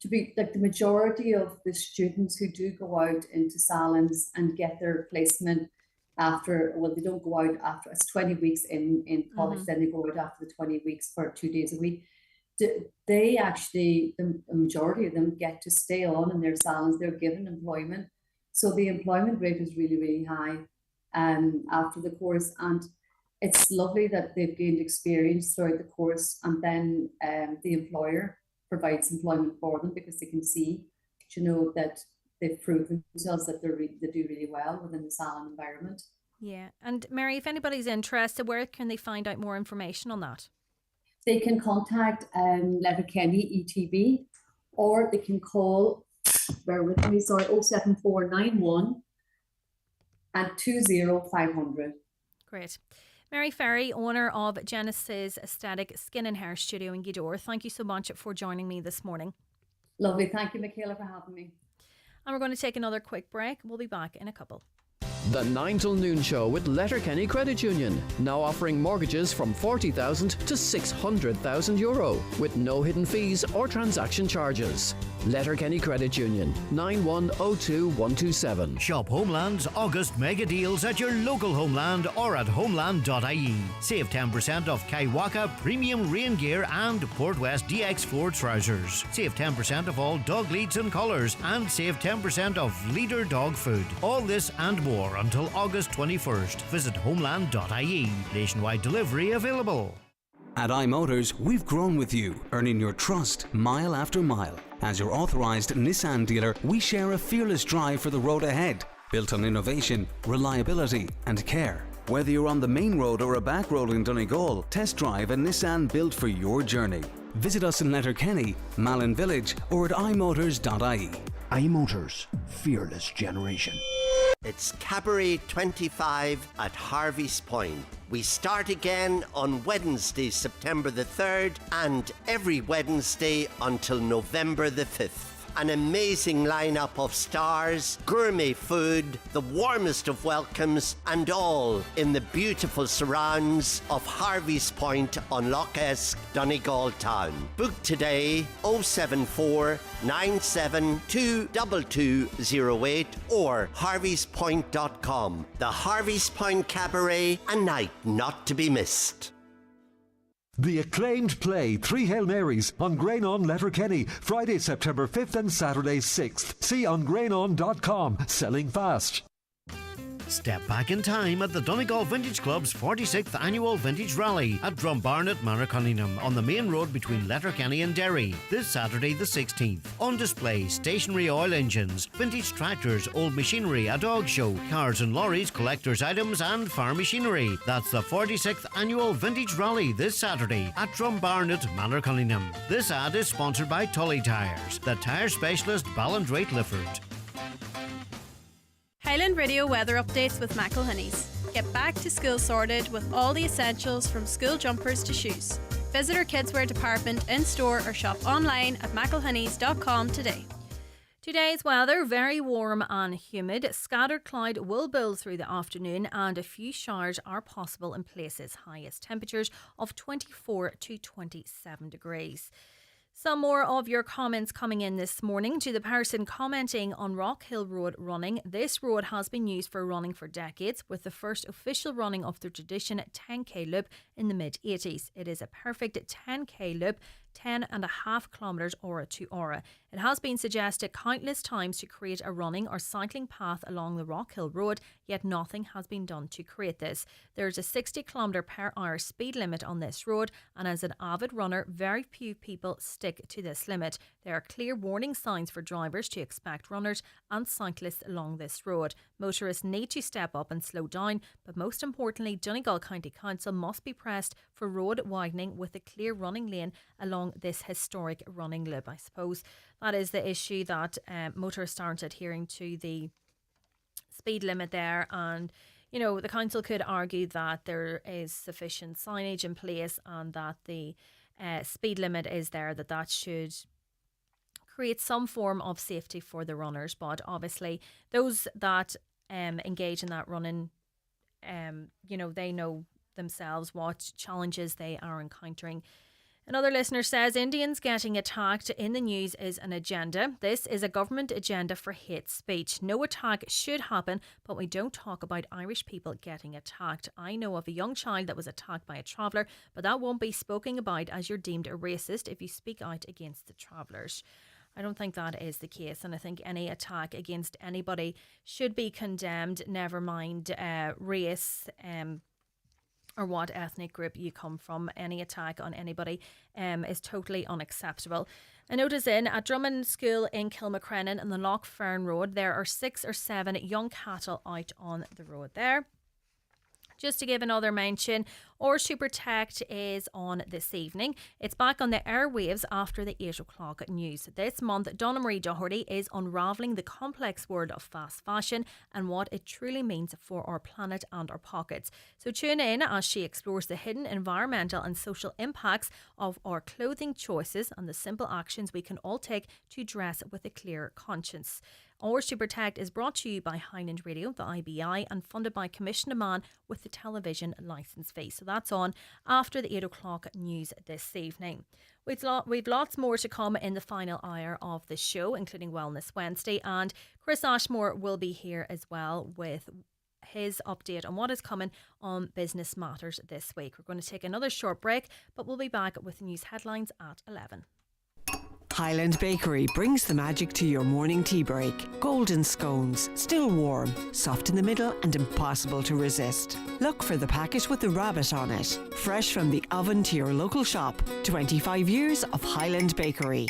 to be like the majority of the students who do go out into salons and get their placement they don't go out after it's 20 weeks in college, then they go out after the 20 weeks for 2 days a week. They actually, the majority of them get to stay on in their salons. They're given employment. So the employment rate is really, really high after the course. And it's lovely that they've gained experience throughout the course, and then the employer provides employment for them, because they can see, that they've proven themselves that they do really well within the salon environment. Yeah. And Mary, if anybody's interested, where can they find out more information on that? They can contact Letterkenny ETB, or they can call, 07491 and 20500. Great. Mary Ferry, owner of Genesis Aesthetic Skin and Hair Studio in Gweedore, thank you so much for joining me this morning. Lovely. Thank you, Michaela, for having me. And we're going to take another quick break. We'll be back in a couple. The 9 till noon show with Letterkenny Credit Union, now offering mortgages from €40,000 to €600,000 with no hidden fees or transaction charges. Letterkenny Credit Union, 9102127. Shop Homeland's August mega deals at your local Homeland or at homeland.ie. Save 10% off Kaiwaka Premium Rain Gear and Port West DX4 trousers. Save 10% off all dog leads and collars, and save 10% off Leader dog food. All this and more or until August 21st. Visit homeland.ie. Nationwide delivery available. At iMotors, we've grown with you, earning your trust mile after mile. As your authorised Nissan dealer, we share a fearless drive for the road ahead, built on innovation, reliability and care. Whether you're on the main road or a back road in Donegal, test drive a Nissan built for your journey. Visit us in Letterkenny, Malin Village or at imotors.ie. iMotors, fearless generation. It's Cabaret 25 at Harvey's Point. We start again on Wednesday, September the 3rd, and every Wednesday until November the 5th. An amazing lineup of stars, gourmet food, the warmest of welcomes, and all in the beautiful surrounds of Harvey's Point on Lough Esk, Donegal town. Book today 074 972 2208 or harveyspoint.com. The Harvey's Point Cabaret, a night not to be missed. The acclaimed play Three Hail Marys on Grainon Letterkenny, Friday, September 5th and Saturday 6th. See on grainon.com. Selling fast. Step back in time at the Donegal Vintage Club's 46th Annual Vintage Rally at Drumbarnet, Manor on the main road between Letterkenny and Derry. This Saturday the 16th. On display, stationary oil engines, vintage tractors, old machinery, a dog show, cars and lorries, collector's items and farm machinery. That's the 46th Annual Vintage Rally this Saturday at Drumbarnet, Manor. This ad is sponsored by Tully Tyres, the tyre specialist Ballandrate Lifford. Highland Radio weather updates with McElhinney's. Get back to school sorted with all the essentials from school jumpers to shoes. Visit our kidswear department in store or shop online at mcelhinneys.com today. Today's weather, very warm and humid. Scattered cloud will build through the afternoon and a few showers are possible in places. Highest temperatures of 24 to 27 degrees. Some more of your comments coming in this morning. To the person commenting on Rock Hill Road running, this road has been used for running for decades, with the first official running of the tradition 10k loop in the mid-80s. It is a perfect 10k loop, 10.5 kilometres aura to aura. It has been suggested countless times to create a running or cycling path along the Rock Hill Road, yet nothing has been done to create this. There is a 60 km/h speed limit on this road, and as an avid runner, very few people stick to this limit. There are clear warning signs for drivers to expect runners and cyclists along this road. Motorists need to step up and slow down, but most importantly, Donegal County Council must be pressed for road widening with a clear running lane along this historic running loop. I suppose that is the issue, that motorists aren't adhering to the speed limit there, and you know, the council could argue that there is sufficient signage in place and that the speed limit is there, that should create some form of safety for the runners. But obviously those that engage in that running, you know, they know themselves what challenges they are encountering. Another listener says Indians getting attacked in the news is an agenda. This is a government agenda for hate speech. No attack should happen, but we don't talk about Irish people getting attacked. I know of a young child that was attacked by a traveller, but that won't be spoken about as you're deemed a racist if you speak out against the travellers. I don't think that is the case, and I think any attack against anybody should be condemned, never mind race, or what ethnic group you come from. Any attack on anybody is totally unacceptable. A note is in at Drummond School in Kilmacrennan on the Lough Fern Road. There are 6 or 7 young cattle out on the road there. Just to give another mention, Ours to Protect is on this evening. It's back on the airwaves after the 8 o'clock news. This month, Donna Marie Doherty is unravelling the complex world of fast fashion and what it truly means for our planet and our pockets. So tune in as she explores the hidden environmental and social impacts of our clothing choices and the simple actions we can all take to dress with a clear conscience. Ours to Protect is brought to you by Highland Radio, the IBI, and funded by Commissioner Man with the television licence fee. So that's on after the 8 o'clock news this evening. We've lots more to come in the final hour of the show, including Wellness Wednesday, and Chris Ashmore will be here as well with his update on what is coming on Business Matters this week. We're going to take another short break, but we'll be back with news headlines at 11. Highland Bakery brings the magic to your morning tea break. Golden scones, still warm, soft in the middle and impossible to resist. Look for the packet with the rabbit on it. Fresh from the oven to your local shop. 25 years of Highland Bakery.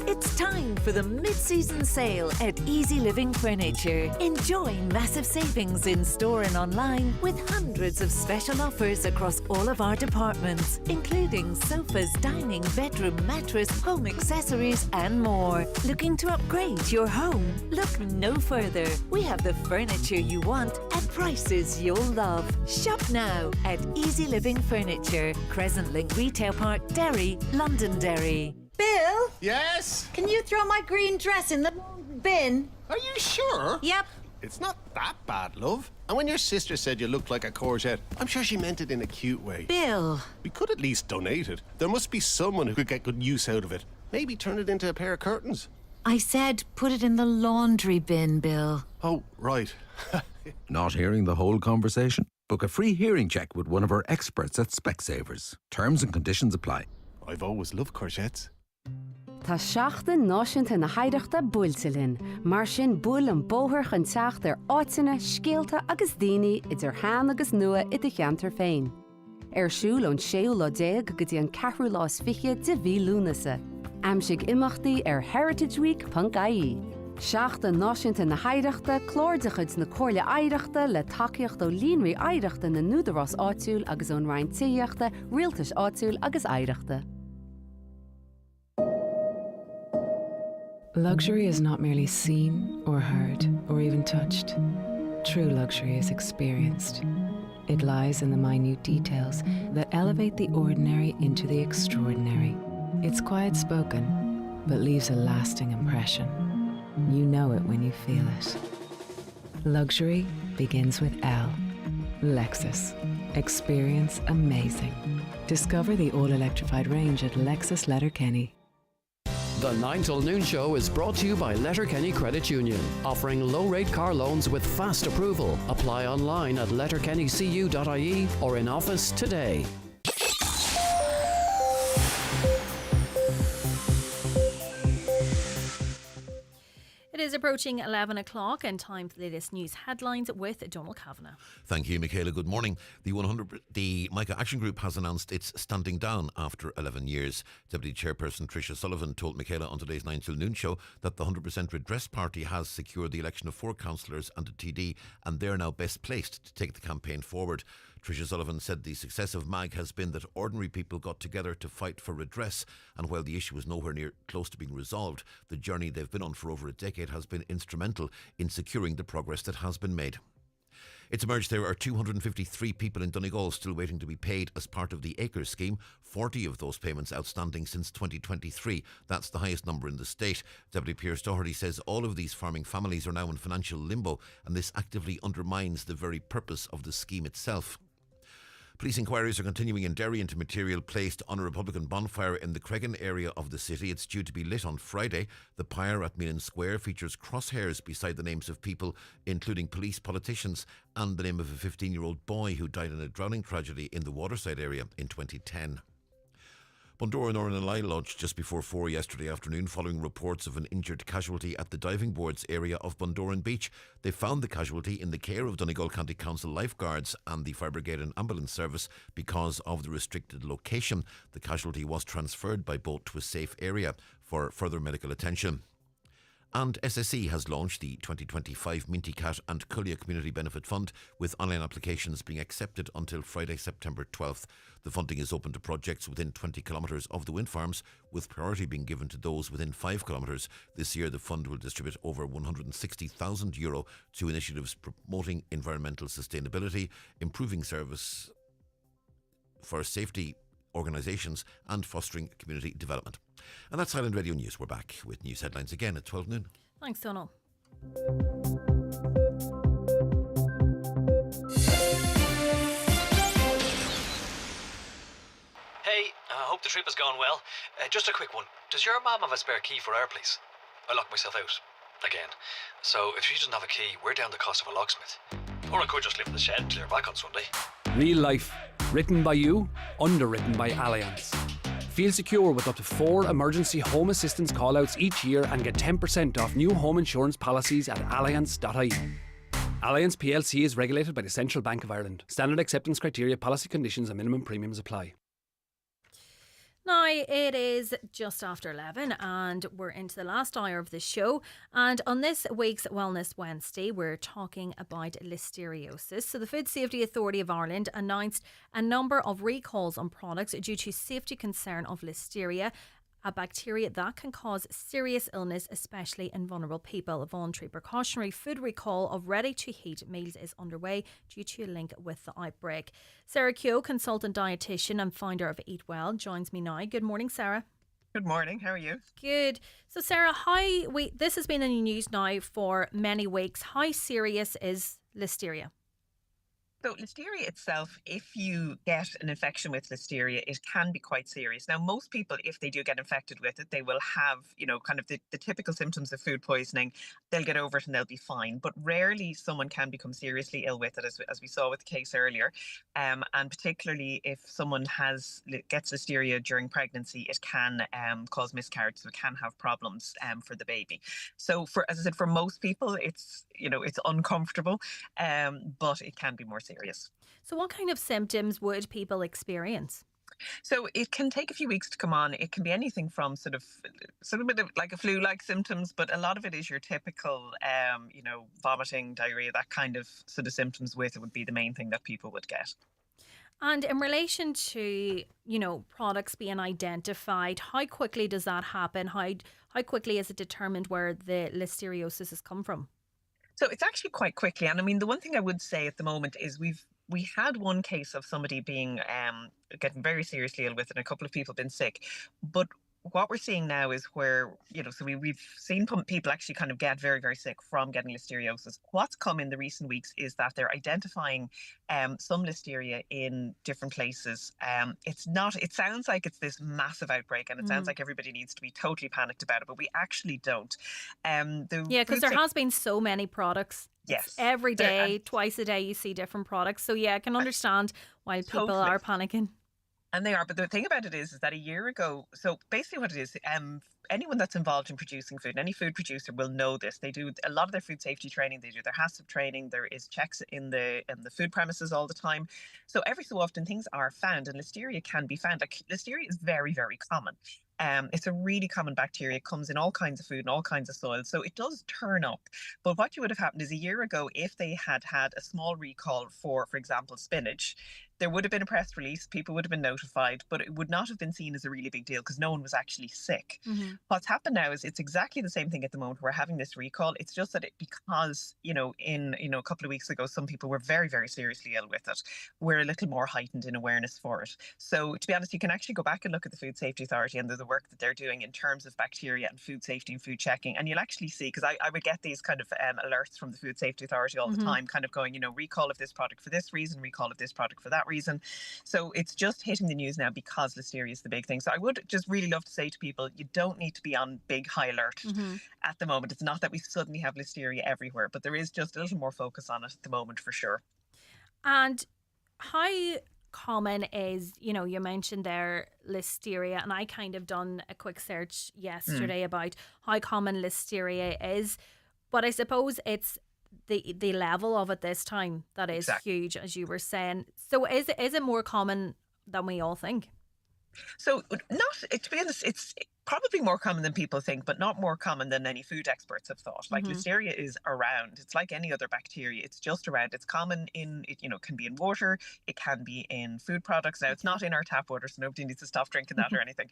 It's time for the mid-season sale at Easy Living Furniture. Enjoy massive savings in store and online with hundreds of special offers across all of our departments, including sofas, dining, bedroom, mattress, home accessories and more. Looking to upgrade your home? Look no further. We have the furniture you want at prices you'll love. Shop now at Easy Living Furniture, Crescent Link Retail Park, Derry, Londonderry. Bill? Yes? Can you throw my green dress in the bin? Are you sure? Yep. It's not that bad, love. And when your sister said you looked like a courgette, I'm sure she meant it in a cute way. Bill. We could at least donate it. There must be someone who could get good use out of it. Maybe turn it into a pair of curtains. I said put it in the laundry bin, Bill. Oh, right. Not hearing the whole conversation? Book a free hearing check with one of our experts at Specsavers. Terms and conditions apply. I've always loved courgettes. Tá seachtain náisiúnta na haireachta buailte mar sin buail an bóthar chun teacht ar áiteanna, scéalta agus daoine idir cheann agus nua I do cheantar féin. Siúil ón 6 lá 10 go dtí an 4 lá 20 de bhí lúnasa. Aimsigh imachtaí ar heritageweek.ie. Seachtain náisiúnta na haireachta, clórdachid na cóirle aireachta le takeíocht ó líonraí aireachta na nuadarrás áitiúil agus ón rainn tíochta, rialtas áitiúil agus aireachta. Luxury is not merely seen or heard or even touched. True luxury is experienced. It lies in the minute details that elevate the ordinary into the extraordinary. It's quiet spoken, but leaves a lasting impression. You know it when you feel it. Luxury begins with L. Lexus. Experience amazing. Discover the all-electrified range at Lexus Letterkenny. The 9 till noon show is brought to you by Letterkenny Credit Union, offering low-rate car loans with fast approval. Apply online at letterkennycu.ie or in office today. It is approaching 11 o'clock and time for the latest news headlines with Donald Kavanagh. Thank you, Michaela. Good morning. The Micah Action Group has announced it's standing down after 11 years. Deputy Chairperson Tricia Sullivan told Michaela on today's 9 till noon show that the 100% Redress Party has secured the election of 4 councillors and a TD, and they're now best placed to take the campaign forward. Tricia Sullivan said the success of MAG has been that ordinary people got together to fight for redress, and while the issue is nowhere near close to being resolved, the journey they've been on for over a decade has been instrumental in securing the progress that has been made. It's emerged there are 253 people in Donegal still waiting to be paid as part of the Acres scheme, 40 of those payments outstanding since 2023. That's the highest number in the state. Deputy Pearse Doherty says all of these farming families are now in financial limbo, and this actively undermines the very purpose of the scheme itself. Police inquiries are continuing in Derry into material placed on a Republican bonfire in the Cregan area of the city. It's due to be lit on Friday. The pyre at Meehan Square features crosshairs beside the names of people, including police, politicians, and the name of a 15-year-old boy who died in a drowning tragedy in the Waterside area in 2010. Bundoran Northern lodged just before 4 yesterday afternoon following reports of an injured casualty at the diving boards area of Bundoran Beach. They found the casualty in the care of Donegal County Council lifeguards and the Fire Brigade and Ambulance Service because of the restricted location. The casualty was transferred by boat to a safe area for further medical attention. And SSE has launched the 2025 Minty Cat and Cullia Community Benefit Fund, with online applications being accepted until Friday, September 12th. The funding is open to projects within 20 kilometres of the wind farms, with priority being given to those within 5 kilometres. This year, the fund will distribute over €160,000 to initiatives promoting environmental sustainability, improving service for safety organisations and fostering community development. And that's Highland Radio News. We're back with news headlines again at 12 noon. Thanks, Donald. Hey, I hope the trip has gone well. Just a quick one. Does your mum have a spare key for our place? I locked myself out. Again. So if she doesn't have a key, we're down the cost of a locksmith. Or I could just live in the shed till you're back on Sunday. Real life. Written by you, underwritten by Allianz. Feel secure with up to 4 emergency home assistance callouts each year and get 10% off new home insurance policies at allianz.ie. Allianz plc is regulated by the Central Bank of Ireland. Standard acceptance criteria, policy conditions and minimum premiums apply. Now, it is just after 11 and we're into the last hour of the show. And on this week's Wellness Wednesday, we're talking about listeriosis. So the Food Safety Authority of Ireland announced a number of recalls on products due to safety concern of listeria, a bacteria that can cause serious illness, especially in vulnerable people. A voluntary precautionary food recall of ready-to-heat meals is underway due to a link with the outbreak. Sarah Keogh, consultant dietitian and founder of Eat Well, joins me now. Good morning, Sarah. Good morning. How are you? Good. So, Sarah, this has been in the news now for many weeks. How serious is listeria? So listeria itself, if you get an infection with listeria, it can be quite serious. Now, most people, if they do get infected with it, they will have, kind of the typical symptoms of food poisoning. They'll get over it and they'll be fine. But rarely someone can become seriously ill with it, as we saw with the case earlier. And particularly if someone gets listeria during pregnancy, it can cause miscarriage. So it can have problems for the baby. So as I said, for most people, it's uncomfortable, but it can be more serious. So what kind of symptoms would people experience? So it can take a few weeks to come on. It can be anything from sort of a bit of like a flu-like symptoms, but a lot of it is your typical, vomiting, diarrhea, that kind of sort of symptoms with it would be the main thing that people would get. And in relation to, products being identified, how quickly does that happen? How quickly is it determined where the listeriosis has come from? So it's actually quite quickly. And I mean, the one thing I would say at the moment is we had one case of somebody being getting very seriously ill with it, and a couple of people been sick. But what we're seeing now is where, so we've seen people actually kind of get very, very sick from getting listeriosis. What's come in the recent weeks is that they're identifying some listeria in different places. It sounds like it's this massive outbreak, and it sounds like everybody needs to be totally panicked about it, but we actually don't. Because there has been so many products. Yes. It's every day, twice a day, you see different products. So yeah, I can understand why people are panicking. And they are. But the thing about it is that a year ago, so basically what it is, anyone that's involved in producing food, and any food producer will know this. They do a lot of their food safety training. They do their HACCP training. There is checks in the food premises all the time. So every so often things are found, and listeria can be found. Like listeria is very, very common. It's a really common bacteria. It comes in all kinds of food and all kinds of soil. So it does turn up. But what would have happened is a year ago, if they had a small recall for example, spinach, there would have been a press release, people would have been notified, but it would not have been seen as a really big deal because no one was actually sick. Mm-hmm. What's happened now is it's exactly the same thing at the moment. We're having this recall. It's just that because, a couple of weeks ago, some people were very, very seriously ill with it. We're a little more heightened in awareness for it. So to be honest, you can actually go back and look at the Food Safety Authority and the work that they're doing in terms of bacteria and food safety and food checking. And you'll actually see, because I would get these kind of alerts from the Food Safety Authority all the time, kind of going, recall of this product for this reason, recall of this product for that reason. So it's just hitting the news now because listeria is the big thing. So I would just really love to say to people, you don't need to be on big high alert at the moment. It's not that we suddenly have listeria everywhere, but there is just a little more focus on it at the moment for sure. And how common is, you mentioned there listeria, and I kind of done a quick search yesterday about how common listeria is, but I suppose it's the level of it this time that is huge, as you were saying. So is it more common than we all think? So to be honest, it's probably more common than people think, but not more common than any food experts have thought. Like listeria is around. It's like any other bacteria. It's just around. It's common it can be in water. It can be in food products. Now it's not in our tap water, so nobody needs to stop drinking that or anything.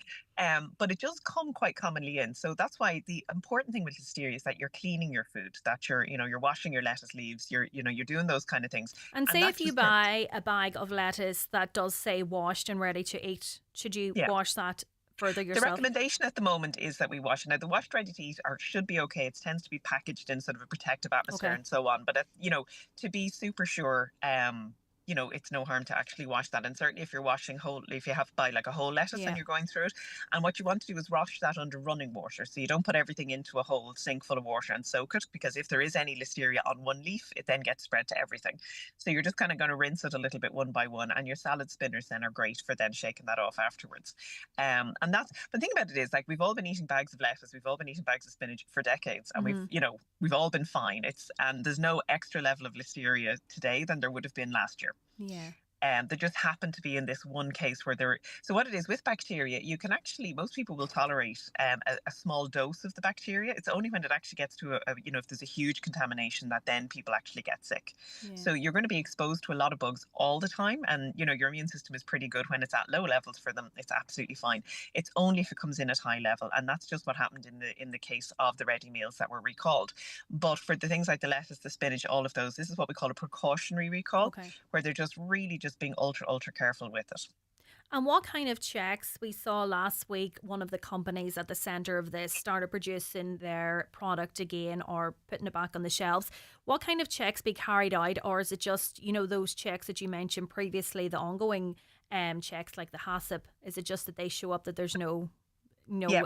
But it does come quite commonly in. So that's why the important thing with listeria is that you're cleaning your food, that you're washing your lettuce leaves, you're doing those kind of things. And say if you buy a bag of lettuce that does say washed and ready to eat, should you wash that further yourself? The recommendation at the moment is that we wash it. Now, the washed ready to eat should be okay. It tends to be packaged in sort of a protective atmosphere and so on. But, to be super sure, it's no harm to actually wash that. And certainly if you're washing if you have to buy like a whole lettuce and you're going through it, and what you want to do is wash that under running water. So you don't put everything into a whole sink full of water and soak it, because if there is any listeria on one leaf, it then gets spread to everything. So you're just kind of going to rinse it a little bit one by one, and your salad spinners then are great for then shaking that off afterwards. And that's the thing about it is, like, we've all been eating bags of lettuce, we've all been eating bags of spinach for decades, and we've all been fine. And there's no extra level of listeria today than there would have been last year. Yeah. They just happen to be in this one case where so what it is with bacteria, you can actually, most people will tolerate a small dose of the bacteria. It's only when it actually gets to if there's a huge contamination that then people actually get sick. Yeah. So you're going to be exposed to a lot of bugs all the time, and your immune system is pretty good when it's at low levels for them. It's absolutely fine. It's only if it comes in at high level, and that's just what happened in the case of the ready meals that were recalled. But for the things like the lettuce, the spinach, all of those, this is what we call a precautionary recall, where they're just really just being ultra careful with it. And what kind of checks? We saw last week one of the companies at the centre of this started producing their product again, or putting it back on the shelves. What kind of checks be carried out, or is it just those checks that you mentioned previously, the ongoing checks like the HACCP? Is it just that they show up that there's no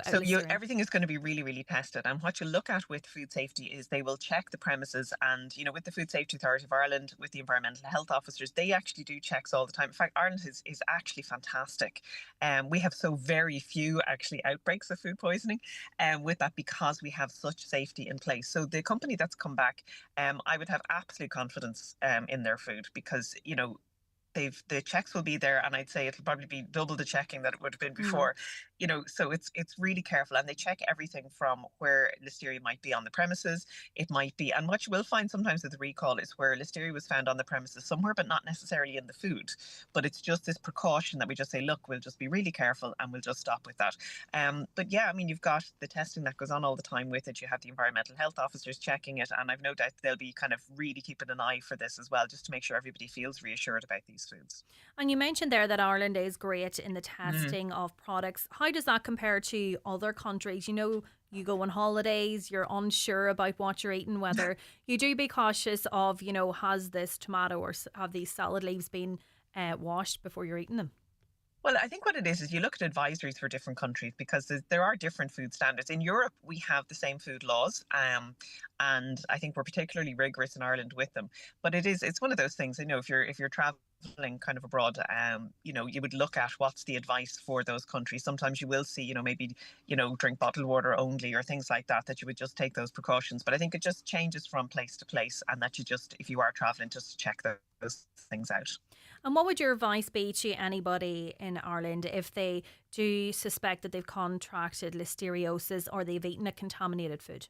so everything is going to be really, really tested. And what you look at with food safety is they will check the premises, and with the Food Safety Authority of Ireland, with the environmental health officers, they actually do checks all the time. In fact, Ireland is actually fantastic. We have so very few actually outbreaks of food poisoning with that, because we have such safety in place. So the company that's come back, I would have absolute confidence in their food, because the checks will be there, and I'd say it'll probably be double the checking that it would have been before. So it's really careful, and they check everything from where listeria might be on the premises. It might be, and what you will find sometimes with the recall is where listeria was found on the premises somewhere, but not necessarily in the food. But it's just this precaution that we just say, look, we'll just be really careful and we'll just stop with that. But yeah, I mean, you've got the testing that goes on all the time with it. You have the environmental health officers checking it, and I've no doubt they'll be kind of really keeping an eye for this as well, just to make sure everybody feels reassured about these foods. And you mentioned there that Ireland is great in the testing of products. How does that compare to other countries? You go on holidays, you're unsure about what you're eating, whether you do be cautious of, has this tomato or have these salad leaves been washed before you're eating them? Well, I think what it is you look at advisories for different countries, because there are different food standards. In Europe, we have the same food laws, and I think we're particularly rigorous in Ireland with them. But it's one of those things, if you're traveling kind of abroad, you would look at what's the advice for those countries. Sometimes you will see, maybe, drink bottled water only, or things like that you would just take those precautions. But I think it just changes from place to place, and that you just, if you are traveling, just check those things out. And what would your advice be to anybody in Ireland if they do suspect that they've contracted listeriosis or they've eaten a contaminated food?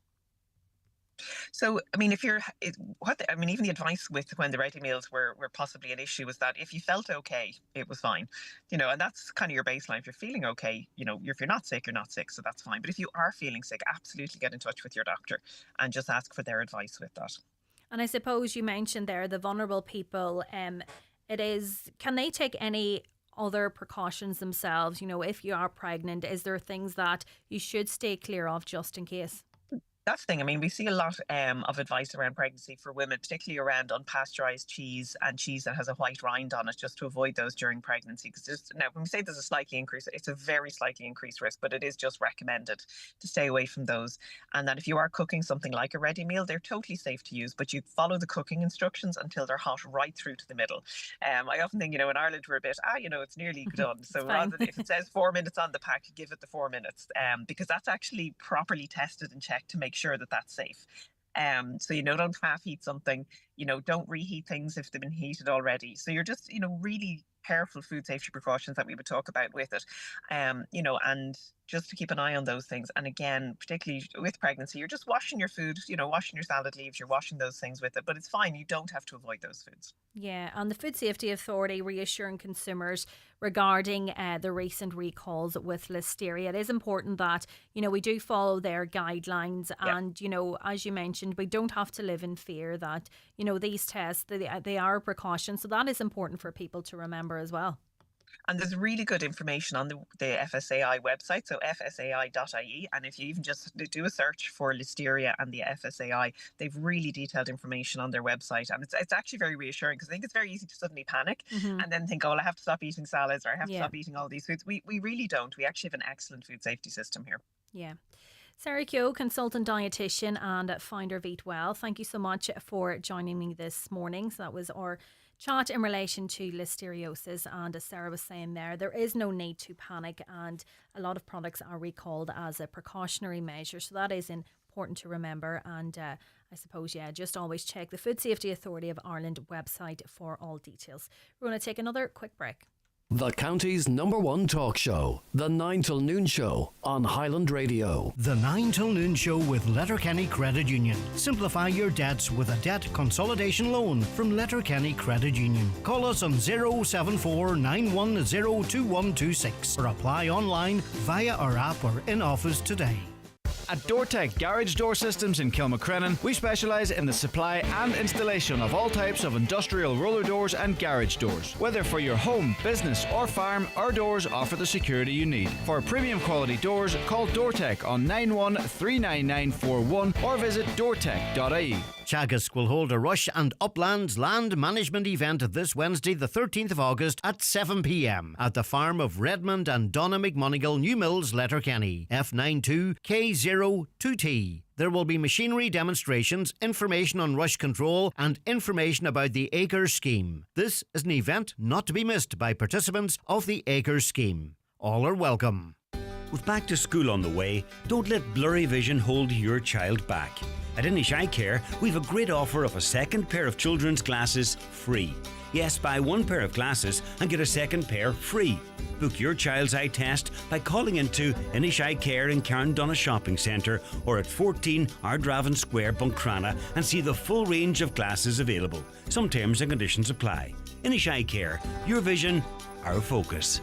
So, I mean, even the advice with when the ready meals were possibly an issue was that if you felt okay, it was fine, and that's kind of your baseline. If you're feeling okay, if you're not sick, you're not sick, so that's fine. But if you are feeling sick, absolutely get in touch with your doctor and just ask for their advice with that. And I suppose you mentioned there the vulnerable people. Can they take any other precautions themselves? If you are pregnant, is there things that you should stay clear of just in case? That's the thing. I mean, we see a lot of advice around pregnancy for women, particularly around unpasteurized cheese and cheese that has a white rind on it, just to avoid those during pregnancy. Because now, when we say there's a slightly increase, it's a very slightly increased risk, but it is just recommended to stay away from those. And that if you are cooking something like a ready meal, they're totally safe to use, but you follow the cooking instructions until they're hot right through to the middle. I often think, in Ireland, we're a bit, it's nearly done. So rather than, if it says 4 minutes on the pack, give it the 4 minutes, because that's actually properly tested and checked to make sure that that's safe. So, don't half heat something, don't reheat things if they've been heated already. So you're just, really careful food safety precautions that we would talk about with it, and just to keep an eye on those things. And again, particularly with pregnancy, you're just washing your food, washing your salad leaves, you're washing those things with it, but it's fine. You don't have to avoid those foods. Yeah, and the Food Safety Authority reassuring consumers regarding the recent recalls with listeria. It is important that, we do follow their guidelines, and, as you mentioned, we don't have to live in fear that, these tests, they are a precaution. So that is important for people to remember as well. And there's really good information on the FSAI website, so fsai.ie. And if you even just do a search for listeria and the FSAI, they've really detailed information on their website. And it's actually very reassuring, because I think it's very easy to suddenly panic and then think, oh, well, I have to stop eating salads, or I have to stop eating all these foods. We really don't. We actually have an excellent food safety system here. Yeah. Sarah Keogh, consultant dietitian and founder of Eat Well. Thank you so much for joining me this morning. So that was our chat in relation to listeriosis, and as Sarah was saying there is no need to panic, and a lot of products are recalled as a precautionary measure, so that is important to remember. And I suppose, just always check the Food Safety Authority of Ireland website for all details. We're going to take another quick break. The county's #1 talk show, The 9 till Noon Show on Highland Radio. The 9 till Noon Show with Letterkenny Credit Union. Simplify your debts with a debt consolidation loan from Letterkenny Credit Union. Call us on 074 910 2126 or apply online via our app or in office today. At DoorTech Garage Door Systems in Kilmacrennan, we specialise in the supply and installation of all types of industrial roller doors and garage doors. Whether for your home, business or farm, our doors offer the security you need. For premium quality doors, call DoorTech on 9139941 or visit doortech.ie. Teagasc will hold a Rush and Uplands land management event this Wednesday, the 13th of August at 7 p.m. at the farm of Redmond and Donna McMonigal, New Mills, Letterkenny, F92K02T. There will be machinery demonstrations, information on rush control and information about the Acres scheme. This is an event not to be missed by participants of the Acres scheme. All are welcome. With back to school on the way, don't let blurry vision hold your child back. At Inish Eye Care, we've a great offer of a second pair of children's glasses free. Yes, buy one pair of glasses and get a second pair free. Book your child's eye test by calling into Inish Eye Care in Carndonna Shopping Centre or at 14 Ardravin Square, Buncrana, and see the full range of glasses available. Some terms and conditions apply. Inish Eye Care, your vision, our focus.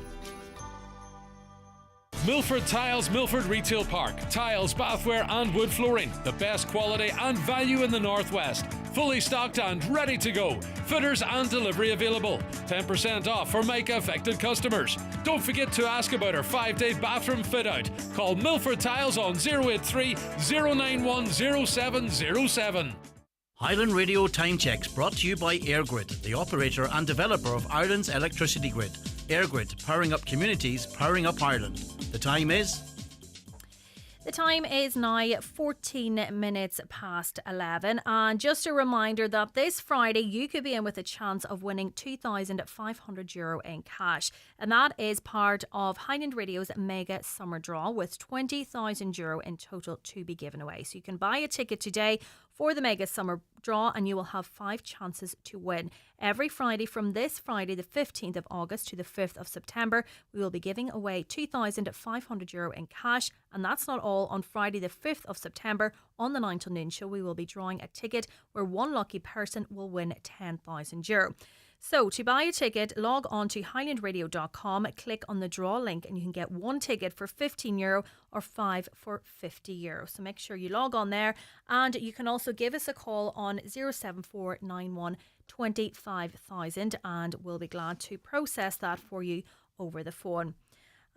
Milford Tiles, Milford Retail Park. Tiles, bathware and wood flooring. The best quality and value in the Northwest. Fully stocked and ready to go. Fitters and delivery available. 10% off for Mica affected customers. Don't forget to ask about our 5-day bathroom fit out. Call Milford Tiles on 083 091 0707. Highland Radio Time Checks brought to you by EirGrid, the operator and developer of Ireland's electricity grid. EirGrid, powering up communities, powering up Ireland. The time is? The time is now 14 minutes past 11, and just a reminder that this Friday you could be in with a chance of winning €2,500 in cash, and that is part of Highland Radio's mega summer draw with €20,000 in total to be given away. So you can buy a ticket today for the mega summer draw and you will have 5 chances to win. Every Friday from this Friday the 15th of August to the 5th of September we will be giving away €2,500 in cash, and that's not all. On Friday the 5th of September on the 9 till Noon Show we will be drawing a ticket where one lucky person will win €10,000. So to buy a ticket, log on to highlandradio.com, click on the draw link and you can get 1 ticket for €15 or 5 for €50. So make sure you log on there, and you can also give us a call on 07491 25,000 and we'll be glad to process that for you over the phone.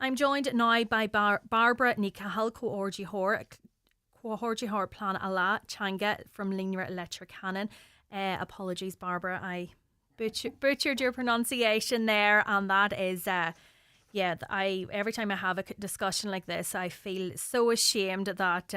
I'm joined now by Barbara Nikahal Coorgihor Plan Ala Changa from Lingra Letterkenny. Apologies, Barbara, I butchered your pronunciation there, and that is every time I have a discussion like this I feel so ashamed that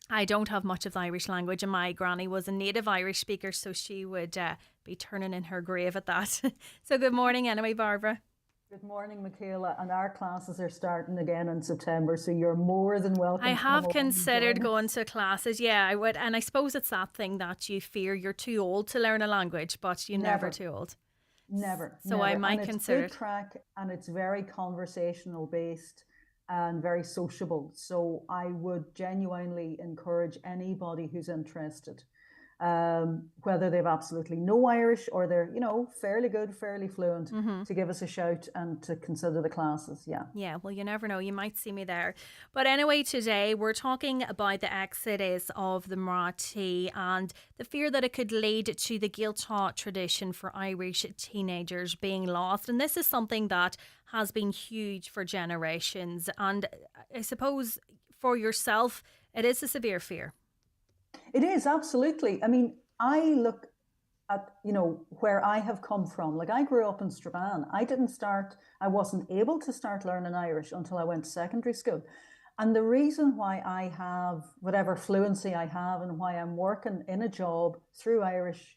I don't have much of the Irish language, and my granny was a native Irish speaker, so she would be turning in her grave at that. So good morning anyway, Barbara. Good morning, Michaela, and our classes are starting again in September, so you're more than welcome. I have considered going to classes, I would, and I suppose it's that thing that you fear you're too old to learn a language, but you're never too old. Never. So I might consider it. It's good track, and it's very conversational based and very sociable, so I would genuinely encourage anybody who's interested whether they've absolutely no Irish or they're, fairly good, fairly fluent, Mm-hmm. to give us a shout and to consider the classes. Yeah. Yeah, well, you never know. You might see me there. But anyway, today we're talking about the exodus of the Marathi and the fear that it could lead to the Gaeltacht tradition for Irish teenagers being lost. And this is something that has been huge for generations. And I suppose for yourself, it is a severe fear. It is, absolutely. I mean, I look at, where I have come from. Like, I grew up in Strabane. I wasn't able to start learning Irish until I went to secondary school. And the reason why I have whatever fluency I have and why I'm working in a job through Irish,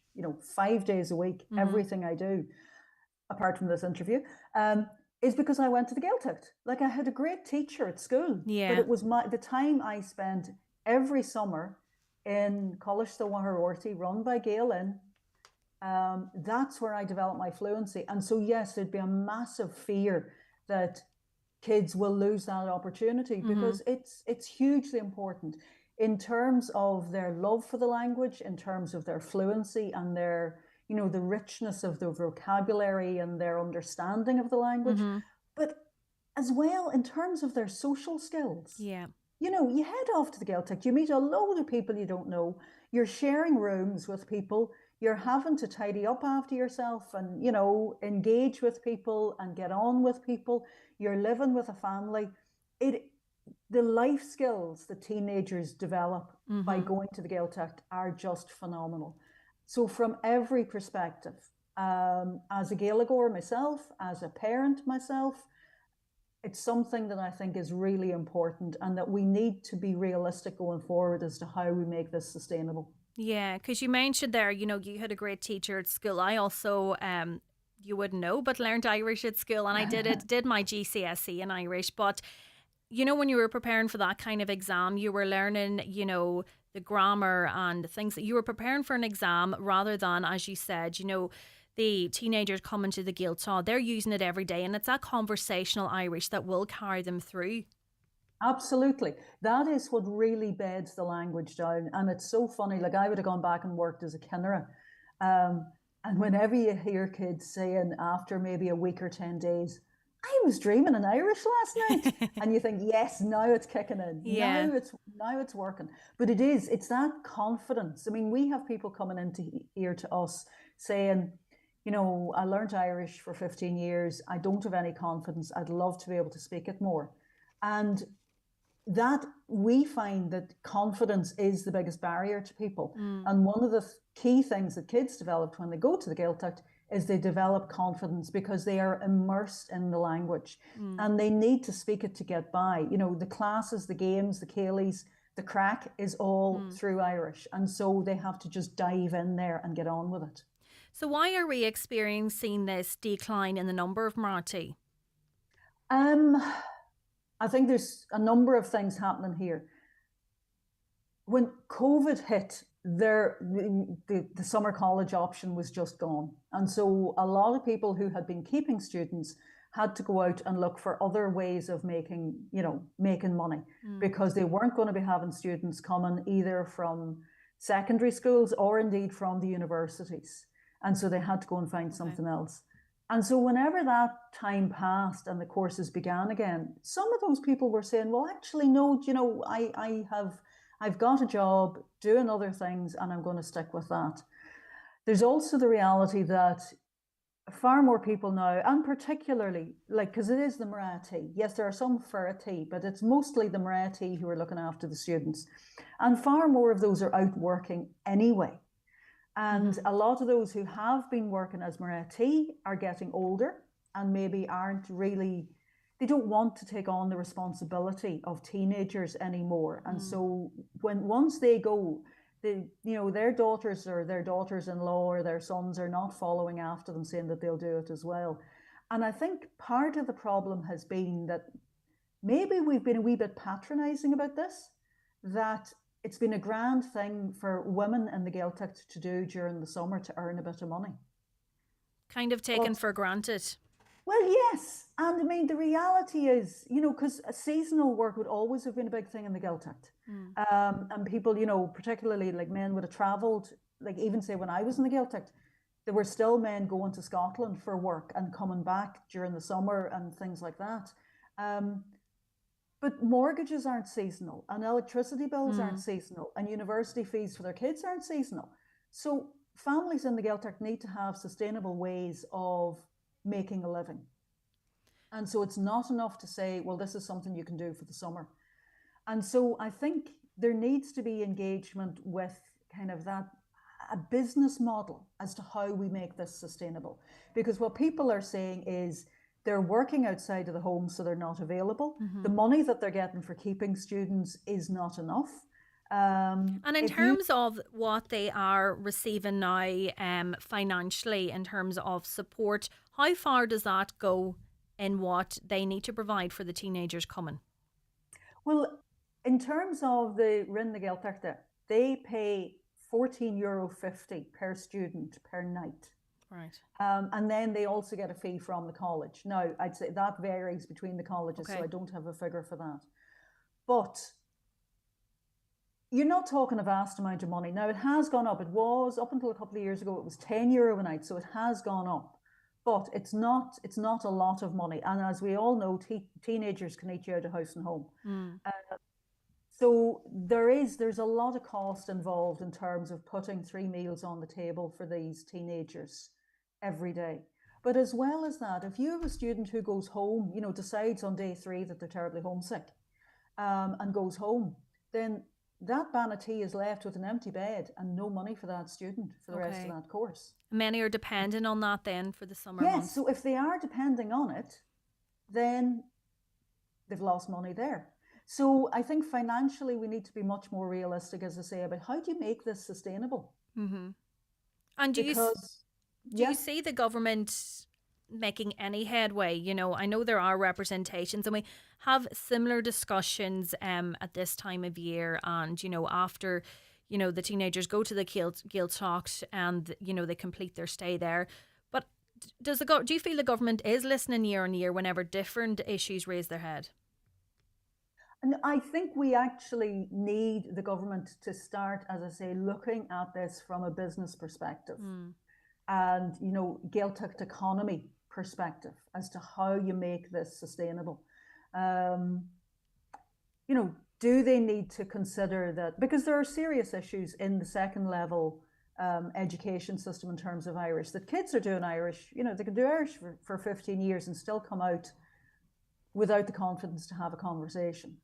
5 days a week, everything I do, apart from this interview, is because I went to the Gaeltacht. Like, I had a great teacher at school. Yeah. But it was the time I spent every summer in College the Waharorty, run by Gail Lynn. That's where I developed my fluency. And so, yes, there'd be a massive fear that kids will lose that opportunity because it's hugely important in terms of their love for the language, in terms of their fluency and their, the richness of the vocabulary and their understanding of the language. But as well, in terms of their social skills. Yeah. You head off to the Gaeltacht, you meet a load of people you don't know, you're sharing rooms with people, you're having to tidy up after yourself and, engage with people and get on with people, you're living with a family. The life skills that teenagers develop by going to the Gaeltacht are just phenomenal. So from every perspective, as a Gaeilgeoir myself, as a parent myself, it's something that I think is really important and that we need to be realistic going forward as to how we make this sustainable. Yeah, because you mentioned there, you had a great teacher at school. I also, you wouldn't know, but learned Irish at school, and I did my GCSE in Irish. But, when you were preparing for that kind of exam, you were learning, the grammar and things that you were preparing for an exam rather than, as you said, the teenagers coming to the Gaeltacht, they're using it every day, and it's that conversational Irish that will carry them through. Absolutely. That is what really beds the language down. And it's so funny, like I would have gone back and worked as a Kinnera. And whenever you hear kids saying after maybe a week or 10 days, I was dreaming in Irish last night. And you think, yes, now it's kicking in. Yeah. Now it's working. But it's that confidence. I mean, we have people coming into here to us saying, I learned Irish for 15 years. I don't have any confidence. I'd love to be able to speak it more. And that we find that confidence is the biggest barrier to people. And one of the key things that kids develop when they go to the Gaeltacht is they develop confidence because they are immersed in the language and they need to speak it to get by. The classes, the games, the céilís, the crack is all through Irish. And so they have to just dive in there and get on with it. So why are we experiencing this decline in the number of Marathi? I think there's a number of things happening here. When COVID hit, the summer college option was just gone. And so a lot of people who had been keeping students had to go out and look for other ways of making money because they weren't going to be having students coming either from secondary schools or indeed from the universities. And so they had to go and find something else. And so whenever that time passed and the courses began again, some of those people were saying, well, actually, no, I've got a job doing other things and I'm going to stick with that. There's also the reality that far more people now, and particularly, because it is the Marathi. Yes, there are some Farati, but it's mostly the Marathi who are looking after the students. And far more of those are out working anyway. And a lot of those who have been working as Marathi are getting older and maybe they don't want to take on the responsibility of teenagers anymore. And so once they go, their daughters or their daughters-in-law or their sons are not following after them saying that they'll do it as well. And I think part of the problem has been that maybe we've been a wee bit patronizing about this, that it's been a grand thing for women in the Gaeltacht to do during the summer to earn a bit of money. Kind of taken for granted. Well, yes. And I mean, the reality is, because seasonal work would always have been a big thing in the Gaeltacht. And people, particularly like men would have travelled like even say when I was in the Gaeltacht, there were still men going to Scotland for work and coming back during the summer and things like that. But mortgages aren't seasonal, and electricity bills aren't seasonal, and university fees for their kids aren't seasonal. So families in the Gaeltacht need to have sustainable ways of making a living. And so it's not enough to say, well, this is something you can do for the summer. And so I think there needs to be engagement with kind of that, a business model as to how we make this sustainable. Because what people are saying is they're working outside of the home, so they're not available. The money that they're getting for keeping students is not enough. And in terms of what they are receiving now financially, in terms of support, how far does that go in what they need to provide for the teenagers coming? Well, in terms of the Rin na Gaeltachta, they pay €14.50 per student per night. Right. And then they also get a fee from the college. Now, I'd say that varies between the colleges, so I don't have a figure for that. But you're not talking a vast amount of money. Now, it has gone up. It was, up until a couple of years ago, it was €10 a night, so it has gone up. But it's not a lot of money. And as we all know, teenagers can eat you out of house and home. So there's a lot of cost involved in terms of putting 3 meals on the table for these teenagers every day. But as well as that, if you have a student who goes home, decides on day 3 that they're terribly homesick, and goes home, then that Banatee is left with an empty bed and no money for that student for the rest of that course. Many are dependent on that then for the summer months. months. So if they are depending on it, then they've lost money there. So I think financially we need to be much more realistic, as I say, about how do you make this sustainable? And do you see the government making any headway? I know there are representations, and we have similar discussions at this time of year, and after the teenagers go to the Gaeltacht and they complete their stay there. But do you feel the government is listening year on year whenever different issues raise their head? And I think we actually need the government to start, as I say, looking at this from a business perspective and, Gaeltacht economy perspective as to how you make this sustainable. Do they need to consider that? Because there are serious issues in the second level education system in terms of Irish, that kids are doing Irish, they can do Irish for 15 years and still come out without the confidence to have a conversation.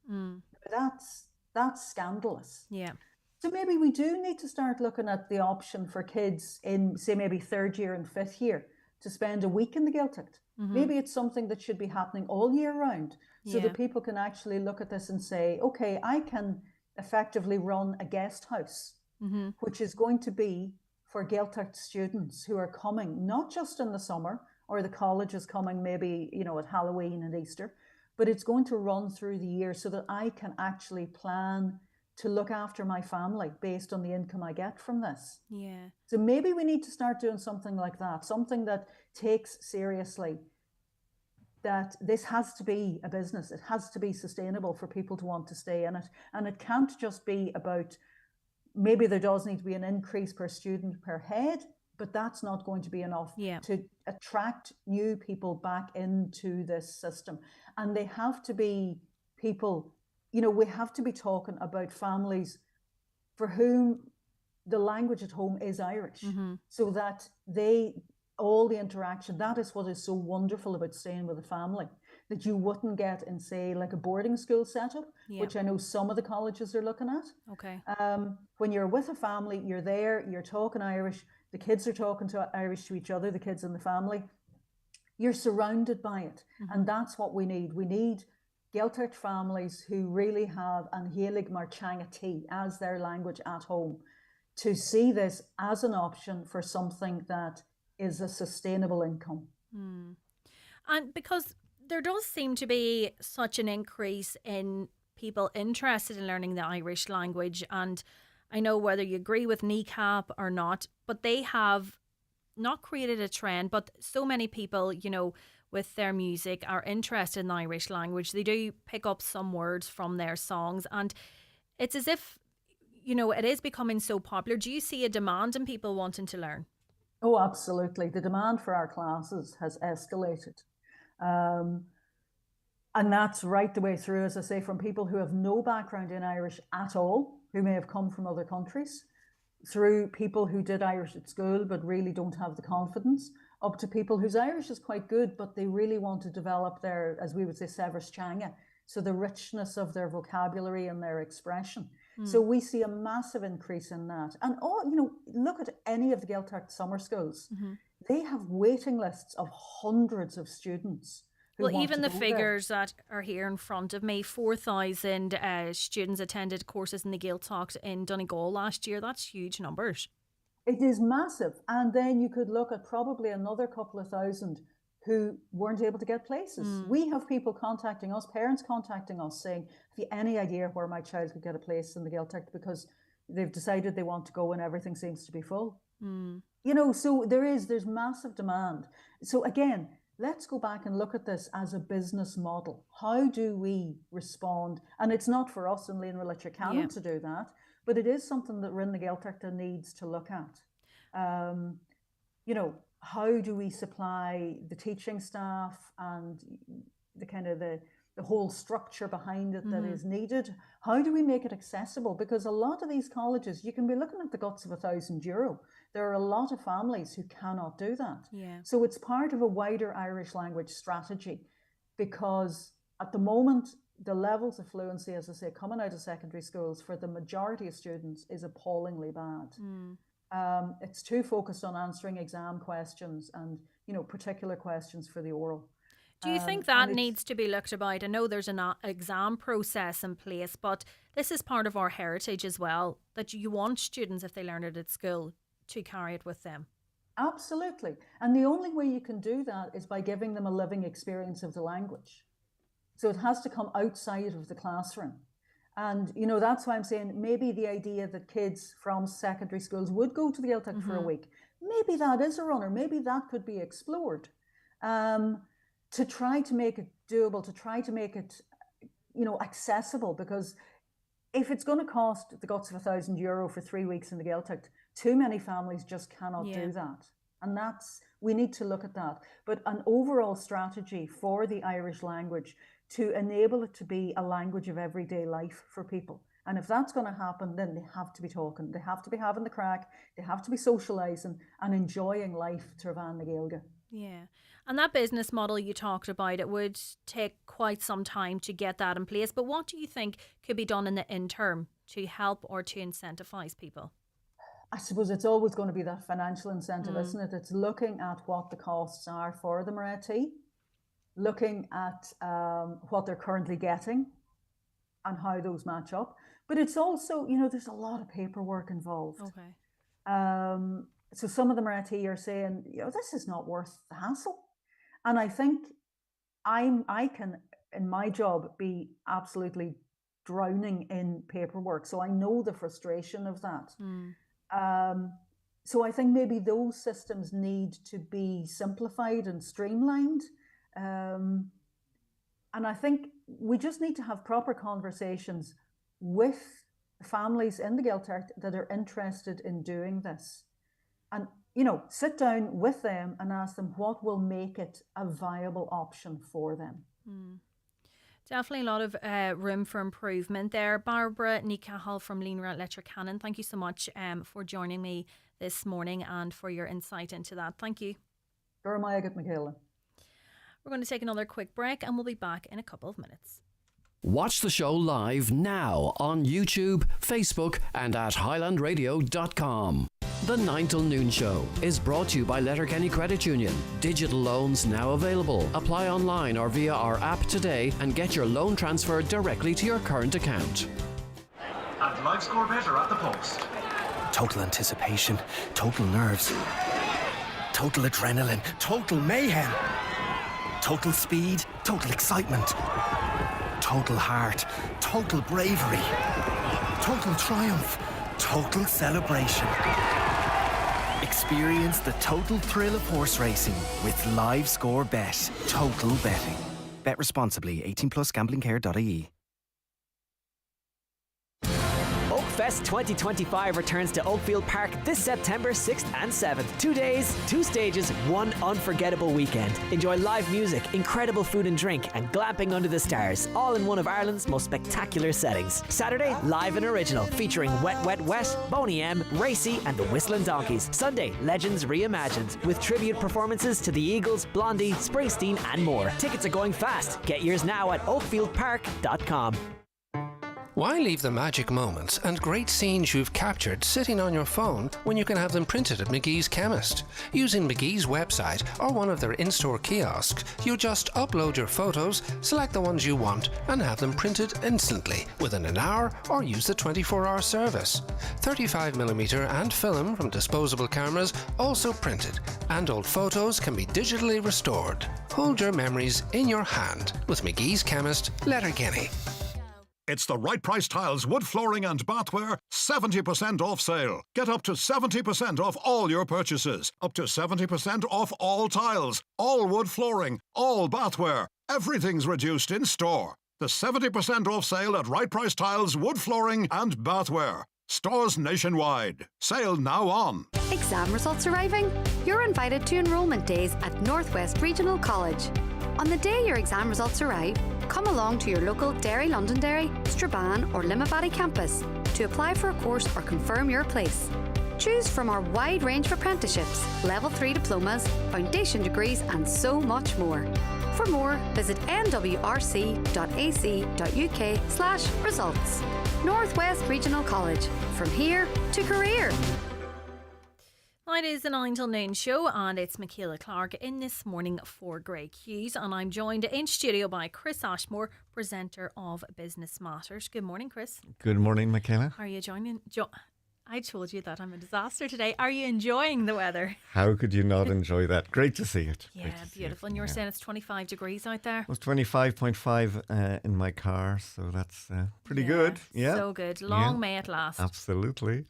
That's scandalous. Yeah. So maybe we do need to start looking at the option for kids in, say, maybe 3rd year and 5th year to spend a week in the Gaeltacht. Maybe it's something that should be happening all year round, so that people can actually look at this and say, okay, I can effectively run a guest house, which is going to be for Gaeltacht students who are coming, not just in the summer, or the college is coming maybe, at Halloween and Easter, but it's going to run through the year so that I can actually plan to look after my family based on the income I get from this. Yeah. So maybe we need to start doing something like that, something that takes seriously that this has to be a business. It has to be sustainable for people to want to stay in it. And it can't just be about, maybe there does need to be an increase per student per head, but that's not going to be enough to attract new people back into this system. And they have to be people, we have to be talking about families for whom the language at home is Irish, so that all the interaction, that is what is so wonderful about staying with a family, that you wouldn't get in, say, like a boarding school setup, which I know some of the colleges are looking at. Okay. When you're with a family, you're there, you're talking Irish, the kids are talking to Irish to each other, the kids in the family. You're surrounded by it. And that's what we need. We need Gaeltacht families who really have an Gaelic Marchangati as their language at home to see this as an option for something that is a sustainable income. And because there does seem to be such an increase in people interested in learning the Irish language, and I know whether you agree with NECAP or not, but they have not created a trend, but so many people, with their music are interested in the Irish language. They do pick up some words from their songs, and it's as if, it is becoming so popular. Do you see a demand in people wanting to learn? Oh, absolutely. The demand for our classes has escalated. And that's right the way through, as I say, from people who have no background in Irish at all, who may have come from other countries, through people who did Irish at school but really don't have the confidence, up to people whose Irish is quite good, but they really want to develop their, as we would say, Severschanga, so the richness of their vocabulary and their expression. So we see a massive increase in that. And look at any of the Gaeltacht summer schools. They have waiting lists of hundreds of students. Well, even the figures that are here in front of me, 4,000 students attended courses in the Gaeltacht in Donegal last year. That's huge numbers. It is massive. And then you could look at probably another couple of thousand who weren't able to get places. We have people contacting us, parents contacting us saying, have you any idea where my child could get a place in the Gaeltacht, because they've decided they want to go and everything seems to be full. So there's massive demand. So again, let's go back and look at this as a business model. How do we respond? And it's not for us in Lean Literature Canon to do that, but it is something that Rinne Gaeltachta needs to look at. How do we supply the teaching staff and the kind of the whole structure behind it that is needed? How do we make it accessible? Because a lot of these colleges, you can be looking at the guts of €1,000. There are a lot of families who cannot do that. So it's part of a wider Irish language strategy, because at the moment, the levels of fluency, as I say, coming out of secondary schools for the majority of students is appallingly bad. It's too focused on answering exam questions and, particular questions for the oral. Do you think that needs to be looked about? I know there's an exam process in place, but this is part of our heritage as well, that you want students, if they learn it at school, to carry it with them. Absolutely. And the only way you can do that is by giving them a living experience of the language. So it has to come outside of the classroom. And, that's why I'm saying maybe the idea that kids from secondary schools would go to the Gaeltacht for a week, maybe that is a runner, maybe that could be explored. To try to make it doable, to try to make it, accessible, because if it's going to cost the guts of €1,000 for 3 weeks in the Gaeltacht, too many families just cannot do that. And we need to look at that. But an overall strategy for the Irish language to enable it to be a language of everyday life for people. And if that's going to happen, then they have to be talking. They have to be having the crack. They have to be socialising and enjoying life to Van na Gaeilge. Yeah. And that business model you talked about, it would take quite some time to get that in place. But what do you think could be done in the interim to help or to incentivise people? I suppose it's always going to be that financial incentive, isn't it? It's looking at what the costs are for the Moretti, looking at what they're currently getting and how those match up. But it's also, there's a lot of paperwork involved. Okay. So some of the Moretti are saying, this is not worth the hassle. And I think I can, in my job, be absolutely drowning in paperwork. So I know the frustration of that. So I think maybe those systems need to be simplified and streamlined. And I think we just need to have proper conversations with families in the Gaeltacht that are interested in doing this. And, sit down with them and ask them what will make it a viable option for them. Definitely a lot of room for improvement there. Barbara Nicahal from Lean Literature Canon, thank you so much for joining me this morning and for your insight into that. Thank you. We're going to take another quick break and we'll be back in a couple of minutes. Watch the show live now on YouTube, Facebook and at highlandradio.com. The 9 till noon show is brought to you by Letterkenny Credit Union. Digital loans now available. Apply online or via our app today and get your loan transferred directly to your current account. And live score better at the post. Total anticipation, total nerves, total adrenaline, total mayhem, total speed, total excitement, total heart, total bravery, total triumph, total celebration. Experience the total thrill of horse racing with Live Score Bet. Total betting. Bet responsibly. 18+ gamblingcare.ie. Up Fest 2025 returns to Oakfield Park this September 6th and 7th. 2 days, 2 stages, one unforgettable weekend. Enjoy live music, incredible food and drink, and glamping under the stars, all in one of Ireland's most spectacular settings. Saturday, live and original, featuring Wet Wet Wet, Boney M, Racy, and the Whistling Donkeys. Sunday, Legends Reimagined, with tribute performances to the Eagles, Blondie, Springsteen, and more. Tickets are going fast. Get yours now at oakfieldpark.com. Why leave the magic moments and great scenes you've captured sitting on your phone when you can have them printed at McGee's Chemist? Using McGee's website or one of their in-store kiosks, you just upload your photos, select the ones you want, and have them printed instantly within an hour, or use the 24-hour service. 35mm and film from disposable cameras also printed, and old photos can be digitally restored. Hold your memories in your hand with McGee's Chemist, Letterkenny. It's the Right Price Tiles wood flooring and bathware 70% off sale. Get up to 70% off all your purchases. Up to 70% off all tiles, all wood flooring, all bathware. Everything's reduced in store. The 70% off sale at Right Price Tiles wood flooring and bathware. Stores nationwide. Sale now on. Exam results arriving? You're invited to enrolment days at Northwest Regional College. On the day your exam results arrive, come along to your local Derry Londonderry, Strabane or Limavady campus to apply for a course or confirm your place. Choose from our wide range of apprenticeships, level 3 diplomas, foundation degrees and so much more. For more, visit nwrc.ac.uk/results. Northwest Regional College. From here to career. It is the 9 till noon show, and it's Michaela Clark in this morning for Grey Cues, and I'm joined in studio by Chris Ashmore, presenter of Business Matters. Good morning, Chris. Good morning, Michaela. Are you joining? I told you that I'm a disaster today. Are you enjoying the weather? How could you not enjoy that? Great to see it. Yeah, beautiful. And you're saying it's 25 degrees out there? It was 25.5 in my car, so that's pretty good. Yeah. So good. Long may it last. Absolutely.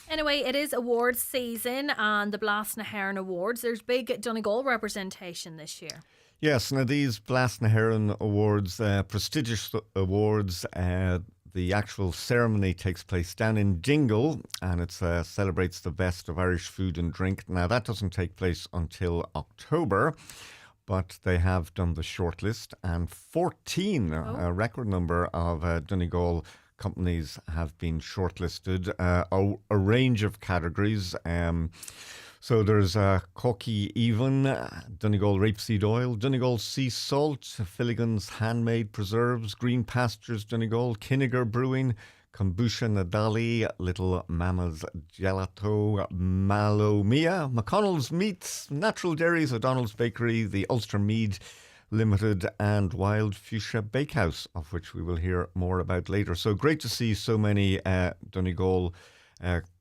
Anyway, it is awards season and the Blas na Heron Awards. There's big Donegal representation this year. Yes, now these Blas na Heron Awards, prestigious awards, the actual ceremony takes place down in Donegal, and it celebrates the best of Irish food and drink. Now, that doesn't take place until October, but they have done the shortlist, and 14, a record number of Donegal companies have been shortlisted, a range of categories. So there's Corky Even, Donegal Rapeseed Oil, Donegal Sea Salt, Filligan's Handmade Preserves, Green Pastures Donegal, Kinniger Brewing, Kombucha Nadali, Little Mama's Gelato, Malomia, McConnell's Meats, Natural Dairies, O'Donnell's Bakery, the Ulster Mead Limited, and Wild Fuchsia Bakehouse, of which we will hear more about later. So great to see so many Donegal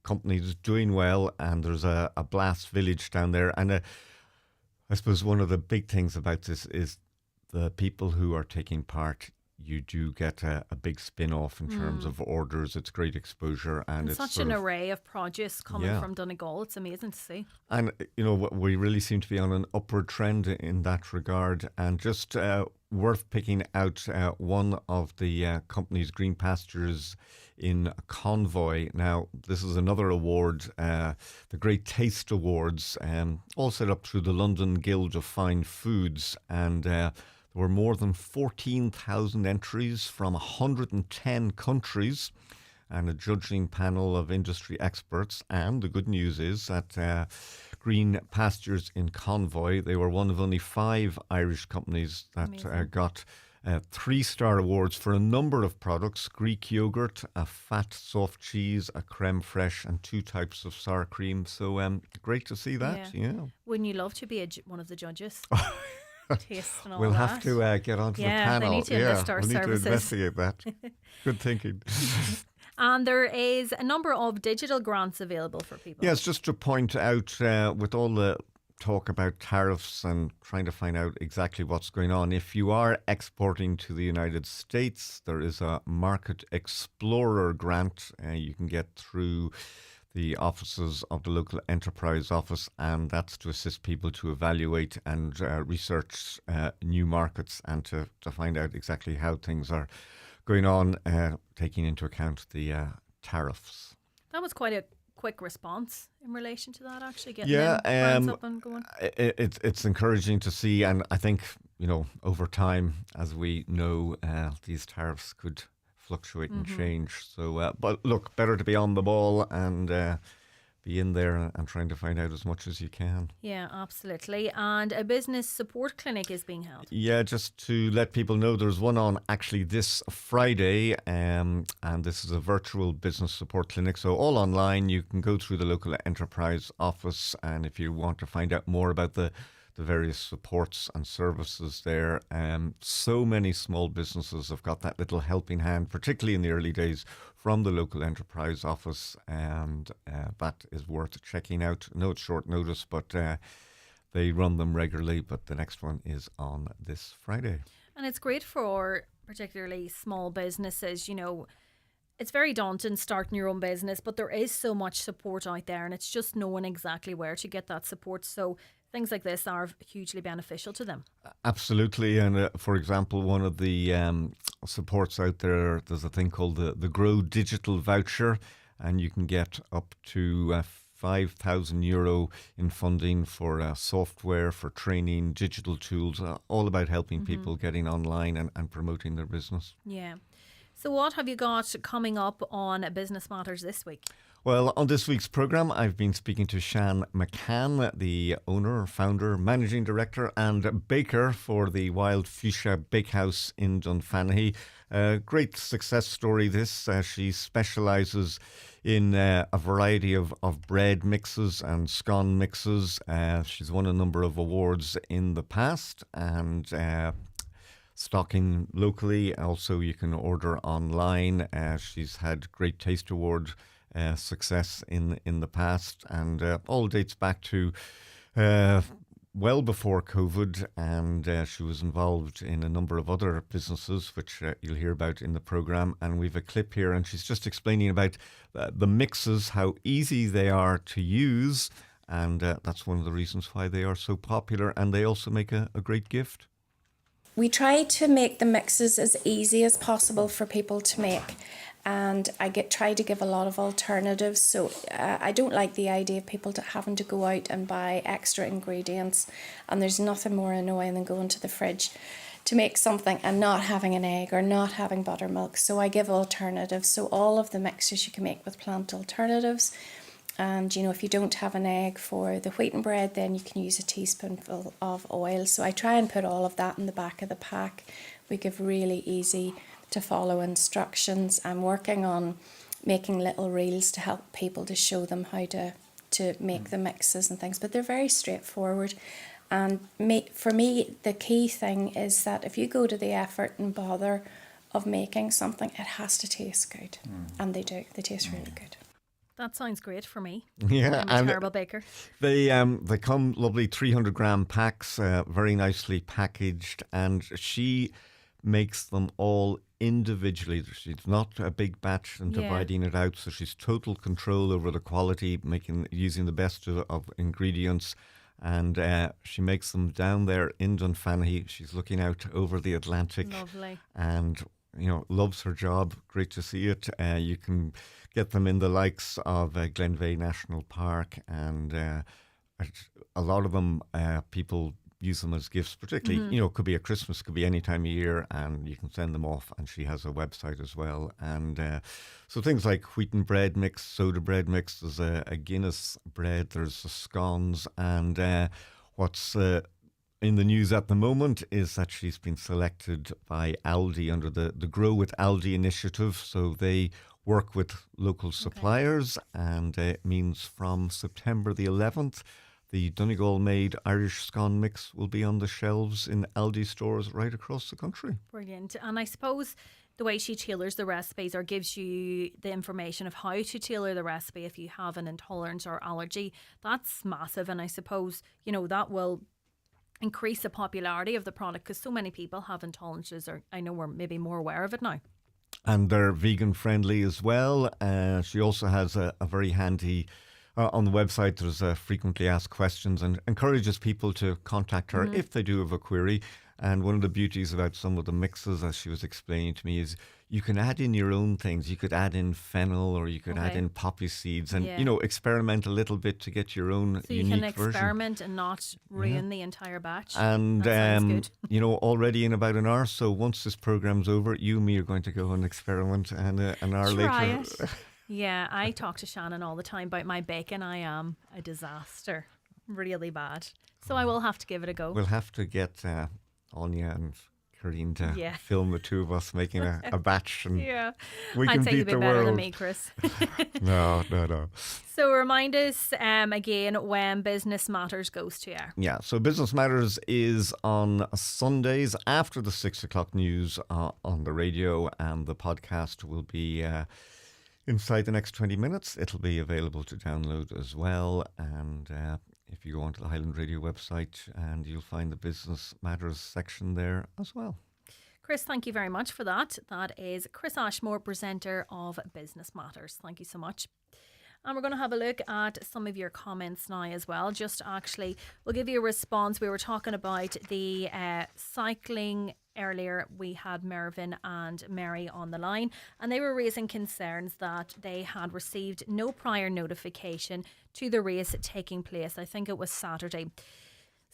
companies doing well, and there's a Blast Village down there. And I suppose one of the big things about this is the people who are taking part. You do get a big spin-off in terms of orders. It's great exposure, and it's such an array of produce coming from Donegal. It's amazing to see. And you know, we really seem to be on an upward trend in that regard. And just worth picking out one of the company's Green Pastures in Convoy. Now, this is another award, the Great Taste Awards, all set up through the London Guild of Fine Foods, and there were more than 14,000 entries from 110 countries and a judging panel of industry experts. And the good news is that Green Pastures in Convoy, they were one of only 5 Irish companies that got 3-star awards for a number of products: Greek yogurt, a fat soft cheese, a creme fraiche, and 2 types of sour cream. So great to see that. Yeah. Wouldn't you love to be one of the judges? Taste and all we'll that. have to get onto the panel. They need to invest our services. Need to investigate that. Good thinking. And there is a number of digital grants available for people. Yes, just to point out, with all the talk about tariffs and trying to find out exactly what's going on, if you are exporting to the United States, there is a Market Explorer grant you can get through the offices of the local enterprise office, and that's to assist people to evaluate and research new markets and to find out exactly how things are going on, taking into account the tariffs. That was quite a quick response in relation to that, actually, getting Yeah, them up and going. It's encouraging to see, and I think, over time, as we know, these tariffs could fluctuate and change. So, but look, better to be on the ball and be in there and trying to find out as much as you can. Yeah, absolutely. And a business support clinic is being held. Yeah, just to let people know, there's one on actually this Friday, and this is a virtual business support clinic. So all online, you can go through the local enterprise office, and if you want to find out more about the various supports and services there. So many small businesses have got that little helping hand, particularly in the early days, from the local enterprise office, and that is worth checking out. I know it's short notice, but they run them regularly, but the next one is on this Friday. And it's great for particularly small businesses. It's very daunting starting your own business, but there is so much support out there, and it's just knowing exactly where to get that support. So things like this are hugely beneficial to them. Absolutely. And for example, one of the supports out there, there's a thing called the Grow Digital Voucher, and you can get up to €5,000 in funding for software, for training, digital tools, all about helping people getting online and promoting their business. Yeah. So what have you got coming up on Business Matters this week? Well, on this week's programme, I've been speaking to Shan McCann, the owner, founder, managing director and baker for the Wild Fuchsia Bakehouse in Dunfanaghy. Great success story this. She specialises in a variety of bread mixes and scone mixes. She's won a number of awards in the past and stocking locally. Also, you can order online. She's had Great Taste Award success in the past, and all dates back to well before COVID, and she was involved in a number of other businesses which you'll hear about in the programme. And we've a clip here, and she's just explaining about the mixes, how easy they are to use, and that's one of the reasons why they are so popular, and they also make a great gift. We try to make the mixes as easy as possible for people to make, and I try to give a lot of alternatives. So I don't like the idea of people having to go out and buy extra ingredients, and there's nothing more annoying than going to the fridge to make something and not having an egg or not having buttermilk. So I give alternatives. So all of the mixes you can make with plant alternatives. And if you don't have an egg for the wheaten bread, then you can use a teaspoonful of oil. So I try and put all of that in the back of the pack. We give really easy to follow instructions. I'm working on making little reels to help people, to show them how to make the mixes and things, but they're very straightforward. And for me, the key thing is that if you go to the effort and bother of making something, it has to taste good. And they do. They taste really good. That sounds great for me. Yeah, I'm a terrible baker. They come lovely 300-gram packs, very nicely packaged, and she makes them all individually. She's not a big batch and dividing it out, so she's total control over the quality, using the best of ingredients, and she makes them down there in Dunfanaghy. She's looking out over the Atlantic. Lovely. And loves her job. Great to see it. You can get them in the likes of Glenveigh National Park, and a lot of them people use them as gifts, particularly, it could be at Christmas, could be any time of year, and you can send them off. And she has a website as well. And so things like wheaten bread mix, soda bread mix, there's a Guinness bread, there's the scones, and what's in the news at the moment is that she's been selected by Aldi under the Grow with Aldi initiative. So they work with local suppliers, and it means from September the 11th, the Donegal made Irish scone mix will be on the shelves in Aldi stores right across the country. Brilliant. And I suppose the way she tailors the recipes, or gives you the information of how to tailor the recipe if you have an intolerance or allergy, that's massive. And I suppose, that will increase the popularity of the product, because so many people have intolerances, or I know we're maybe more aware of it now. And they're vegan friendly as well. She also has a very handy, on the website there's frequently asked questions, and encourages people to contact her if they do have a query. And one of the beauties about some of the mixes, as she was explaining to me, is you can add in your own things. You could add in fennel, or you could add in poppy seeds, and experiment a little bit to get your own so you unique can version. Experiment and not ruin the entire batch. And that sounds good. already in about an hour, so once this program's over, you and me are going to go and experiment, and an hour Try later. it. Yeah, I talk to Shannon all the time about my bacon. I am a disaster, really bad. So I will have to give it a go. We'll have to get Anya and Corinne to film the two of us making a batch, and we can I'd say beat you'd be the better world. than me, Chris. No. So remind us again when Business Matters goes to air. Yeah, so Business Matters is on Sundays after the 6 o'clock news on the radio, and the podcast will be inside the next 20 minutes. It'll be available to download as well, and if you go onto the Highland Radio website, and you'll find the Business Matters section there as well. Chris, thank you very much for that. That is Chris Ashmore, presenter of Business Matters. Thank you so much. And we're going to have a look at some of your comments now as well. Just actually, we'll give you a response. We were talking about the cycling earlier. We had Mervyn and Mary on the line, and they were raising concerns that they had received no prior notification to the race taking place. I think it was Saturday.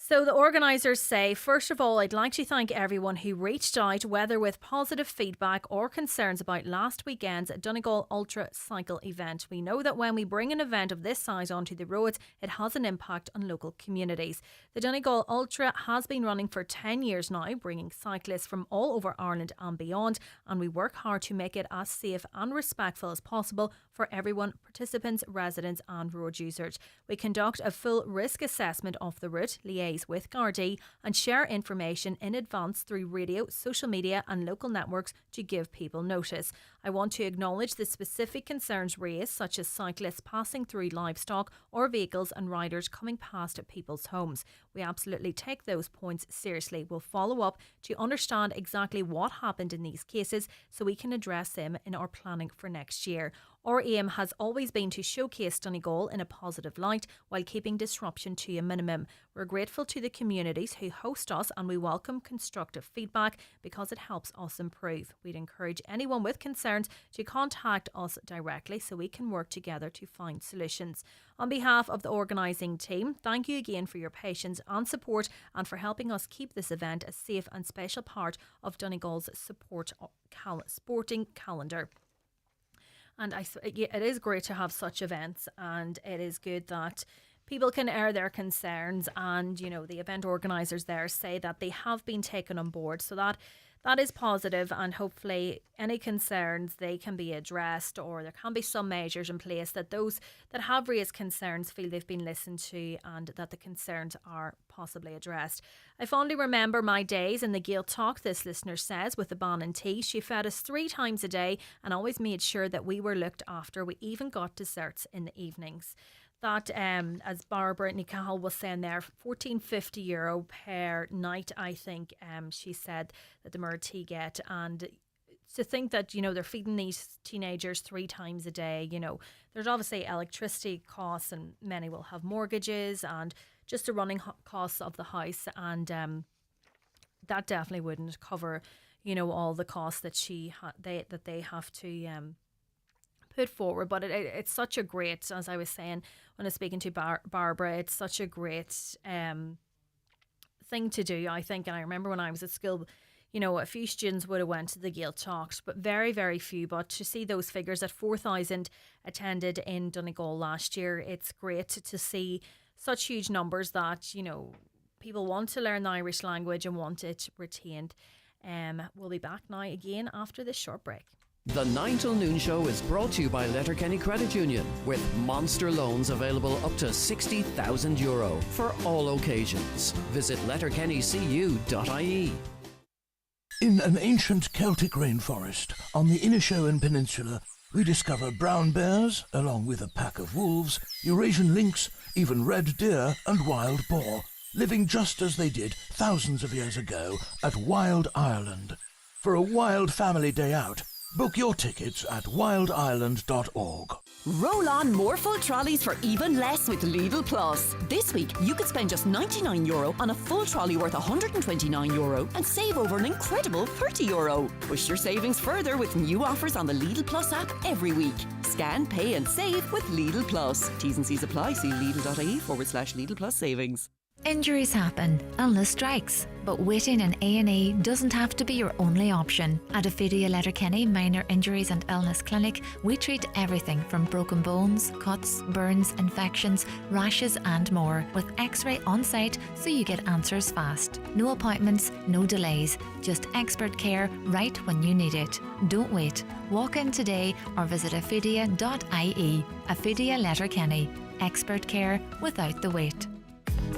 So the organisers say, first of all, I'd like to thank everyone who reached out, whether with positive feedback or concerns about last weekend's Donegal Ultra Cycle event. We know that when we bring an event of this size onto the roads, it has an impact on local communities. The Donegal Ultra has been running for 10 years now, bringing cyclists from all over Ireland and beyond, and we work hard to make it as safe and respectful as possible for everyone, participants, residents and road users. We conduct a full risk assessment of the route, liaise with Gardaí and share information in advance through radio, social media and local networks to give people notice. I want to acknowledge the specific concerns raised, such as cyclists passing through livestock or vehicles and riders coming past people's homes. We absolutely take those points seriously. We'll follow up to understand exactly what happened in these cases so we can address them in our planning for next year. Our aim has always been to showcase Donegal in a positive light while keeping disruption to a minimum. We're grateful to the communities who host us, and we welcome constructive feedback because it helps us improve. We'd encourage anyone with concerns to contact us directly so we can work together to find solutions. On behalf of the organising team, thank you again for your patience and support, and for helping us keep this event a safe and special part of Donegal's sporting calendar. And it is great to have such events, and it is good that people can air their concerns, and the event organisers there say that they have been taken on board, so that is positive, and hopefully any concerns, they can be addressed, or there can be some measures in place that those that have raised concerns feel they've been listened to and that the concerns are possibly addressed. I fondly remember my days in the Gaeltacht, this listener says, with the ban and tea. She fed us 3 times a day and always made sure that we were looked after. We even got desserts in the evenings. That, as Barbara Nicahal was saying there, €14.50 per night, I think she said that the Murty get. And to think that, they're feeding these teenagers 3 times a day, there's obviously electricity costs, and many will have mortgages and just the running costs of the house. And that definitely wouldn't cover, all the costs that they have to put forward. But it's such a great, as I was saying when I was speaking to Barbara, it's such a great thing to do, I think. And I remember when I was at school, a few students would have went to the Gaeltacht, but very, very few. But to see those figures at 4,000 attended in Donegal last year, it's great to see such huge numbers that, people want to learn the Irish language and want it retained. We'll be back now again after this short break. The 9 till noon show is brought to you by Letterkenny Credit Union, with monster loans available up to €60,000 for all occasions. Visit letterkennycu.ie. In an ancient Celtic rainforest on the Inishowen Peninsula, we discover brown bears, along with a pack of wolves, Eurasian lynx, even red deer and wild boar, living just as they did thousands of years ago at Wild Ireland. For a wild family day out, book your tickets at wildireland.org. Roll on more full trolleys for even less with Lidl Plus. This week, you could spend just €99 on a full trolley worth €129 and save over an incredible €30. Push your savings further with new offers on the Lidl Plus app every week. Scan, pay and save with Lidl Plus. T's and C's apply. See Lidl.ie/Lidl Plus savings. Injuries happen, illness strikes, but waiting in A&E doesn't have to be your only option. At Ophidia Letterkenny Minor Injuries and Illness Clinic, we treat everything from broken bones, cuts, burns, infections, rashes and more, with X-ray on site so you get answers fast. No appointments, no delays, just expert care right when you need it. Don't wait. Walk in today or visit ophidia.ie. Ophidia Letterkenny. Expert care without the wait.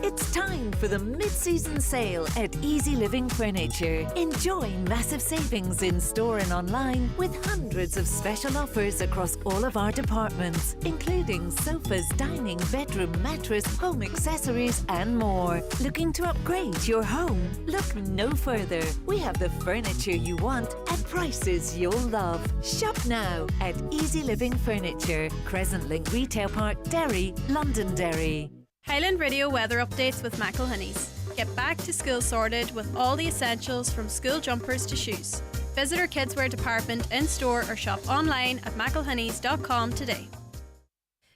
It's time for the mid-season sale at Easy Living Furniture. Enjoy massive savings in store and online with hundreds of special offers across all of our departments, including sofas, dining, bedroom, mattress, home accessories and more. Looking to upgrade your home? Look no further. We have the furniture you want at prices you'll love. Shop now at Easy Living Furniture, Crescent Link Retail Park, Derry, Londonderry. Highland Radio weather updates with McElhinney's. Get back to school sorted with all the essentials from school jumpers to shoes. Visit our kidswear department in store or shop online at mcelhinneys.com today.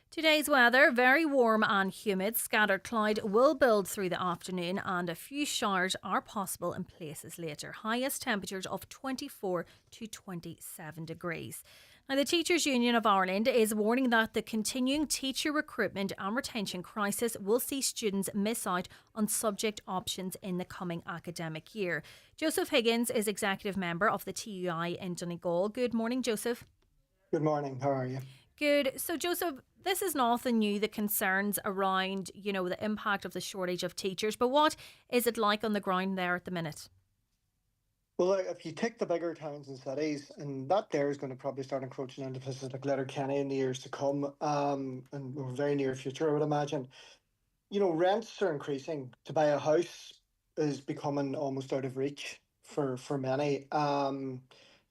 Today's weather, very warm and humid. Scattered cloud will build through the afternoon and a few showers are possible in places later. Highest temperatures of 24 to 27 degrees. Now, the Teachers Union of Ireland is warning that the continuing teacher recruitment and retention crisis will see students miss out on subject options in the coming academic year. Joseph Higgins is executive member of the TUI in Donegal. Good morning, Joseph. Good morning. How are you? Good. So, Joseph, this is nothing new, the concerns around, the impact of the shortage of teachers. But what is it like on the ground there at the minute? Well, if you take the bigger towns and cities, and that there is going to probably start encroaching into places like Letterkenny in the years to come, and we're very near future, I would imagine. Rents are increasing. To buy a house is becoming almost out of reach for many.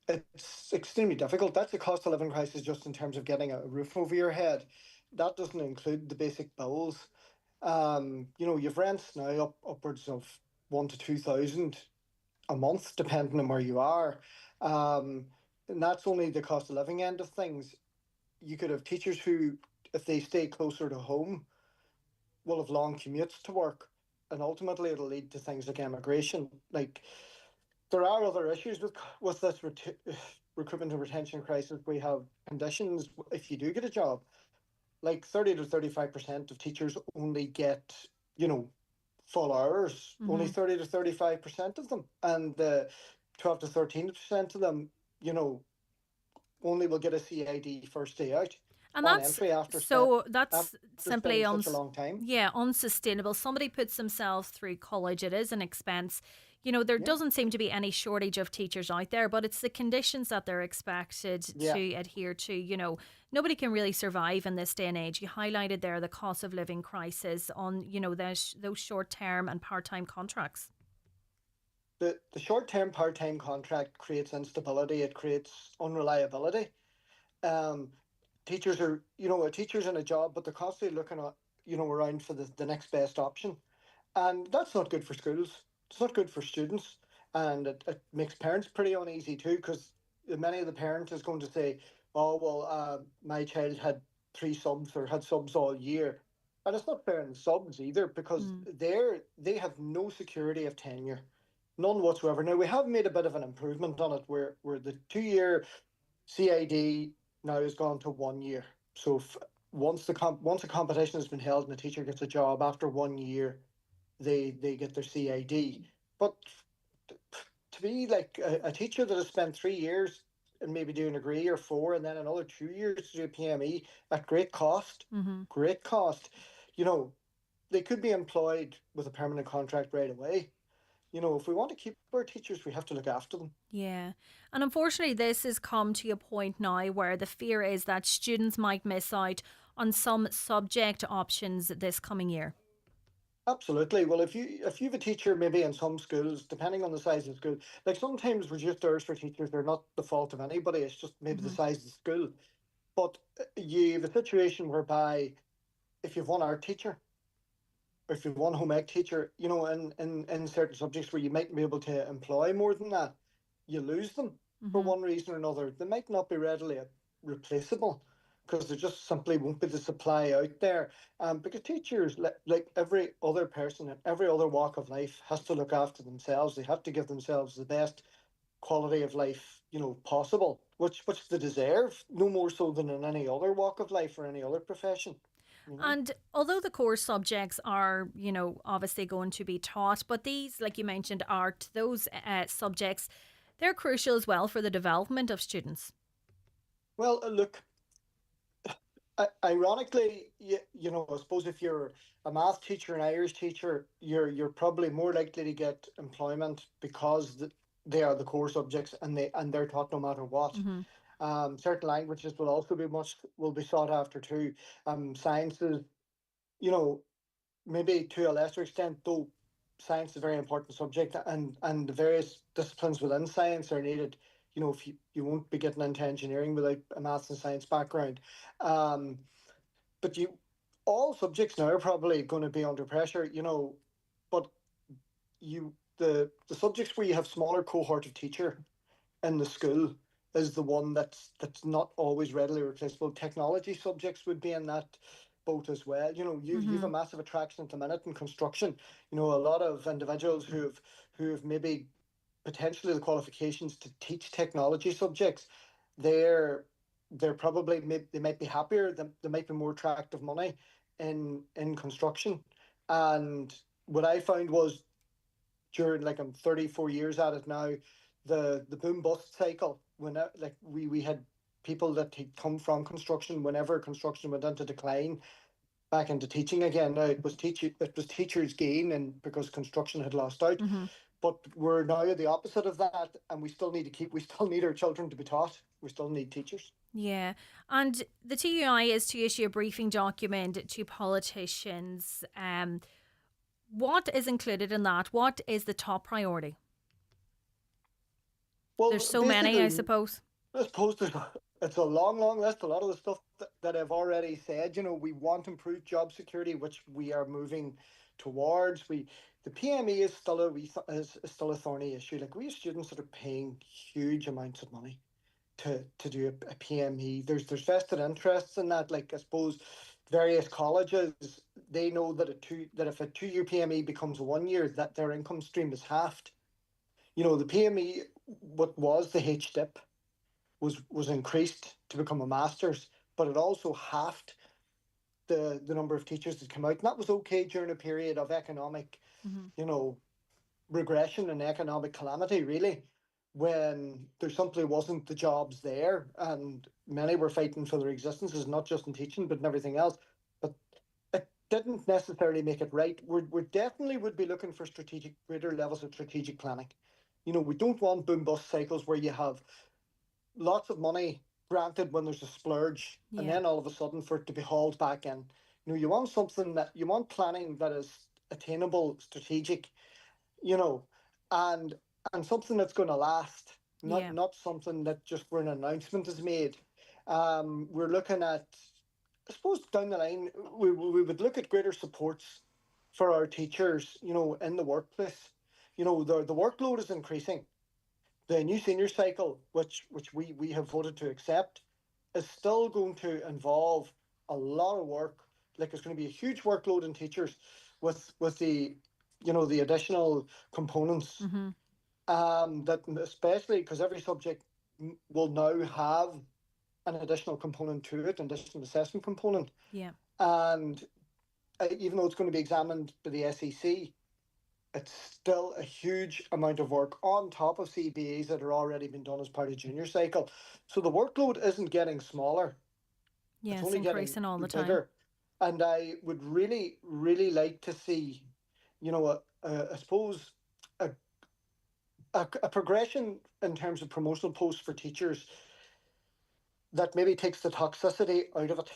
It's extremely difficult. That's a cost of living crisis just in terms of getting a roof over your head. That doesn't include the basic bills. You've rents now upwards of 1,000 to 2,000 a month, depending on where you are. And that's only the cost of living end of things. You could have teachers who, if they stay closer to home, will have long commutes to work. And ultimately, it'll lead to things like emigration. There are other issues with this recruitment and retention crisis. We have conditions if you do get a job. 30 to 35% of teachers only get, full hours, only 30 to 35% of them. And 12 to 13% of them, only will get a CID first day out. And that's simply such a long time. Unsustainable. Somebody puts themselves through college. It is an expense. There doesn't seem to be any shortage of teachers out there, but it's the conditions that they're expected to adhere to. Nobody can really survive in this day and age. You highlighted there the cost of living crisis on, those short-term and part-time contracts. The short-term, part-time contract creates instability. It creates unreliability. Teachers are, a teacher's in a job, but they're constantly looking at, around for the next best option. And that's not good for schools. It's not good for students. And it makes parents pretty uneasy too, because many of the parents is going to say, oh, well, my child had 3 subs or had subs all year. And it's not fair in the subs either, because they have no security of tenure. None whatsoever. Now, we have made a bit of an improvement on it where the 2-year CID now has gone to 1 year. So once a competition has been held and the teacher gets a job, after 1 year, they get their CID. But to be like a teacher that has spent 3 years and maybe do an degree or 4 and then another 2 years to do a PME at great cost, they could be employed with a permanent contract right away. If we want to keep our teachers, we have to look after them. Yeah. And unfortunately, this has come to a point now where the fear is that students might miss out on some subject options this coming year. Absolutely. Well, if you have a teacher maybe in some schools, depending on the size of the school, sometimes reduced hours for teachers, they're not the fault of anybody. It's just maybe the size of the school. But you have a situation whereby if you've one art teacher, or if you've one home ec teacher, in certain subjects where you might be able to employ more than that, you lose them for one reason or another. They might not be readily replaceable because there just simply won't be the supply out there. Because teachers, like every other person in every other walk of life, has to look after themselves. They have to give themselves the best quality of life, possible, which they deserve, no more so than in any other walk of life or any other profession. And although the core subjects are, obviously going to be taught, but these, like you mentioned, art, those subjects, they're crucial as well for the development of students. Well, look, ironically, I suppose if you're a math teacher, an Irish teacher, you're probably more likely to get employment because they are the core subjects and they're taught no matter what. Certain languages will be sought after too. Sciences, maybe to a lesser extent, though science is a very important subject, and the various disciplines within science are needed. If you won't be getting into engineering without a maths and science background. But all subjects now are probably going to be under pressure, but the subjects where you have smaller cohort of teacher in the school is the one that's not always readily replaceable. Technology subjects would be in that boat as well. You've a massive attraction at the minute in construction. A lot of individuals who've maybe potentially the qualifications to teach technology subjects, they're probably they might be happier, they might be more attractive money in construction. And what I found was during, like, I'm 34 years at it now, the boom bust cycle, when we had people that had come from construction, whenever construction went into decline, back into teaching again. Now it was teachers gain, and because construction had lost out. But we're now the opposite of that, and we still need our children to be taught. We still need teachers. Yeah. And the TUI is to issue a briefing document to politicians. What is included in that? What is the top priority? Well, there's so many, I suppose. It's a long list. A lot of the stuff that I've already said. We want improved job security, which we are moving towards. The PME is still a thorny issue. Like, we have students that are paying huge amounts of money to do a PME. There's vested interests in that. Like, I suppose various colleges, they know that if a 2-year PME becomes a 1 year, that their income stream is halved. The PME, what was the HDIP, was increased to become a master's, but it also halved the number of teachers that come out. And that was okay during a period of economic, regression and economic calamity, really, when there simply wasn't the jobs there, and many were fighting for their existences, not just in teaching, but in everything else. But it didn't necessarily make it right. We definitely would be looking for greater levels of strategic planning. We don't want boom bust cycles where you have lots of money granted when there's a splurge, and then all of a sudden for it to be hauled back in. You want planning that is attainable, strategic, and something that's going to last, not something that just where an announcement is made. We're looking at, I suppose, down the line, we would look at greater supports for our teachers, in the workplace. The workload is increasing. The new senior cycle, which we have voted to accept, is still going to involve a lot of work. Like, it's going to be a huge workload in teachers with the the additional components. That, especially because every subject will now have an additional component to it, an additional assessment component. Yeah. And even though it's going to be examined by the SEC, it's still a huge amount of work on top of CBAs that are already been done as part of junior cycle. So the workload isn't getting smaller. Yeah, it's only increasing all the bigger. time. And I would really, really like to see, I suppose, a progression in terms of promotional posts for teachers that maybe takes the toxicity out of it.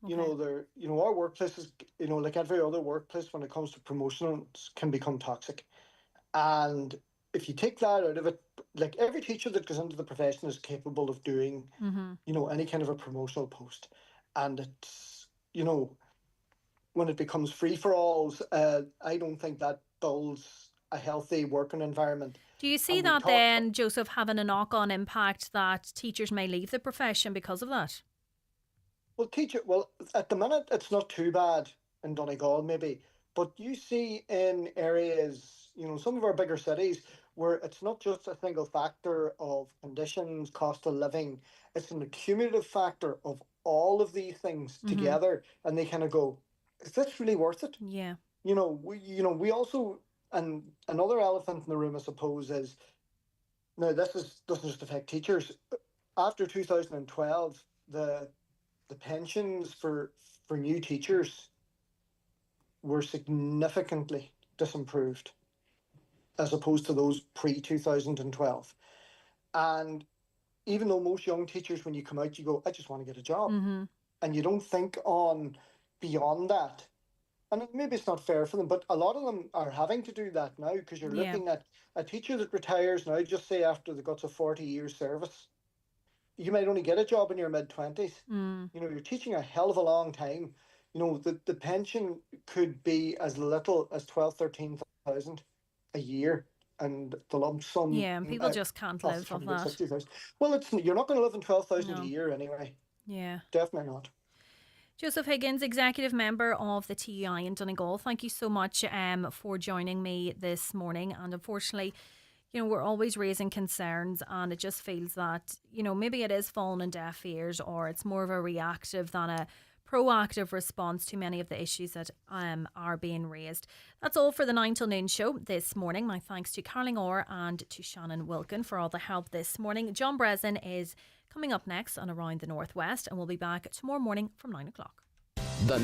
Okay. Our workplaces, like every other workplace, when it comes to promotions, can become toxic. And if you take that out of it, like every teacher that goes into the profession is capable of doing, Mm-hmm. any kind of a promotional post. And it's, when it becomes free for all, I don't think that builds a healthy working environment. Do you see And we that talk, then, Joseph, having a knock-on impact that teachers may leave the profession because of that? well, at the minute, it's not too bad in Donegal, maybe. But you see in areas, some of our bigger cities, where it's not just a single factor of conditions, cost of living, it's an accumulative factor of all of these things together. And they kind of go, is this really worth it? Yeah. We also, and another elephant in the room, I suppose, is, now doesn't just affect teachers. After 2012, the pensions for new teachers were significantly disimproved as opposed to those pre 2012. And even though most young teachers, when you come out, you go, I just want to get a job. Mm-hmm. And you don't think on beyond that. And maybe it's not fair for them, but a lot of them are having to do that now, because you're Yeah. looking at a teacher that retires now, just say after the guts of 40 years service. You might only get a job in your mid-20s. Mm. You're teaching a hell of a long time. The pension could be as little as 12, 13,000 a year, and the lump sum. Yeah, and people just can't live off that. 60,000. Well, you're not going to live on 12,000 No. a year anyway. Yeah. Definitely not. Joseph Higgins, Executive Member of the TUI in Donegal, thank you so much for joining me this morning. And unfortunately, we're always raising concerns, and it just feels that, maybe it is falling on deaf ears, or it's more of a reactive than a proactive response to many of the issues that are being raised. That's all for the 9 till noon show this morning. My thanks to Caroline Orr and to Shannon Wilkin for all the help this morning. John Breslin is coming up next on Around the Northwest, and we'll be back tomorrow morning from 9 o'clock. The